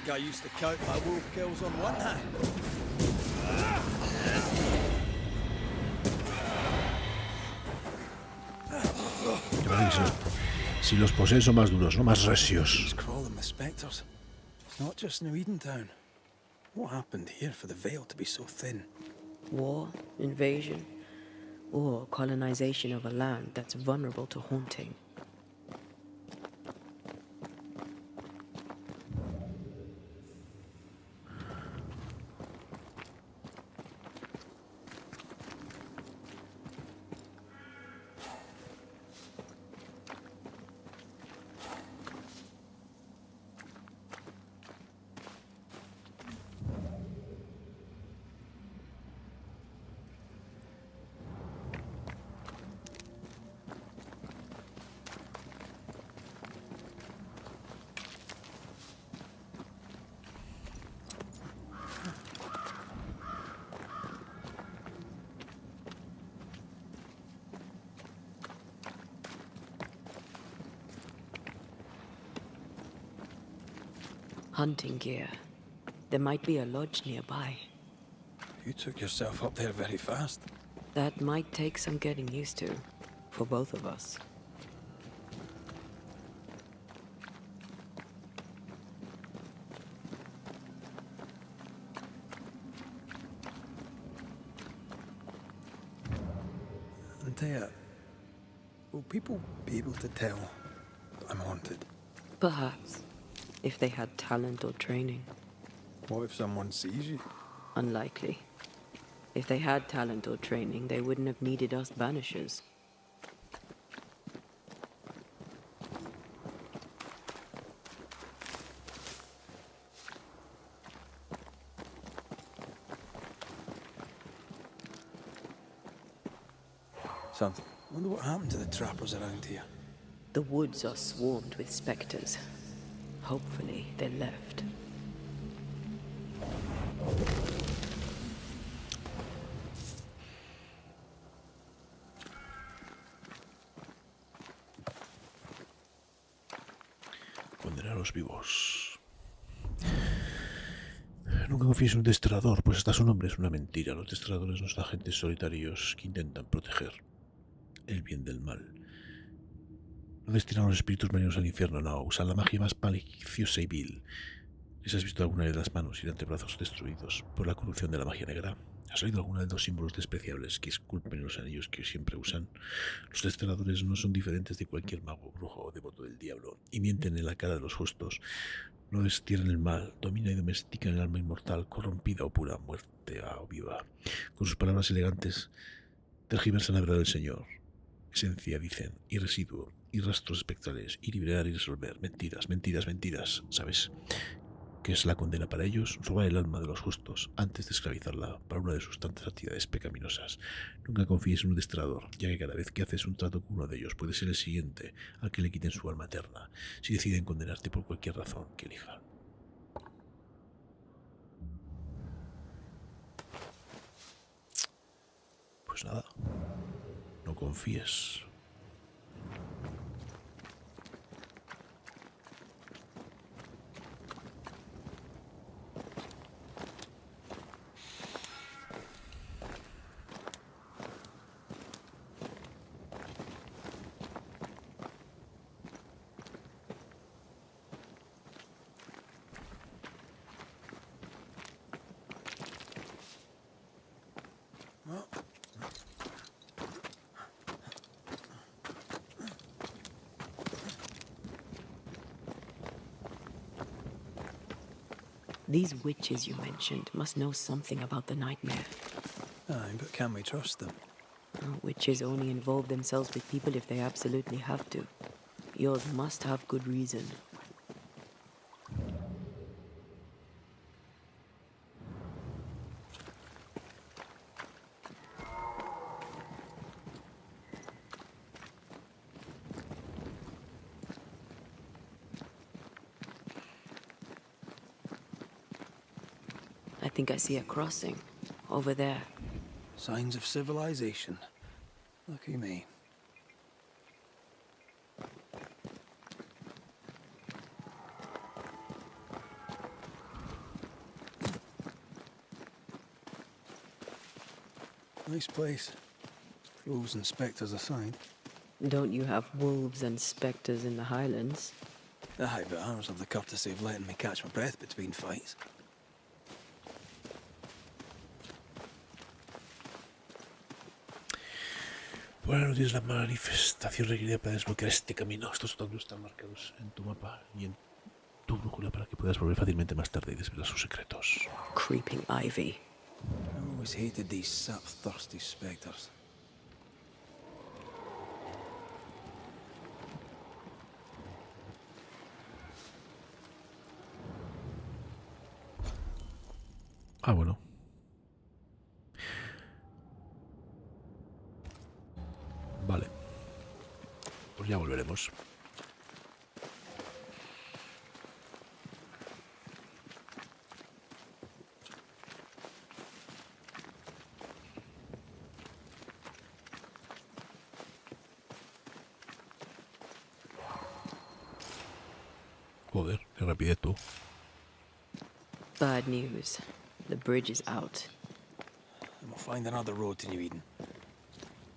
I used to count my wolf kills on one hand. Si los poseen son más duros, no más recios. Crawling with spectres. Not just New Edentown. What happened here for the veil to be so thin? War, invasion, or colonization of a land that's vulnerable to haunting. Hunting gear. There might be a lodge nearby. You took yourself up there very fast. That might take some getting used to, for both of us. Antea, will people be able to tell that I'm haunted? Perhaps, if they had talent or training. What if someone sees you? Unlikely. If they had talent or training, they wouldn't have needed us Banishers. Something. Wonder what happened to the trappers around here. The woods are swarmed with specters. Hopefully, they left. Condenar a los vivos. Nunca confíes en un destrador, pues hasta su nombre es una mentira. Los destradores no son agentes solitarios que intentan proteger el bien del mal. No destinan a los espíritus marinos al infierno, no. Usan la magia más maliciosa y vil. ¿Les has visto alguna de las manos y antebrazos destruidos por la corrupción de la magia negra? ¿Has oído alguna de los símbolos despreciables que esculpen los anillos que siempre usan? Los destradores no son diferentes de cualquier mago, brujo o devoto del diablo, y mienten en la cara de los justos. No destierran el mal, dominan y domestican el alma inmortal, corrompida o pura, muerta o viva. Con sus palabras elegantes tergiversan la verdad del Señor. Esencia, dicen, y residuo, y rastros espectrales, y liberar y resolver. Mentiras, mentiras, mentiras. ¿Sabes qué es la condena para ellos? Robar el alma de los justos antes de esclavizarla para una de sus tantas actividades pecaminosas. Nunca confíes en un destrador, ya que cada vez que haces un trato con uno de ellos puede ser el siguiente al que le quiten su alma eterna, si deciden condenarte por cualquier razón que elijan. Pues nada, no confíes. These witches you mentioned must know something about the nightmare. Aye, but can we trust them? Witches only involve themselves with people if they absolutely have to. Yours must have good reason. I think I see a crossing over there. Signs of civilization. Lucky me. Nice place. Wolves and spectres aside. Don't you have wolves and spectres in the Highlands? Aye, but ours have the courtesy of letting me catch my breath between fights. Bueno, tienes la manifestación requerida para desbloquear este camino. Estos obstáculos están marcados en tu mapa y en tu brújula para que puedas volver fácilmente más tarde y desvelar sus secretos. Creeping ivy. I always hated these sap-thirsty spectres. Ah, bueno. Vale. Pues ya volveremos. Joder, qué rapidez tú. Bad news. The bridge is out. And we'll find another road to New Eden.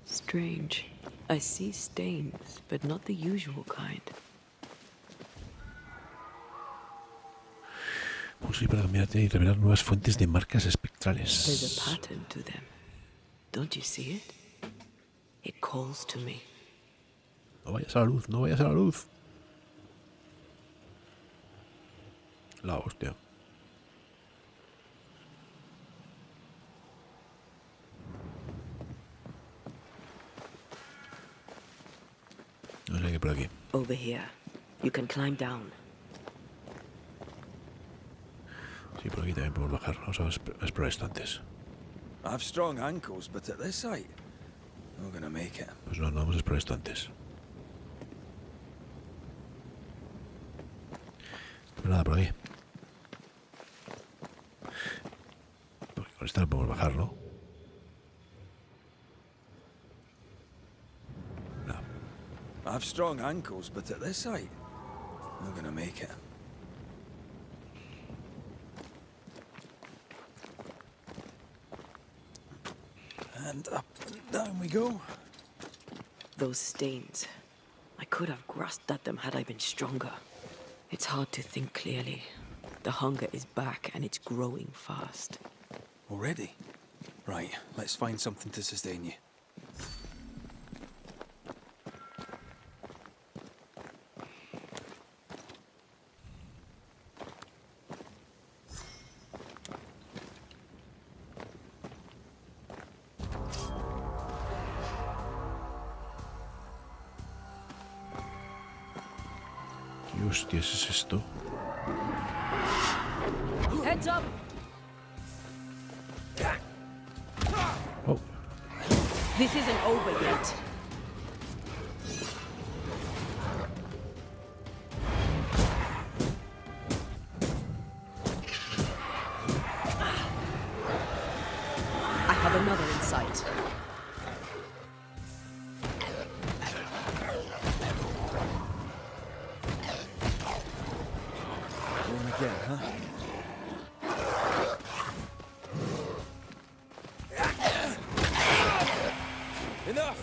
Strange. I see stains, but not the usual kind. Pulse para cambiarte y revelar nuevas fuentes de marcas espectrales. There's a pattern to them. Don't you see it? It calls to me. No vayas a la luz, no vayas a la luz. La hostia. No sé qué por aquí. Over here. You can climb down. Sí, por aquí también podemos bajar. Vamos a explorar estantes. I have strong ankles, but at this height, I'm gonna make it. Pues no, no vamos a explorar estantes. Pues nada, por aquí. Porque con esta no podemos bajar, ¿no? No. I have strong ankles, but at this height, I'm gonna make it. And up and down we go. Those stains. I could have grasped at them had I been stronger. It's hard to think clearly. The hunger is back and it's growing fast. Already? Right, let's find something to sustain you. ¿Qué hostias es esto? Heads up! Oh. This isn't over yet. I have another in sight. Going again, huh? Enough!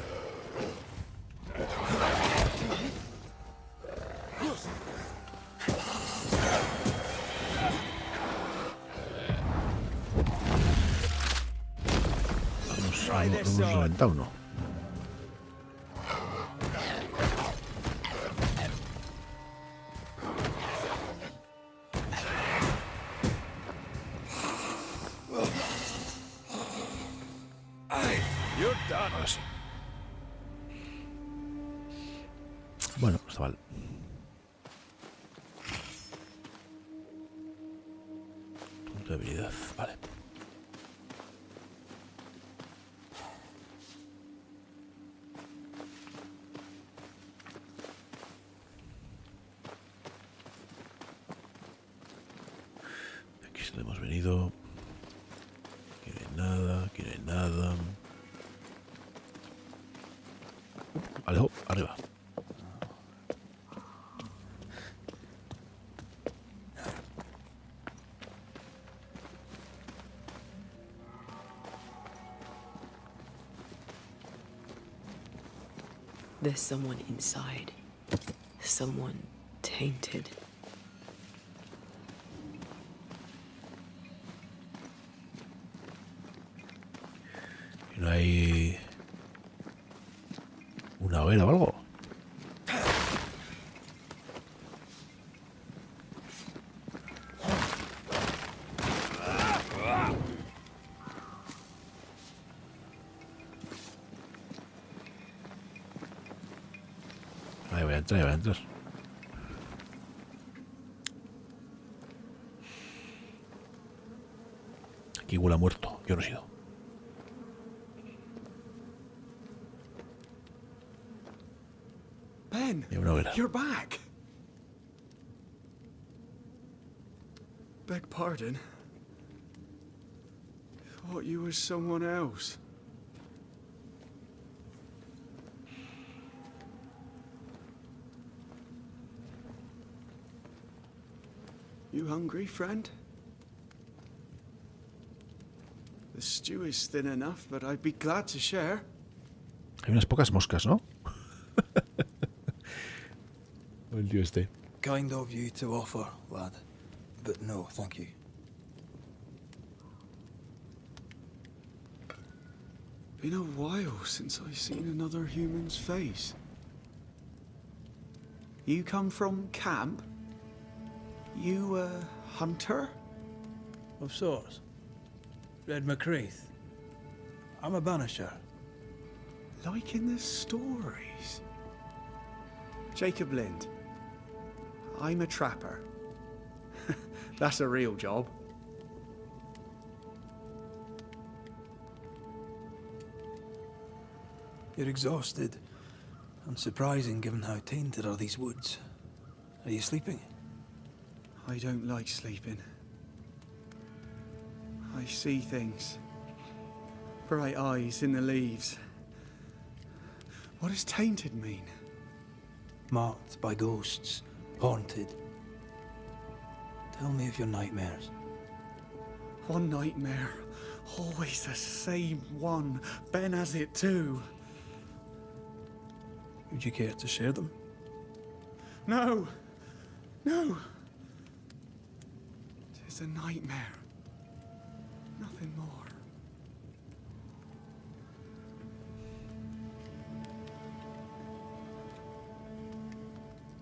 Hemos reventado uno. Ahora sí. Bueno, está mal. Punto de habilidad, vale. Aquí es donde hemos venido. Aquí no hay nada, aquí no hay nada. Alejo, arriba. There's someone inside. Someone tainted. ¿Y no hay una hoguera o algo? Ahí voy a entrar, ahí voy a entrar. Aquí huele a muerto, yo no he sido. Ben, Y una hoguera. you're back. Beg pardon. Thought you was someone else. You hungry, friend? stew is thin enough, but I'd be glad to share. Hay unas pocas moscas, ¿no? El tío este. Kind of you to offer, lad. But no, thank you. Been a while since I've seen another human's face. You come from camp? You a hunter? Of sorts. Red McCreath. I'm a banisher. Like in the stories. Jacob Lind. I'm a trapper. That's a real job. You're exhausted. Unsurprising given how tainted are these woods. Are you sleeping? I don't like sleeping. I see things. Bright eyes in the leaves. What does tainted mean? Marked by ghosts. Haunted. Tell me of your nightmares. One nightmare. Always the same one. Ben has it too. Would you care to share them? No! No! It's a nightmare. Nothing more.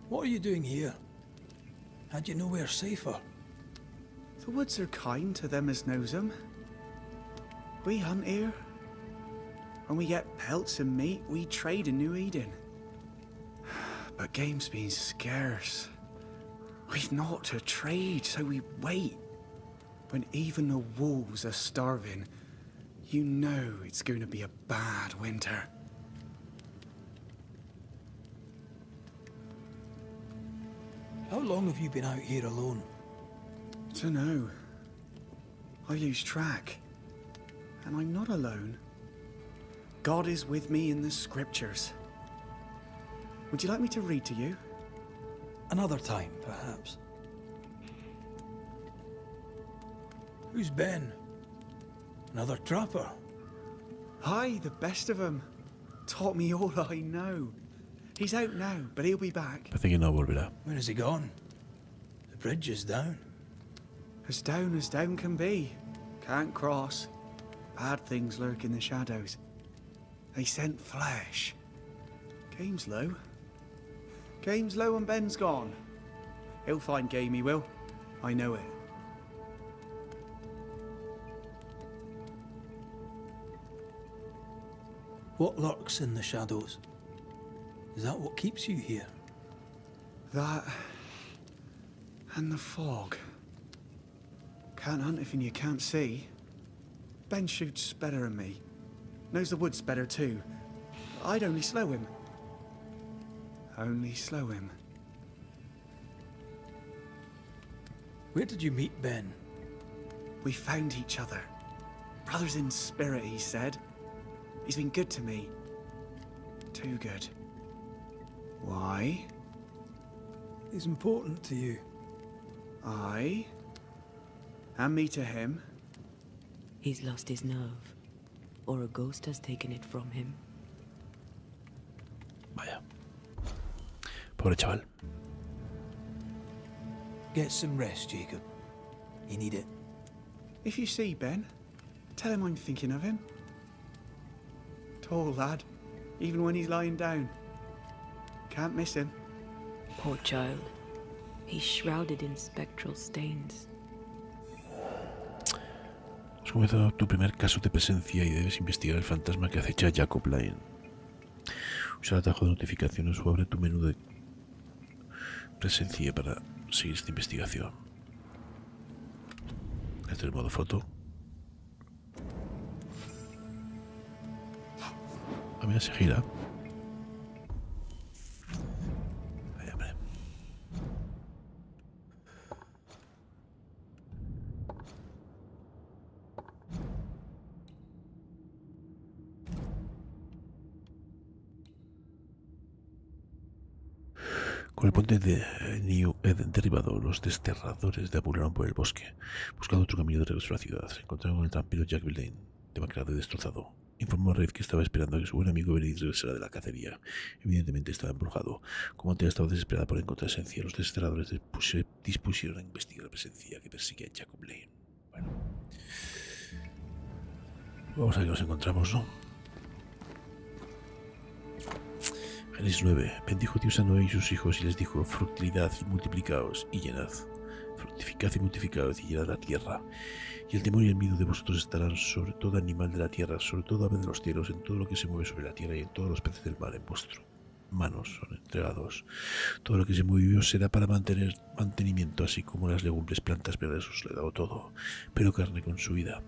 What are you doing here? Had you nowhere safer? The woods are kind to them as knows them. We hunt here. When we get pelts and meat, we trade in New Eden. But game's been scarce. We've naught to trade, so we wait. When even the wolves are starving, you know it's going to be a bad winter. How long have you been out here alone? Dunno. I lose track. And I'm not alone. God is with me in the scriptures. Would you like me to read to you? Another time, perhaps. Who's Ben? Another trapper? Aye, the best of them. Taught me all I know. He's out now, but he'll be back. Parece que no volverá. Where has he gone? The bridge is down. As down can be. Can't cross. Bad things lurk in the shadows. They scent flesh. Game's low. Game's low and Ben's gone. He'll find game, he will. I know it. What lurks in the shadows? Is that what keeps you here? That and the fog. Can't hunt if you can't see. Ben shoots better than me. Knows the woods better too. I'd only slow him. Only slow him. Where did you meet Ben? We found each other. Brothers in spirit, he said. He's been good to me. Too good. Why? He's important to you. I? And me to him? He's lost his nerve. Or a ghost has taken it from him. Vaya. Pobre chaval. Get some rest, Jacob. You need it. If you see Ben, tell him I'm thinking of him. Tall lad, even when he's lying down. Can't miss him. Poor child. He's shrouded in spectral stains. Has comenzado tu primer caso de presencia y debes investigar el fantasma que acecha a Jacob Lane. Usa el atajo de notificaciones o abre tu menú de presencia para seguir esta investigación. Este es el modo foto. A mí se gira. Ahí, hombre. Con el puente de New Eden derribado, los desterradores deambularon por el bosque, buscando otro camino de regreso a la ciudad. Se encontraron con el trampero Jack Lane. demacrado y destrozado. Informó a Red que estaba esperando a que su buen amigo Benedict regresara de la cacería. Evidentemente estaba embrujado. Como Tea estaba desesperada por encontrar esencia, los desesperadores dispusieron a investigar la presencia que persigue a Jacob Lane. Bueno. Vamos a ver qué nos encontramos, ¿no? Génesis 9. Bendijo Dios a Noé y sus hijos y les dijo: fructilidad y multiplicaos y llenad. Fructificad y multiplicaos y llenad la tierra. Y el temor y el miedo de vosotros estarán sobre todo animal de la tierra, sobre todo ave de los cielos, en todo lo que se mueve sobre la tierra y en todos los peces del mar en vuestras manos son entregados. Todo lo que se mueve será para mantenimiento, así como las legumbres, plantas verdes os le he dado todo, pero carne con su vida,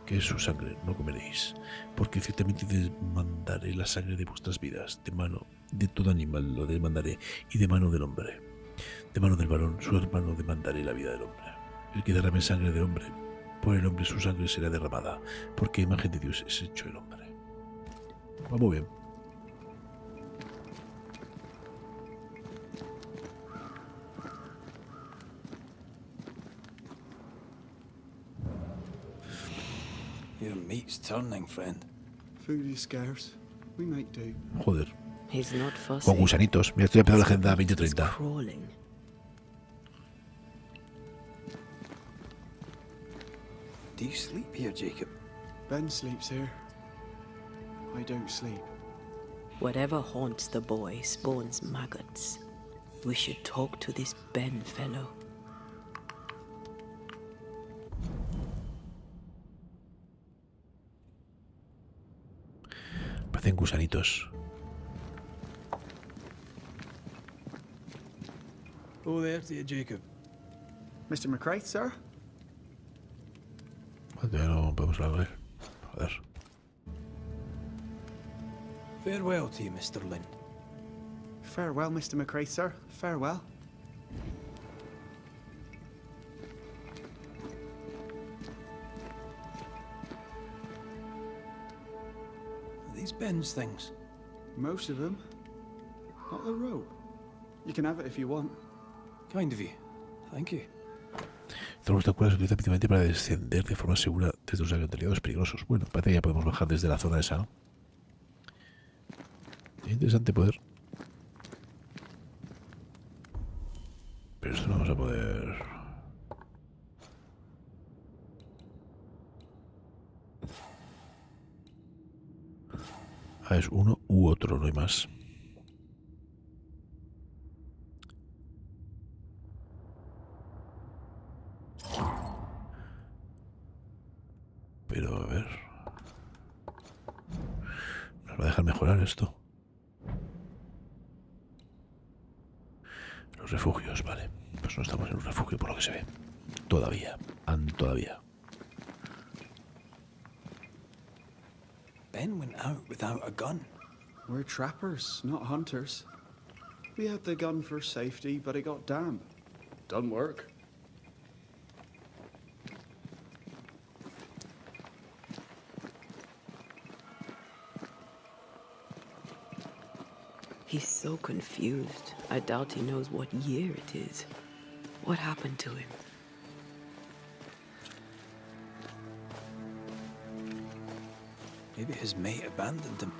que es su sangre, no comeréis, porque ciertamente demandaré la sangre de vuestras vidas, de mano de todo animal lo demandaré, y de mano del hombre, de mano del varón, su hermano, demandaré la vida del hombre. El que derrame sangre de hombre, por el hombre su sangre será derramada, porque imagen de Dios es hecho el hombre. Va muy bien. Your meat's turning, friend. Food is scarce. We make do. Joder. He's not fussy. Con gusanitos. Mira, estoy empezando la agenda 2030. Do you sleep here, Jacob? Ben sleeps here. I don't sleep. Whatever haunts the boy spawns maggots. We should talk to this Ben fellow. Parecen gusanitos. Oh, there to you, Jacob. Mr. McCraith, sir? Ya no podemos hablar. Joder. Farewell to you, Mr. Lynn. Farewell, Mr. McCraith, sir. Farewell. Are these Ben's things? Most of them. Not the rope. You can have it if you want. Kind of you. Thank you. Esta obstáculo se utiliza principalmente para descender de forma segura desde los acantilados peligrosos. Bueno, parece que ya podemos bajar desde la zona esa, ¿no? Es interesante poder. Pero esto no vamos a poder. Ah, es uno u otro, no hay más. Pero a ver. ¿Nos va a dejar mejorar esto? Los refugios, vale. Pues no estamos en un refugio por lo que se ve. Todavía. Todavía. Ben went out without a gun. We're trappers, not hunters. We had the gun for safety, but it got damp. Doesn't work. He's so confused. I doubt he knows what year it is. What happened to him? Maybe his mate abandoned him.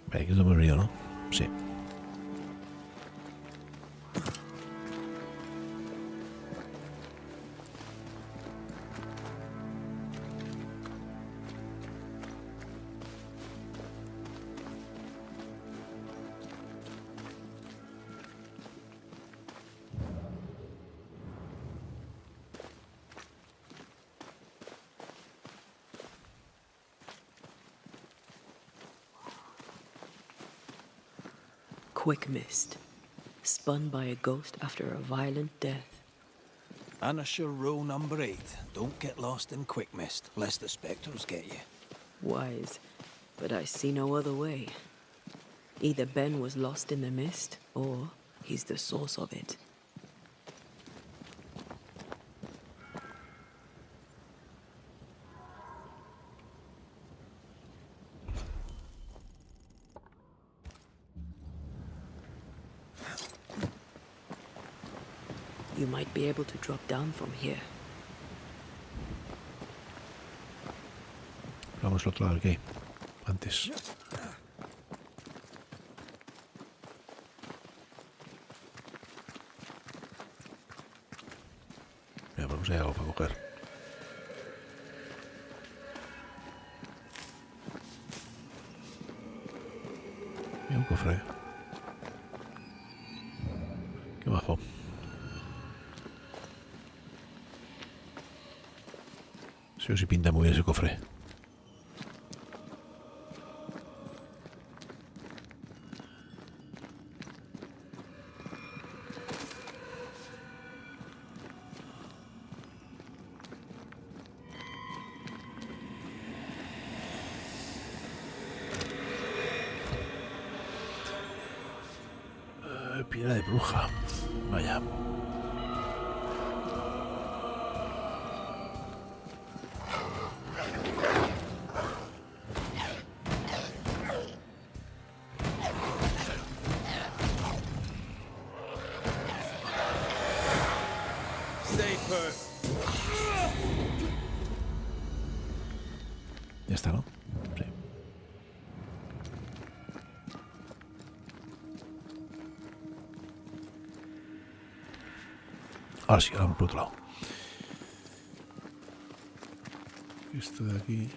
Vale, aquí es donde hemos venido, ¿no? Sí. Quick mist. Spun by a ghost after a violent death. Banisher rule number 8. Don't get lost in quick mist, lest the spectres get you. Wise, but I see no other way. Either Ben was lost in the mist, or He's the source of it. You might be able to drop down from here. Vamos al otro lado, ¿qué? Antes. Mira, vamos a ir algo para coger. Mira un cofre. Qué bajo. Sí o sí pinta muy bien ese cofre. Piedra de bruja. Vaya. Ya está, ¿no? Sí. Ahora sí, ahora vamos por otro lado. Esto de aquí.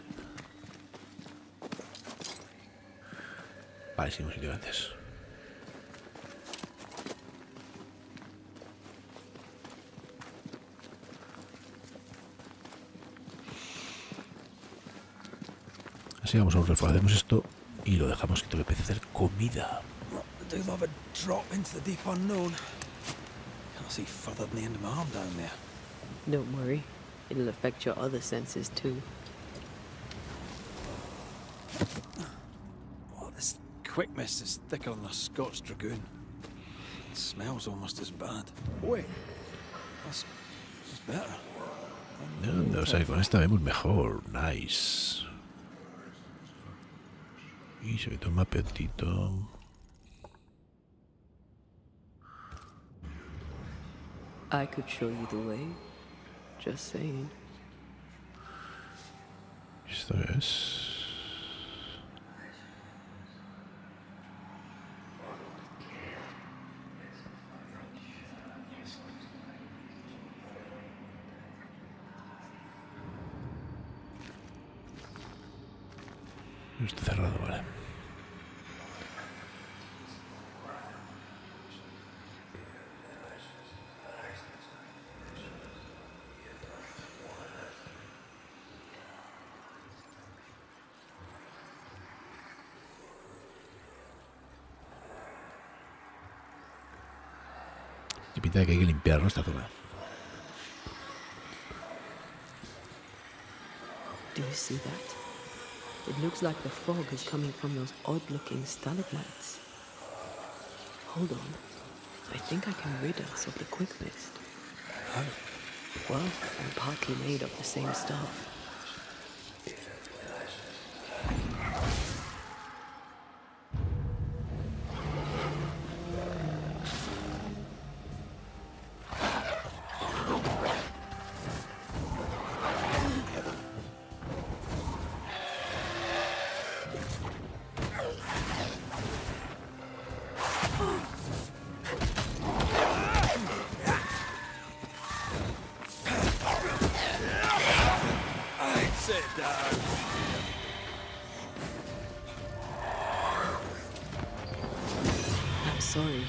Vale, sí, un sitio antes. Así vamos a un refugio, hacemos esto y lo dejamos que empiece a hacer comida. I do love a drop into the deep unknown. Can't see further than the end of my arm down there. Don't worry. It'll affect your other senses too. Oh, this quick mist is thicker than a Scots dragoon. It smells almost as bad. Wait, that's better. No, o sea, con esta vemos mejor. Nice. Y se toma apetito. I could show you the way. Just saying. Esto es... Está cerrado, vale. Y pinta de que hay que limpiar, ¿no? Esta zona. Do you see that? It looks like the fog is coming from those odd-looking stalagmites. Hold on. I think I can rid us of the quick mist. How? Well, I'm partly made of the same stuff. I'm sorry.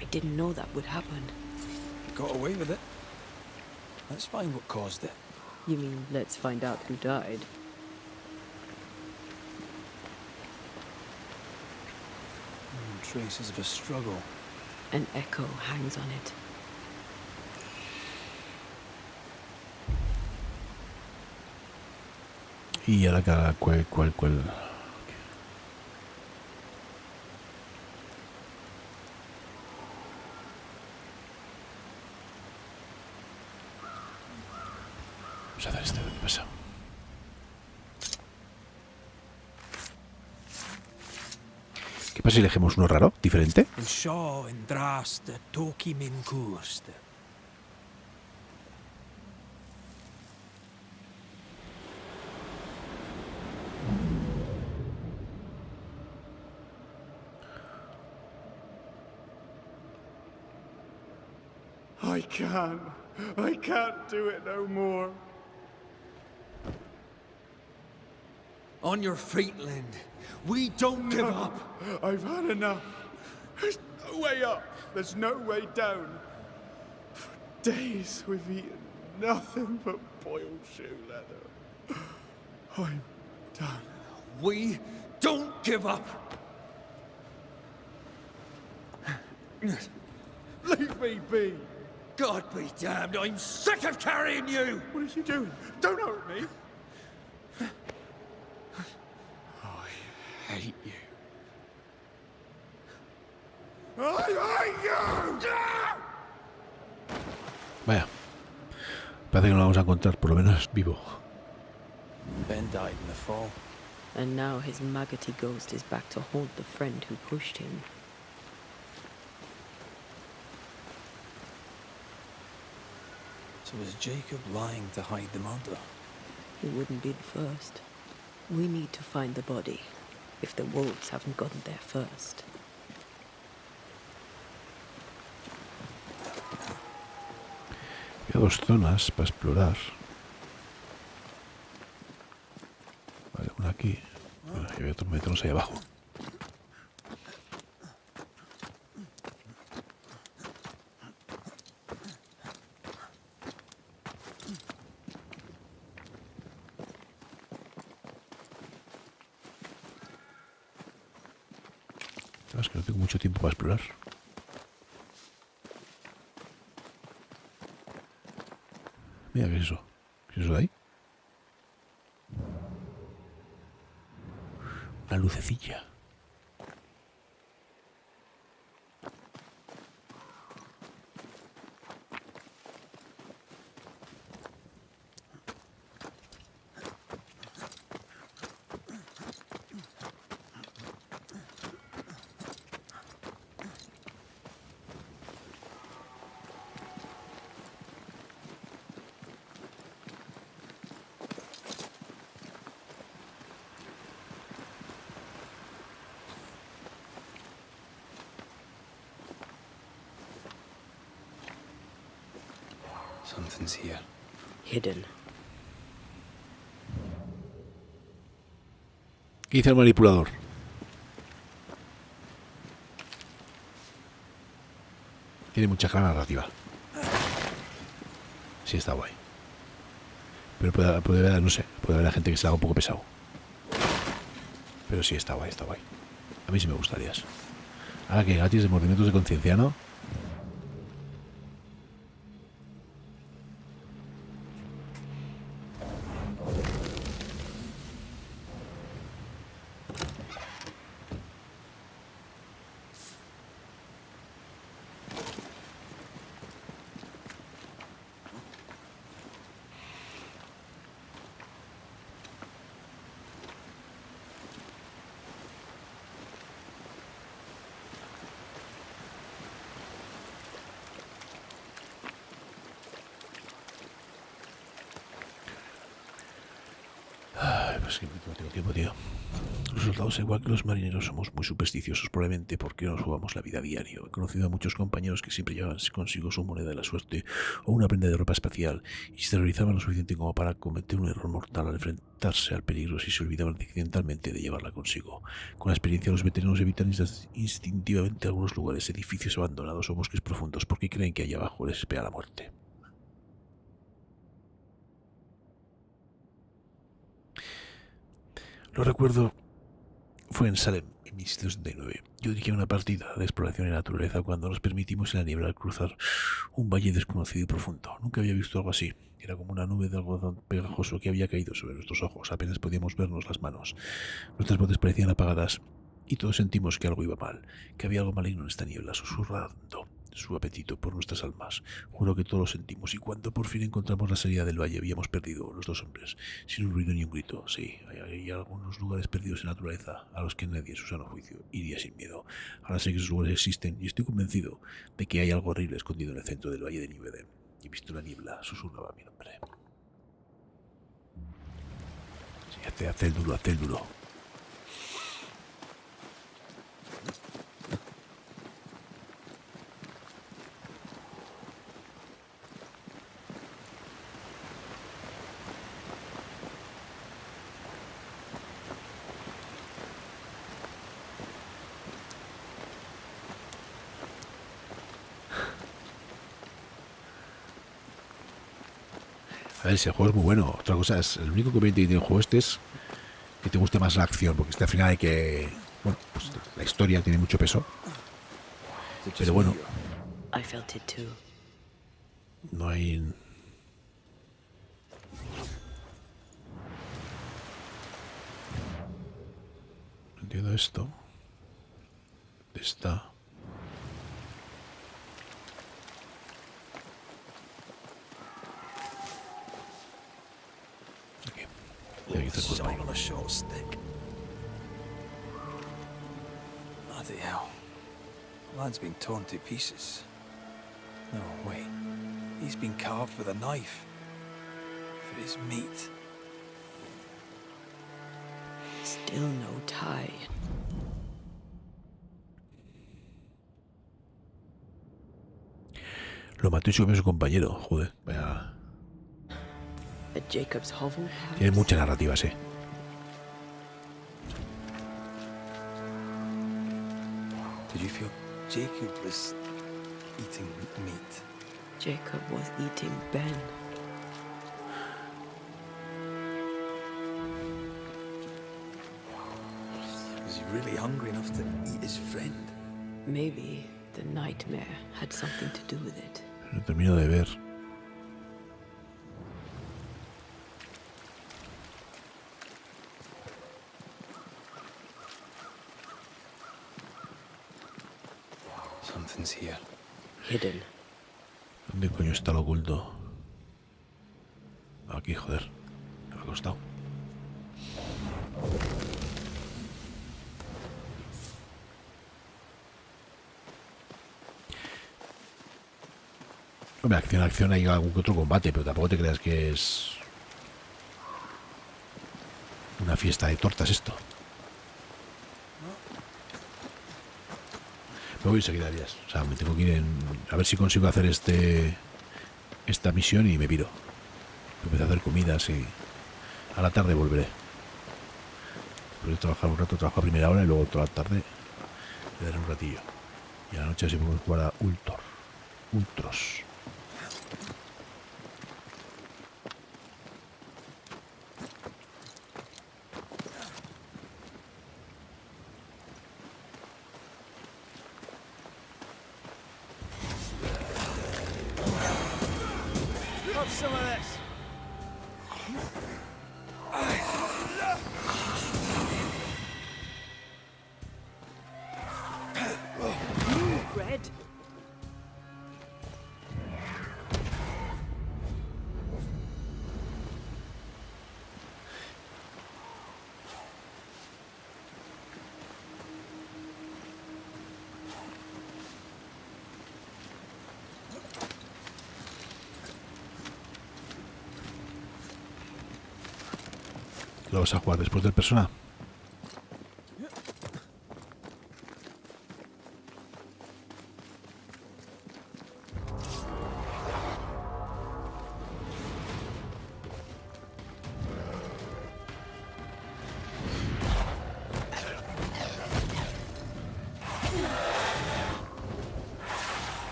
I didn't know that would happen. Got away with it. Let's find what caused it. You mean, let's find out who died? Traces of a struggle. An echo hangs on it. Y ahora cada cual. pasa? ¿Qué pasa si elegimos uno raro, diferente? En Shaw en Draste, Toki min Kurste. I can't do it no more. On your feet, Lind. We don't give up. I've had enough. There's no way up. There's no way down. For days we've eaten nothing but boiled shoe leather. I'm done. We don't give up. Leave me be. God be damned, I'm sick of carrying you! What are you doing? Don't hurt me. I hate you. I hate you! Vaya. Parece que no lo vamos a encontrar, por lo menos vivo. Ben died in the fall. And now his maggoty ghost is back to haunt the friend who pushed him. So was Jacob lying to hide the murder? He wouldn't be the first. We need to find the body, if the wolves haven't gotten there first. Hay dos zonas para explorar. Vale, una aquí. Bueno, y otros meternos ahí abajo. Es que no tengo mucho tiempo para explorar. Mira, ¿qué es eso? ¿Qué es eso de ahí? Una lucecilla. Something's here. Hidden. ¿Qué dice el manipulador? Tiene mucha cara narrativa. Sí, está guay. Pero puede haber, no sé, puede haber gente que se le haga un poco pesado. Pero sí, está guay, está guay. A mí sí me gustaría eso. Ahora que gratis de movimientos de conciencia, ¿no? Pues que no tengo tiempo, tío. Los soldados, igual que los marineros, somos muy supersticiosos, probablemente porque nos jugamos la vida a diario. He conocido a muchos compañeros que siempre llevaban consigo su moneda de la suerte o una prenda de ropa espacial y se terrorizaban lo suficiente como para cometer un error mortal al enfrentarse al peligro si se olvidaban accidentalmente de llevarla consigo. Con la experiencia, los veteranos evitan instintivamente algunos lugares, edificios abandonados o bosques profundos porque creen que allá abajo les espera la muerte. Lo recuerdo, fue en Salem, en 1769. Yo dirigía una partida de exploración en la naturaleza cuando nos permitimos en la niebla cruzar un valle desconocido y profundo. Nunca había visto algo así. Era como una nube de algodón pegajoso que había caído sobre nuestros ojos. Apenas podíamos vernos las manos. Nuestras voces parecían apagadas y todos sentimos que algo iba mal, que había algo maligno en esta niebla, susurrando. su apetito por nuestras almas. Juro que todos lo sentimos, y cuando por fin encontramos la salida del valle habíamos perdido, los 2 hombres, sin un ruido ni un grito. Sí, hay algunos lugares perdidos en la naturaleza a los que nadie en su sano juicio iría sin miedo. Ahora sé que esos lugares existen y estoy convencido de que hay algo horrible escondido en el centro del valle de New Eden. He visto la niebla, susurraba mi nombre. Sí, hace el duro, hace el duro. A ver, si el juego es muy bueno. Otra cosa es, el único conveniente que tiene el juego este es que te guste más la acción, porque al final hay que... Bueno, pues la historia tiene mucho peso. Pero bueno, I felt it too. no hay... No entiendo esto. ¿Dónde está? Shot on a short stick. Bloody hell. Lad's been torn to pieces. No, wait. He's been carved with a knife. For his meat. Still no tie. Lo mató y se comió a su compañero. Joder, vaya... At Jacob's hovel. Tiene mucha narrativa, sí. Did you feel Jacob was eating meat? Jacob was eating Ben. Was he really hungry enough to eat his friend? Maybe the nightmare had something to do with it. No termino de ver. Something's here. Hidden. ¿Dónde coño está lo oculto? Aquí, joder. Me ha costado. Hombre, acción, hay algún que otro combate, pero tampoco te creas que es una fiesta de tortas esto. Me voy enseguida, Arias. O sea, me tengo que ir a ver si consigo hacer esta misión y me piro. Empecé a hacer comidas y a la tarde volveré. Voy a trabajar un rato, trabajo a primera hora y luego toda la tarde le daré un ratillo. Y a la noche así podemos jugar a Ultros. Some of this. Red. ¿Lo vas a jugar después del Persona?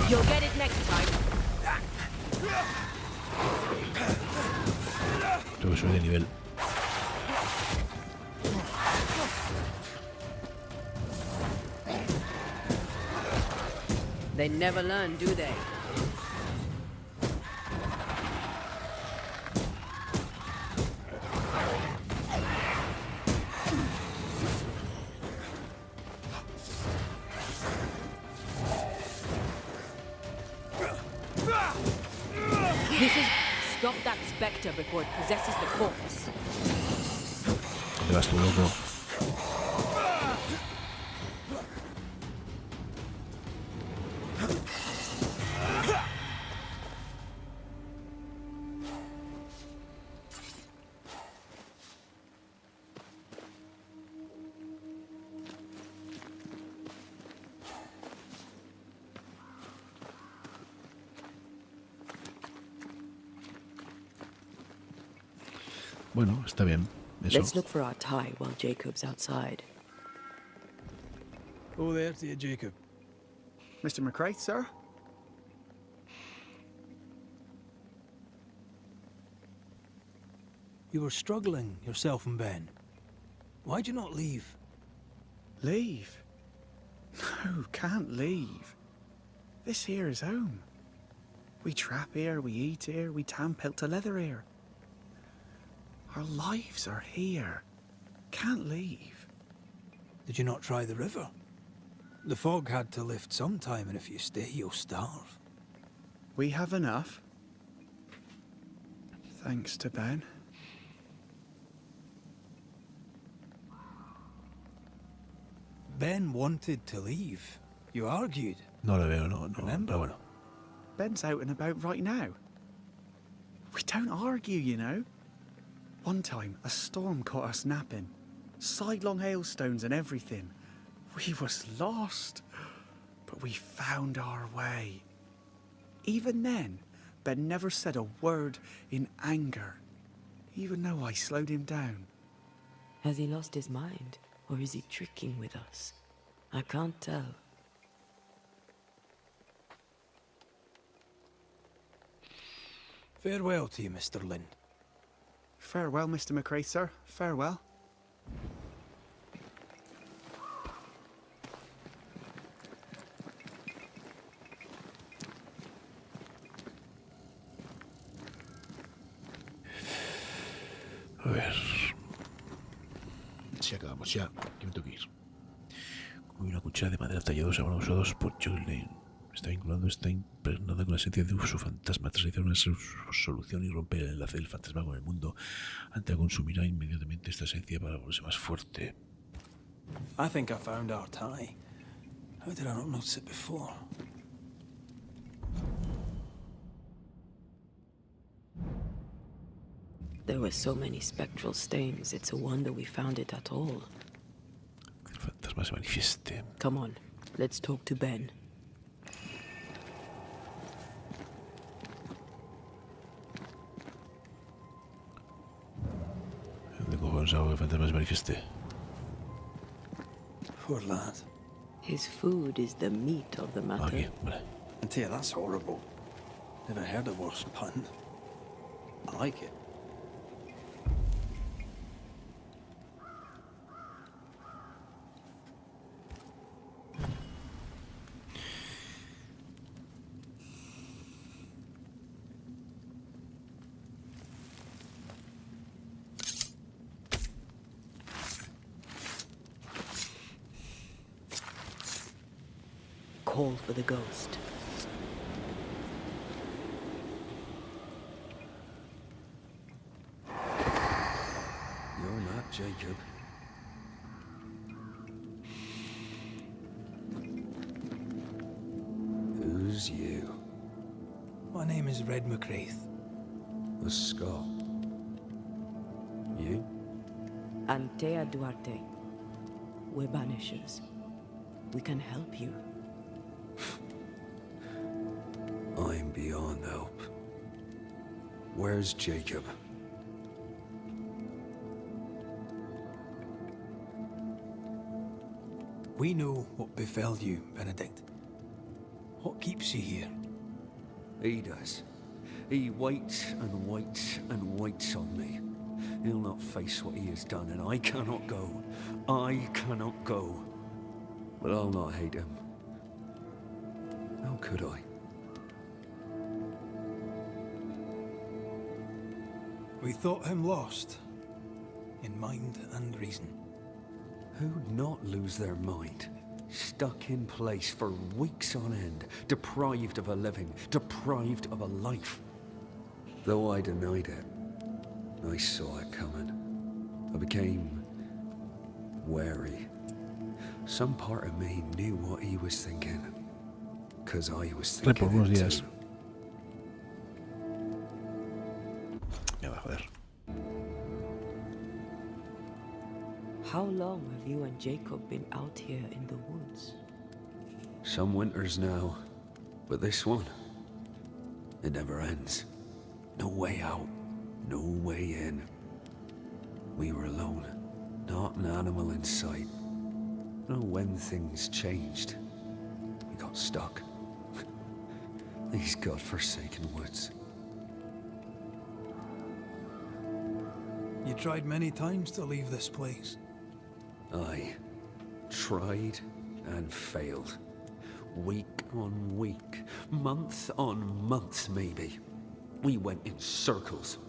You'll get it next time. Tengo que subir de nivel. They never learn, do they? that spectre before it possesses the corpse. ¿Dónde vas tú, loco? Bueno, está bien. Eso. Let's look for our tie while Jacob's outside. Oh, there to you, Jacob. Mr. McCraith, sir? You were struggling, yourself and Ben. Why'd you not leave? Leave? No, can't leave. This here is home. We trap here, we eat here, we tan pelt to leather here. Our lives are here. Can't leave. Did you not try the river? The fog had to lift sometime, and if you stay, you'll starve. We have enough. Thanks to Ben. Ben wanted to leave. You argued. No lo veo, no. Remember? Pero bueno. Ben's out and about right now. We don't argue, you know. One time, a storm caught us napping. Sidelong hailstones and everything. We was lost. But we found our way. Even then, Ben never said a word in anger. Even though I slowed him down. Has he lost his mind? Or is he tricking with us? I can't tell. Farewell to you, Mr. Lynn. Farewell, Mr. McCraith, sir. Farewell. A ver. Si acabamos ya, que me tengo que ir. Con una cuchara de madera tallados a usados por Joy Lane. Está vinculado, está impregnada con la esencia de su fantasma. Tras realizar una solución y romper el enlace del fantasma con el mundo, Ante consumirá inmediatamente esta esencia para volverse más fuerte. I think I found our tie. How did I not notice it before? There were so many spectral stains, it's a wonder we found it at all. Que el fantasma se manifieste. Come on, let's talk to Ben. ¿Dónde cojones hago que el fantasma se manifieste? Poor lad. His food is the meat of the matter. Aquí, vale. And tell you, that's horrible. Never heard a worse pun. I like it. Call for the ghost. You're not Jacob. Who's you? My name is Red McCraith. A Scot. You? Antea Duarte. We're Banishers. We can help you. I'm beyond help. Where's Jacob? We know what befell you, Benedict. What keeps you here? He does. He waits and waits and waits on me. He'll not face what he has done, and I cannot go. I cannot go. But I'll not hate him. How could I? We thought him lost, in mind and reason. Who'd not lose their mind? Stuck in place for weeks on end, deprived of a living, deprived of a life. Though I denied it, I saw it coming. I became wary. Some part of me knew what he was thinking, because I was thinking it too. Me va a joder. How long have you and Jacob been out here in the woods? Some winters now, but this one, it never ends. No way out, no way in. We were alone, not an animal in sight. I don't know when things changed. We got stuck. These godforsaken woods. You tried many times to leave this place. I tried and failed. Week on week, month on month maybe. We went in circles.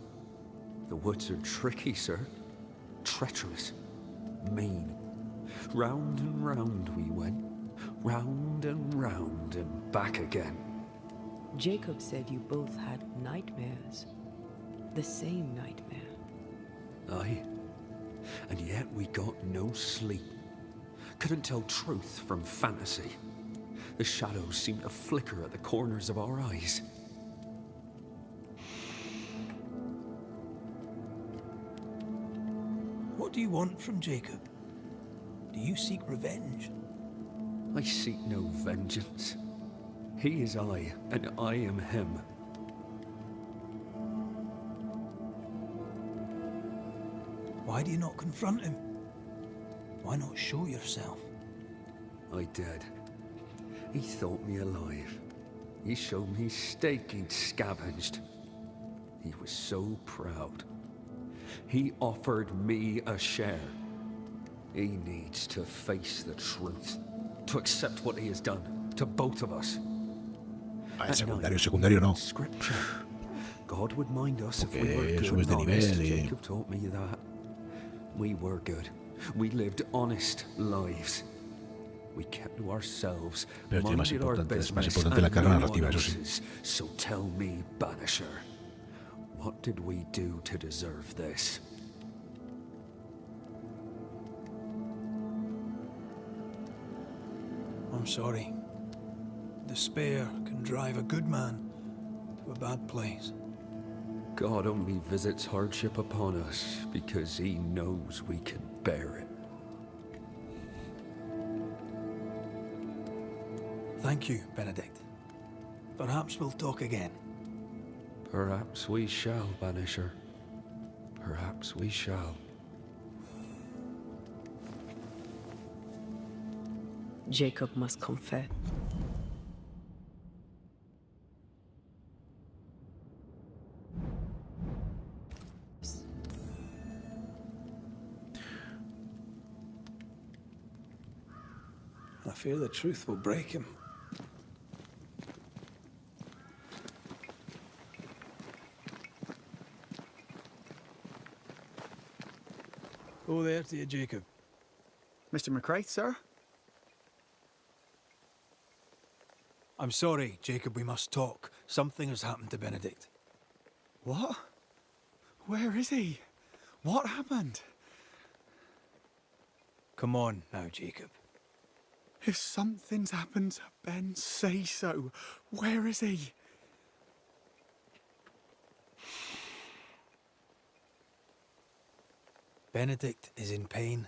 The woods are tricky, sir. Treacherous. Mean. Round and round we went. Round and back again. Jacob said you both had nightmares. The same nightmare. Aye. And yet we got no sleep. Couldn't tell truth from fantasy. The shadows seemed to flicker at the corners of our eyes. What do you want from Jacob? Do you seek revenge? I seek no vengeance. He is I, and I am him. Why do you not confront him? Why not show yourself? I did. He thought me alive. He showed me steak he'd scavenged. He was so proud. He offered me a share. He needs to face the truth, to accept what he has done to both of us. Secundario no. Scripture. God would mind us if we were Porque good subes de and honest. nivel y... Jacob taught me that. We were good. We lived honest lives. We kept to ourselves, Pero es más minded our importante, es más business, importante la and carga no narrativa, one eso sí. else's. So tell me, Banisher, what did we do to deserve this? I'm sorry. Despair can drive a good man to a bad place. God only visits hardship upon us because he knows we can bear it. Thank you, Benedict. Perhaps we'll talk again. Perhaps we shall, Banisher. Perhaps we shall. Jacob must confess. I fear the truth will break him. Oh, there to you, Jacob. Mr. McCraith, sir? I'm sorry, Jacob, we must talk. Something has happened to Benedict. What? Where is he? What happened? Come on now, Jacob. If something's happened to Ben, say so. Where is he? Benedict is in pain.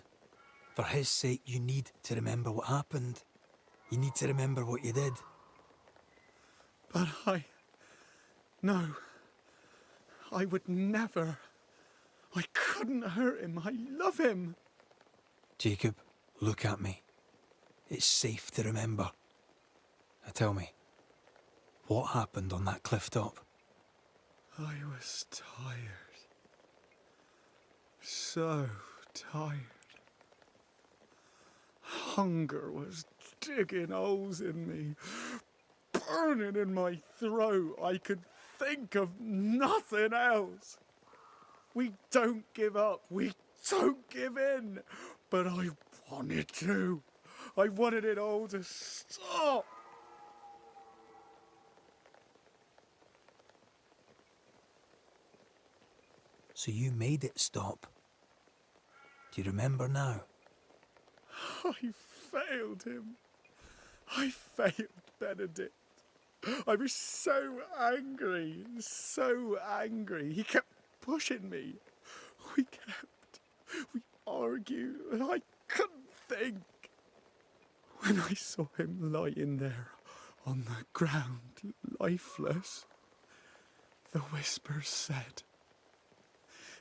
For his sake, you need to remember what happened. You need to remember what you did. But no. I would never. I couldn't hurt him. I love him. Jacob, look at me. It's safe to remember. Now tell me, what happened on that cliff top? I was tired. So tired. Hunger was digging holes in me, burning in my throat. I could think of nothing else. We don't give up. We don't give in. But I wanted to. I wanted it all to stop. So you made it stop. Do you remember now? I failed him. I failed Benedict. I was so angry, so angry. He kept pushing me. We argued, and I couldn't think. When I saw him lying there on the ground, lifeless, the whispers said,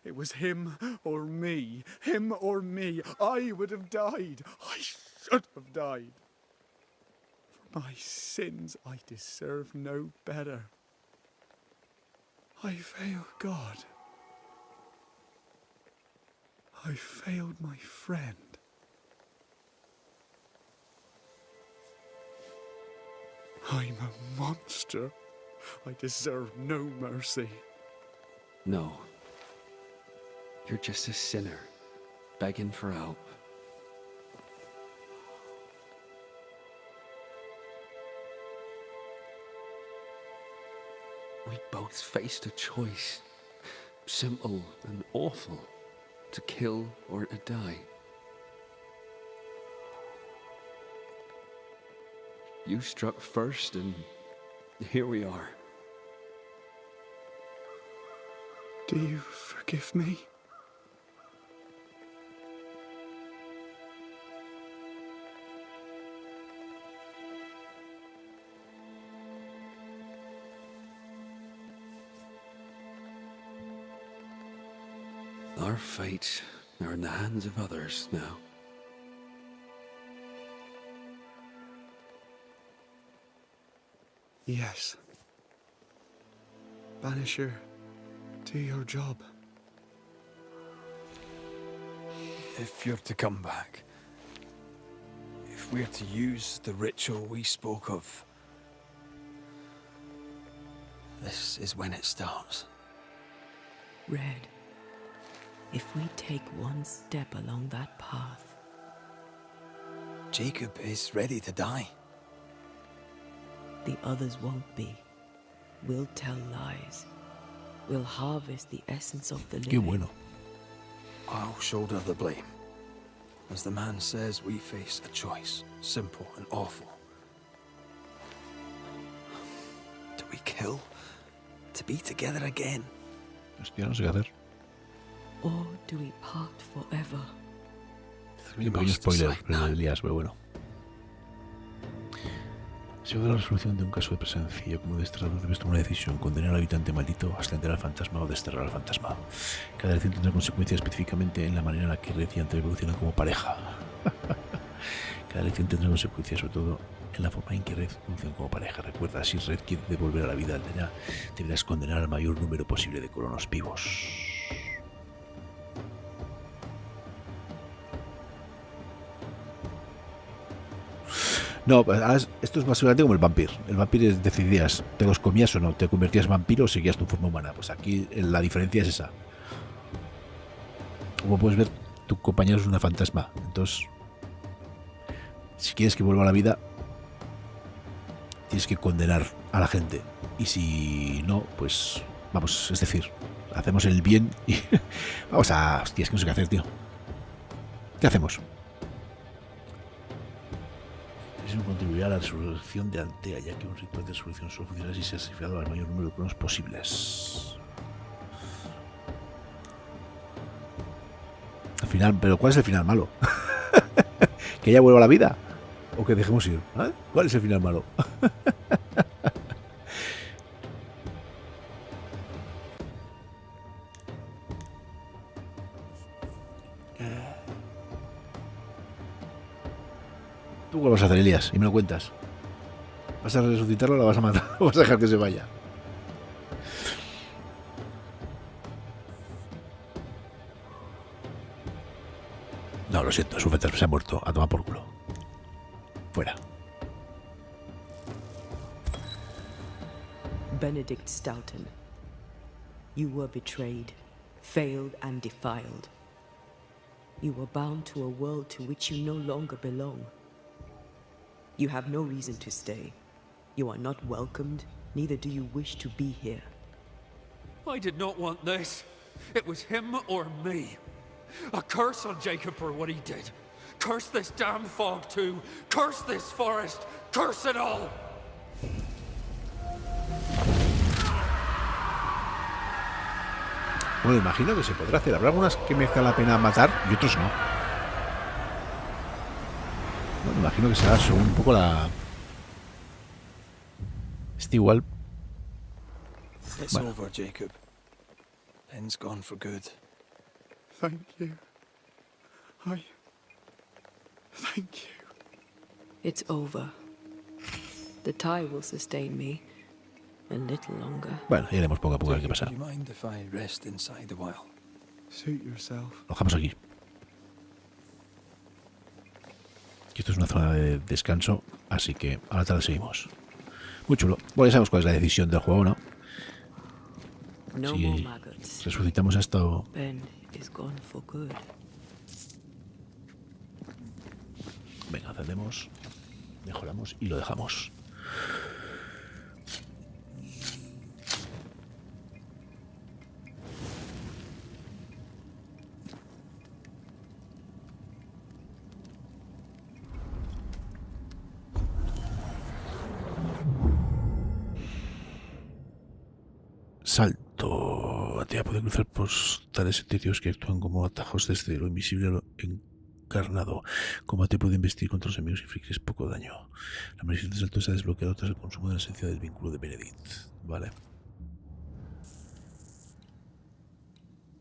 it was him or me, him or me. I would have died. I should have died. For my sins, I deserve no better. I failed God. I failed my friend. I'm a monster. I deserve no mercy. No. You're just a sinner, begging for help. We both faced a choice, simple and awful, to kill or to die. You struck first, and here we are. Do you forgive me? Our fates are in the hands of others now. Yes. Banisher, do your job. If you're to come back, if we're to use the ritual we spoke of, this is when it starts. Red, if we take one step along that path... Jacob is ready to die. The others won't be. We'll tell lies. We'll harvest the essence of the living. Qué bueno. I'll shoulder the blame. As the man says, we face a choice, simple and awful. Do we kill? To be together again? Hostia, no sé qué hacer. Or do we part forever? Un pequeño spoiler, Elías, pero bueno. Si de la resolución de un caso de presencia como desterrador, debes tomar una decisión: condenar al habitante maldito, ascender al fantasma o desterrar al fantasma. Cada elección tendrá consecuencias específicamente en la manera en la que Red y Ante evolucionan como pareja. Cada elección tendrá consecuencias, sobre todo en la forma en que Red evoluciona como pareja. Recuerda, si Red quiere devolver a la vida aldea, deberás condenar al mayor número posible de colonos vivos. No, esto es básicamente como el vampiro. El vampiro decidías, ¿te los comías o no? ¿Te convertías en vampiro o seguías tu forma humana? Pues aquí la diferencia es esa. Como puedes ver, tu compañero es una fantasma. Entonces, si quieres que vuelva a la vida, tienes que condenar a la gente. Y si no, pues vamos, es decir, hacemos el bien y vamos a... Hostia, es que no sé qué hacer, tío. ¿Qué hacemos? No contribuirá a la resolución de Antea, ya que un ritual de resolución solo funcionará si se ha sacrificado al mayor número de clones posibles. Al final, pero ¿cuál es el final malo? ¿Que ella vuelva a la vida? ¿O que dejemos ir? ¿Eh? ¿Cuál es el final malo? ¿Tú qué vas a hacer, Elías? Y me lo cuentas. ¿Vas a resucitarlo o la vas a matar? ¿O vas a dejar que se vaya? No, lo siento, su fetal se ha muerto. A tomar por culo. Fuera. Benedict Stoughton, you were betrayed, failed and defiled. You were bound to a world to which you no longer belong. You have no reason to stay. You are not welcomed, neither do you wish to be here. I did not want this. It was him or me. A curse on Jacob for what he did. Curse this damn fog too. Curse this forest. Curse it all. Bueno, imagino que se podrá hacer. Habrá algunas que merezca la pena matar y otros no. Bueno, imagino que será según un poco la... Este igual... It's over, Jacob. Len's gone for good. Thank you. Thank you. It's over. The tie will sustain me a little longer. Bueno, iremos poco a poco a ver qué pasa. Do you mind if I rest inside a while? Suit yourself. Lo dejamos aquí. Esto es una zona de descanso, así que a la tarde seguimos. Muy chulo. Bueno, ya sabemos cuál es la decisión del juego, ¿no? Si resucitamos esto... Venga, encendemos, mejoramos y lo dejamos. Salto. La tía puede cruzar por tales sitios que actúan como atajos desde lo invisible a lo encarnado. Combate puede investir contra los enemigos y infligirles poco daño. La maldición de salto se ha desbloqueado tras el consumo de la esencia del vínculo de Benedict. Vale.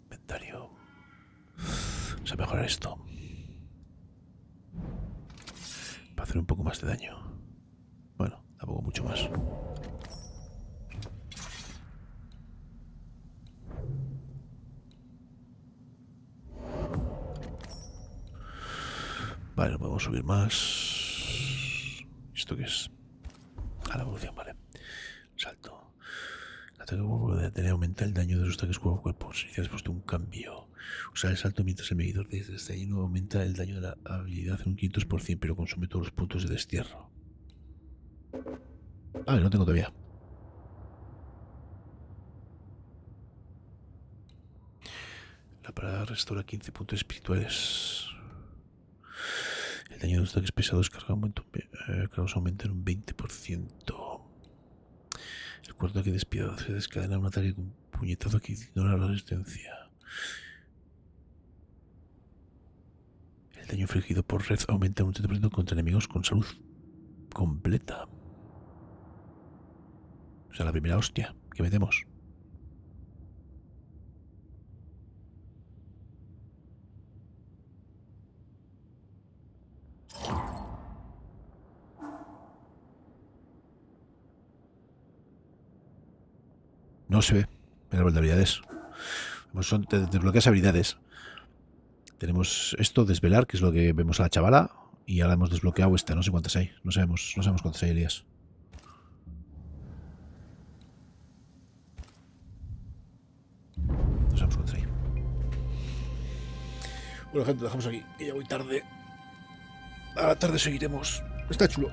Inventario. Vamos a mejorar esto. Para hacer un poco más de daño. Bueno, tampoco mucho más. Vale, no podemos subir más. ¿Esto qué es? A la evolución, vale. Salto. El ataque puede tener aumenta el daño de los ataques cuerpo a cuerpo. Si has puesto un cambio. Usar el salto mientras el medidor desde este ahí no aumenta el daño de la habilidad en un 500%, pero consume todos los puntos de destierro. Ah, que no tengo todavía. La parada restaura 15 puntos espirituales. El daño de los ataques pesados causa aumenta en un 20%. El cuarto que despiadado se descadena un ataque con puñetazo que ignora la resistencia. El daño infligido por red aumenta un 30% contra enemigos con salud completa. O sea, la primera hostia que metemos. No se ve el árbol de habilidades. Son desbloqueas habilidades. Tenemos esto, desvelar, que es lo que vemos a la chavala. Y ahora hemos desbloqueado esta. No sé cuántas hay. No sabemos cuántas hay, Elías. No sabemos cuántas hay. Bueno, gente, lo dejamos aquí. Que ya voy tarde. A la tarde seguiremos. Está chulo.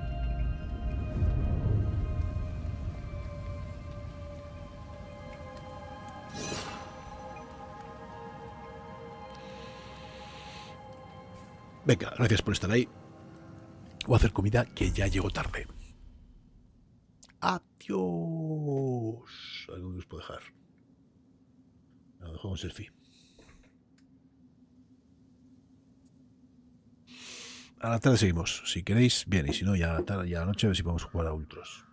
Venga, gracias por estar ahí. Voy a hacer comida que ya llego tarde. Adiós. Algo que os puedo dejar. Lo dejo un selfie. A la tarde seguimos. Si queréis, bien. Y si no, ya a la tarde, ya a la noche, a ver si podemos jugar a ultros.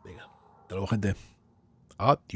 Venga. Hasta luego, gente. Adiós.